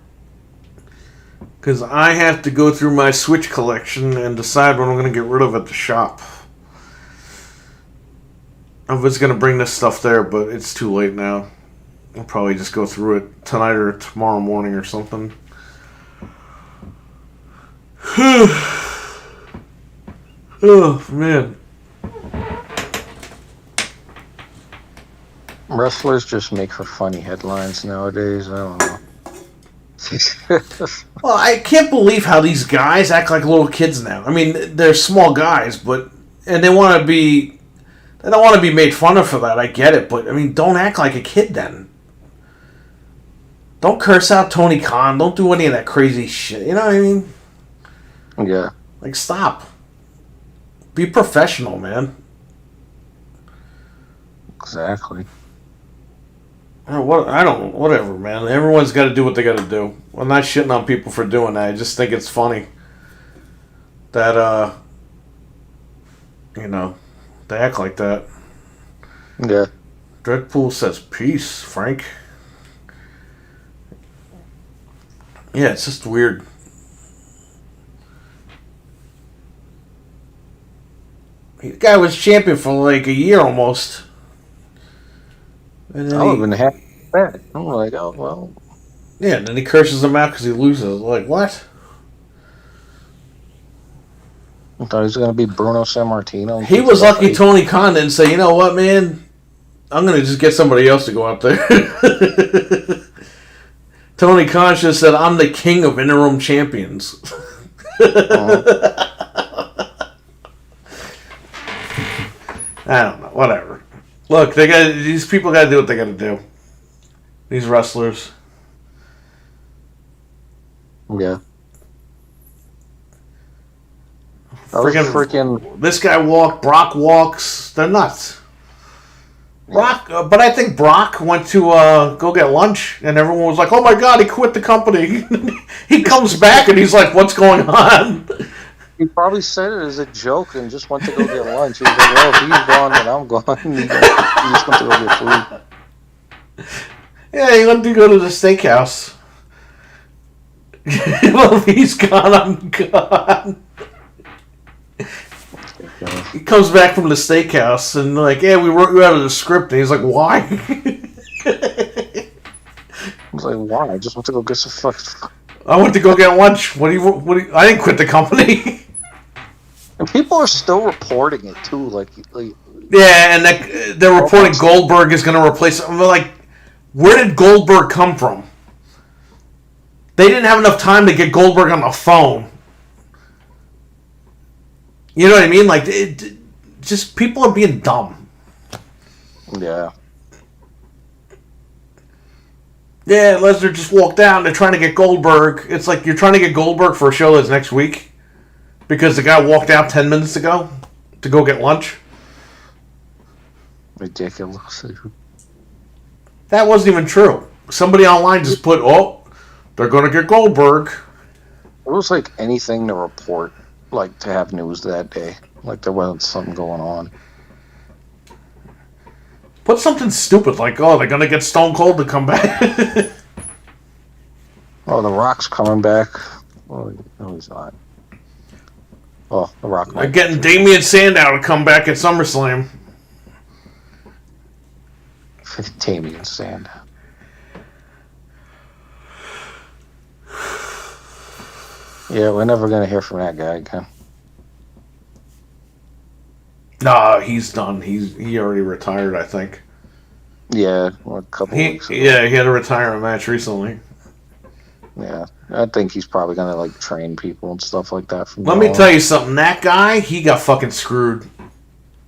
Because I have to go through my Switch collection and decide what I'm going to get rid of at the shop. I was going to bring this stuff there, but it's too late now. I'll probably just go through it tonight or tomorrow morning or something. Oh, man. Wrestlers just make for funny headlines nowadays. I don't know. Well, I can't believe how these guys act like little kids now. I mean, they're small guys, and they want to be. They don't want to be made fun of for that. I get it, but I mean, don't act like a kid then. Don't curse out Tony Khan. Don't do any of that crazy shit. You know what I mean? Yeah. Like, stop. Be professional, man. Exactly. Whatever, man. Everyone's got to do what they got to do. I'm not shitting on people for doing that. I just think it's funny that, they act like that. Yeah. Dreadpool says, peace, Frank. Yeah, it's just weird. The guy was champion for like a year almost. And then I would have been happy with that. I'm like, oh, well. Yeah, and then he curses him out because he loses. Like, what? I thought he was going to be Bruno Sammartino. He was lucky Tony Khan didn't say, you know what, man? I'm going to just get somebody else to go out there. Tony Khan should have said, I'm the king of interim champions. I don't know. Whatever. Look, these people got to do what they got to do. These wrestlers. Yeah. Freaking. This guy Brock walks. They're nuts. Brock, but I think Brock went to go get lunch, and everyone was like, "Oh my god, he quit the company." He comes back, and he's like, "What's going on?" He probably said it as a joke and just went to go get lunch. He was like, "Well, if he's gone, then I'm gone." He just went to go get food. Yeah, he went to go to the steakhouse. Well, if he's gone, I'm gone. He comes back from the steakhouse and like, yeah, we wrote you out of the script. And he's like, why? I was like, why? I just went to go get some fuck. I went to go get lunch. What do you? I didn't quit the company. And people are still reporting it too. Like yeah, and they're reporting Goldberg is going to replace him. Like, where did Goldberg come from? They didn't have enough time to get Goldberg on the phone. You know what I mean? Like, just people are being dumb. Yeah. Yeah, Lesnar just walked down. They're trying to get Goldberg. It's like you're trying to get Goldberg for a show that's next week because the guy walked out 10 minutes ago to go get lunch. Ridiculous. That wasn't even true. Somebody online just put, "Oh, they're going to get Goldberg." It was like anything to report, like to have news that day. Like there wasn't something going on. Put something stupid like, "Oh, they're going to get Stone Cold to come back." Oh, The Rock's coming back. Oh, no, he's not. Oh, The Rock. They're getting Damian Sandow to come back at SummerSlam. Damian Sandow. Yeah, we're never going to hear from that guy again. Nah, he's done. He already retired, I think. Yeah, a couple weeks ago. Yeah, he had a retirement match recently. Yeah, I think he's probably going to like train people and stuff like that. Let me tell you something. That guy, he got fucking screwed.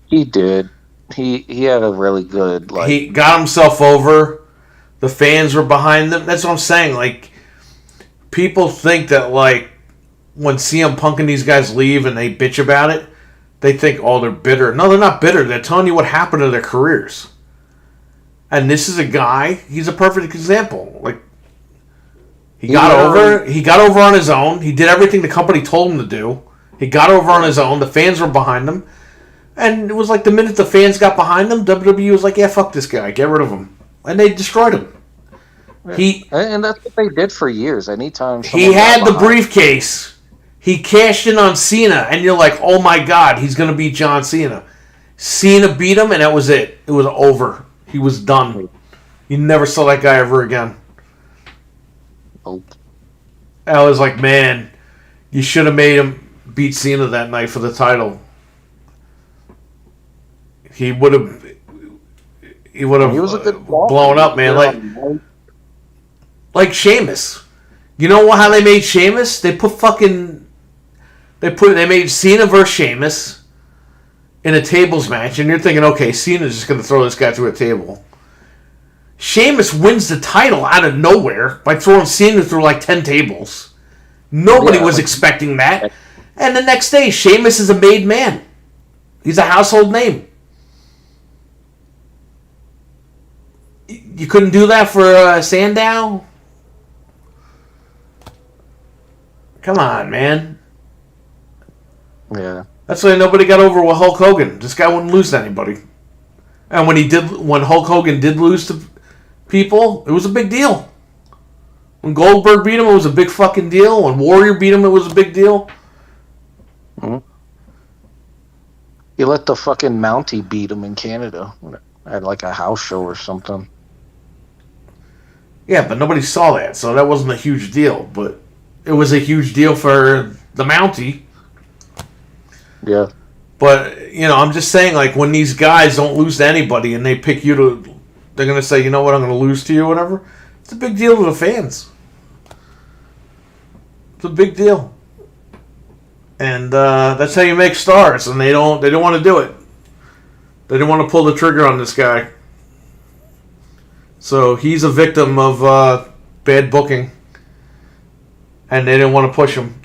He did. He had a really good like. He got himself over. The fans were behind them. That's what I'm saying. Like, people think that like when CM Punk and these guys leave and they bitch about it, they think, oh, they're bitter. No, they're not bitter. They're telling you what happened to their careers. And this is a guy. He's a perfect example. Like, he got over on his own. He did everything the company told him to do. He got over on his own. The fans were behind him. And it was like the minute the fans got behind him, WWE was like, yeah, fuck this guy. Get rid of him. And they destroyed him. And that's what they did for years. Anytime he had the briefcase, he cashed in on Cena, and you're like, oh my god, he's going to beat John Cena. Cena beat him, and that was it. It was over. He was done. You never saw that guy ever again. Nope. I was like, man, you should have made him beat Cena that night for the title. He would have. He was a good blown up, man. Like Sheamus. You know how they made Sheamus? They made Cena versus Sheamus in a tables match, and you're thinking, okay, Cena's just going to throw this guy through a table. Sheamus wins the title out of nowhere by throwing Cena through like 10 tables. Nobody was expecting that. And the next day, Sheamus is a made man. He's a household name. You couldn't do that for Sandow? Come on, man. Yeah. That's why nobody got over with Hulk Hogan. This guy wouldn't lose to anybody. And when Hulk Hogan did lose to people, it was a big deal. When Goldberg beat him, it was a big fucking deal. When Warrior beat him, it was a big deal. Mm-hmm. He let the fucking Mountie beat him in Canada at like a house show or something. Yeah, but nobody saw that, so that wasn't a huge deal. But it was a huge deal for the Mountie. Yeah. But, I'm just saying, like, when these guys don't lose to anybody and they pick you to... They're going to say, you know what, I'm going to lose to you or whatever. It's a big deal to the fans. It's a big deal. And that's how you make stars, and they don't want to do it. They didn't want to pull the trigger on this guy. So he's a victim of bad booking. And they didn't want to push him.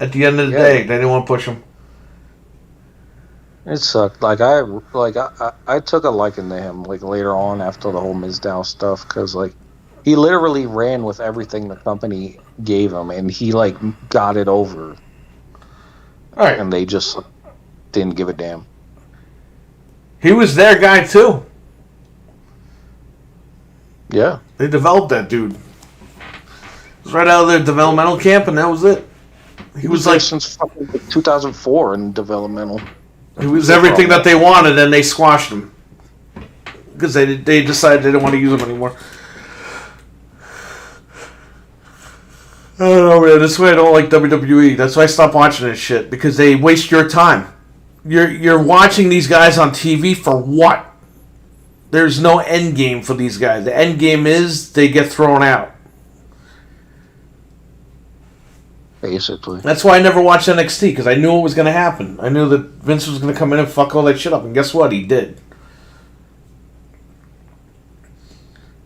At the end of the day, they didn't want to push him. It sucked. I took a liking to him like later on after the whole Mizdow stuff because like he literally ran with everything the company gave him and he like got it over All right. and they just didn't give a damn. He was their guy too. Yeah. They developed that dude. It was right out of their developmental camp, and that was it. He was like since 2004 in developmental. He was everything that they wanted, and they squashed him because they decided they didn't want to use him anymore. I don't know, man. That's why I don't like WWE. That's why I stopped watching this shit because they waste your time. You're watching these guys on TV for what? There's no end game for these guys. The end game is they get thrown out. Basically. That's why I never watched NXT, because I knew what was going to happen. I knew that Vince was going to come in and fuck all that shit up, and guess what? He did.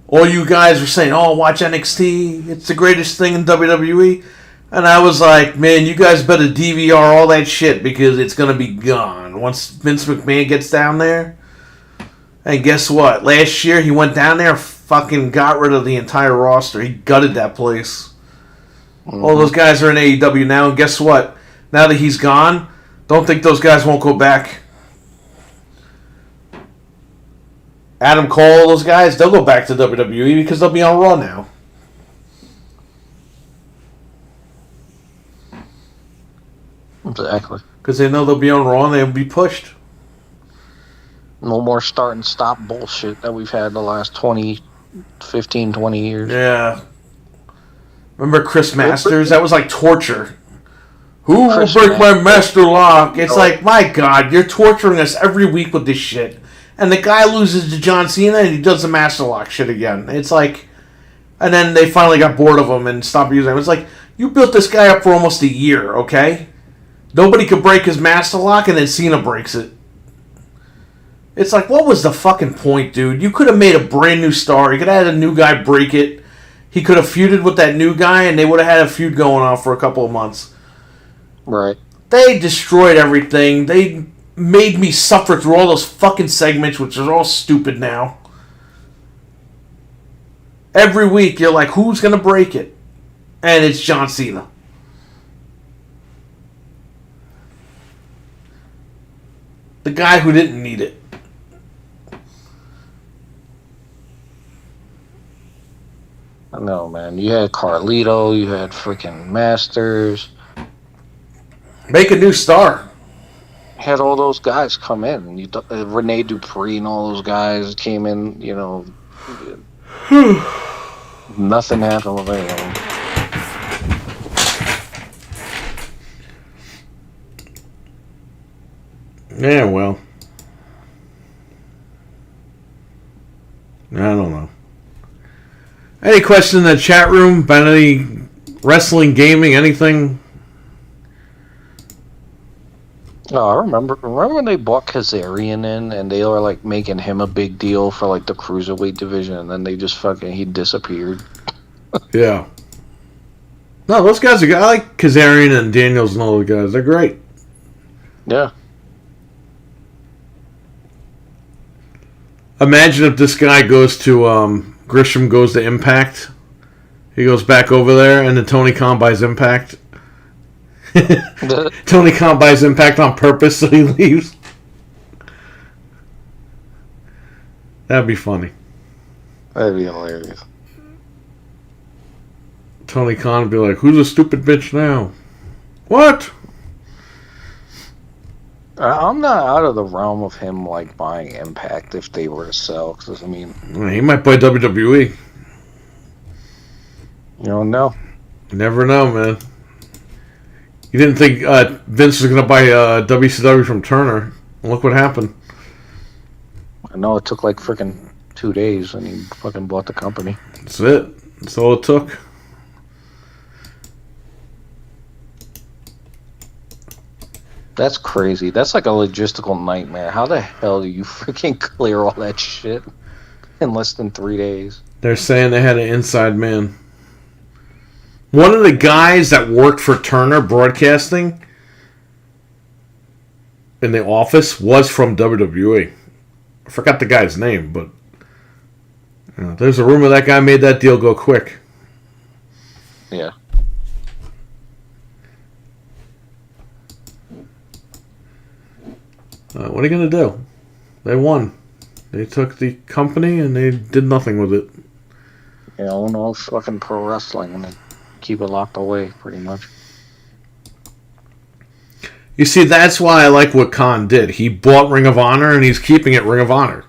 All you guys were saying, oh, watch NXT, it's the greatest thing in WWE. And I was like, man, you guys better DVR all that shit, because it's going to be gone once Vince McMahon gets down there. And guess what? Last year, he went down there and fucking got rid of the entire roster. He gutted that place. Mm-hmm. All those guys are in AEW now, and guess what? Now that he's gone, don't think those guys won't go back. Adam Cole, those guys, they'll go back to WWE because they'll be on Raw now. Exactly. Because they know they'll be on Raw and they'll be pushed. No more start and stop bullshit that we've had the last 20 years. Yeah. Remember Chris Masters? That was like torture. Who will break my master lock? It's like, my God, you're torturing us every week with this shit. And the guy loses to John Cena and he does the master lock shit again. It's like, and then they finally got bored of him and stopped using him. It's like, you built this guy up for almost a year, okay? Nobody could break his master lock and then Cena breaks it. It's like, what was the fucking point, dude? You could have made a brand new star. You could have had a new guy break it. He could have feuded with that new guy, and they would have had a feud going on for a couple of months. Right. They destroyed everything. They made me suffer through all those fucking segments, which are all stupid now. Every week, you're like, who's going to break it? And it's John Cena. The guy who didn't need it. I know, man. You had Carlito, you had freaking Masters. Make a new star. Had all those guys come in. Rene Dupree and all those guys came in, you know. Nothing happened with any of them. Yeah, well. I don't know. Any question in the chat room about any wrestling, gaming, anything? Oh, I remember when they bought Kazarian in and they were like making him a big deal for like the cruiserweight division and then they just he disappeared. Yeah. No, those guys are good. I like Kazarian and Daniels and all the guys. They're great. Yeah. Imagine if this guy goes to Grisham goes to Impact. He goes back over there, and then Tony Khan buys Impact. Tony Khan buys Impact on purpose so he leaves. That'd be funny. That'd be hilarious. Tony Khan would be like, who's a stupid bitch now? What? I'm not out of the realm of him like buying Impact if they were to sell. Because I mean, he might buy WWE. You don't know. You never know, man. You didn't think Vince was going to buy WCW from Turner. Look what happened. I know it took like freaking 2 days, and he fucking bought the company. That's it. That's all it took. That's crazy. That's like a logistical nightmare. How the hell do you freaking clear all that shit in less than 3 days? They're saying they had an inside man. One of the guys that worked for Turner Broadcasting, in the office was from WWE. I forgot the guy's name, but there's a rumor that guy made that deal go quick. Yeah. What are you going to do? They won. They took the company and they did nothing with it. Yeah, own all fucking pro wrestling and then keep it locked away, pretty much. You see, that's why I like what Khan did. He bought Ring of Honor and he's keeping it Ring of Honor.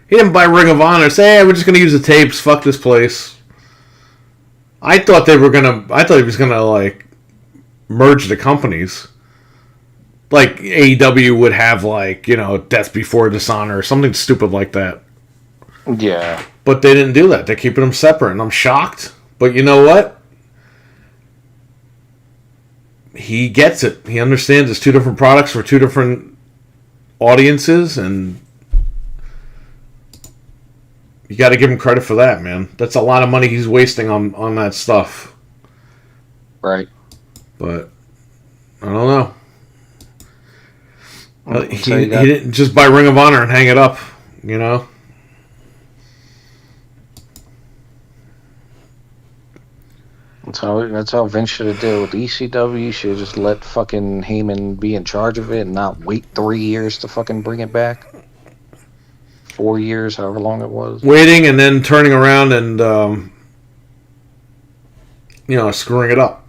He didn't buy Ring of Honor. Say, hey, we're just going to use the tapes. Fuck this place. I thought he was gonna like merge the companies. Like AEW would have Death Before Dishonor or something stupid like that. Yeah. But they didn't do that. They're keeping them separate, and I'm shocked. But you know what? He gets it. He understands it's two different products for two different audiences, and you got to give him credit for that, man. That's a lot of money he's wasting on that stuff. Right. But I don't know. He didn't just buy Ring of Honor and hang it up, you know? That's how Vince should have did with ECW. You should have just let fucking Heyman be in charge of it and not wait 3 years to fucking bring it back. 4 years, however long it was. Waiting and then turning around and, screwing it up.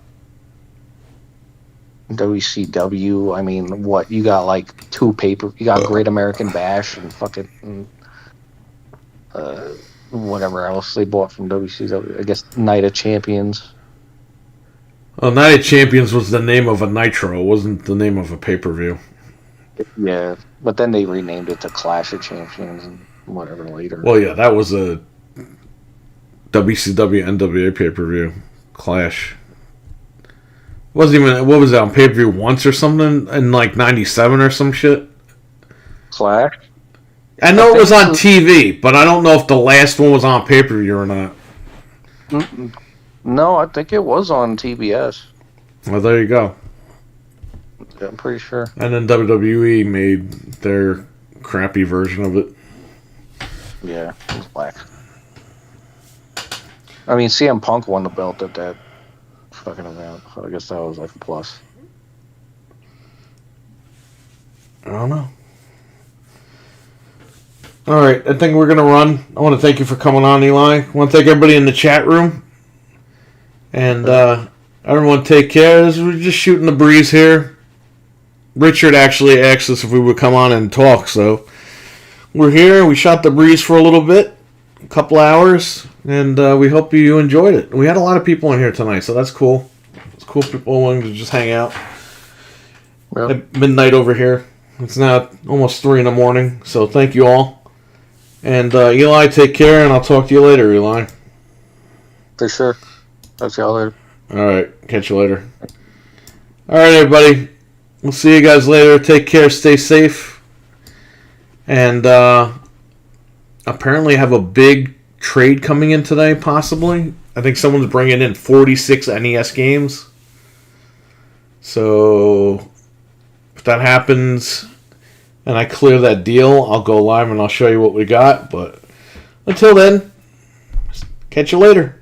WCW, I mean, what? You got like two paper. You got Great American Bash and fucking whatever else they bought from WCW. I guess Night of Champions. Well, Night of Champions was the name of a Nitro. It wasn't the name of a pay-per-view. Yeah, but then they renamed it to Clash of Champions and whatever later. Well, yeah, that was a WCW NWA pay-per-view. Clash. Wasn't even, what was that, on pay-per-view once or something in like 97 or some shit? Clash? I know it was on TV, but I don't know if the last one was on pay-per-view or not. No, I think it was on TBS. Well, there you go. Yeah, I'm pretty sure. And then WWE made their crappy version of it. Yeah, it was whack. I mean, CM Punk won the belt at that fucking event, so I guess that was like a plus. I don't know. Alright, I think we're going to run. I want to thank you for coming on, Eli. I want to thank everybody in the chat room. And everyone take care. We're just shooting the breeze here. Richard actually asked us if we would come on and talk, so we're here. We shot the breeze for a little bit, a couple hours, and we hope you enjoyed it. We had a lot of people in here tonight, so that's cool. It's cool people wanting to just hang out. Well, At midnight over here. It's now almost 3 in the morning, so thank you all. And Eli, take care, and I'll talk to you later, Eli. for sure. Talk to y'all later. Alright, catch you later. Alright, everybody. We'll see you guys later. Take care, stay safe. And apparently have a big trade coming in today, possibly. I think someone's bringing in 46 NES games. So if that happens and I clear that deal, I'll go live and I'll show you what we got. But until then, catch you later.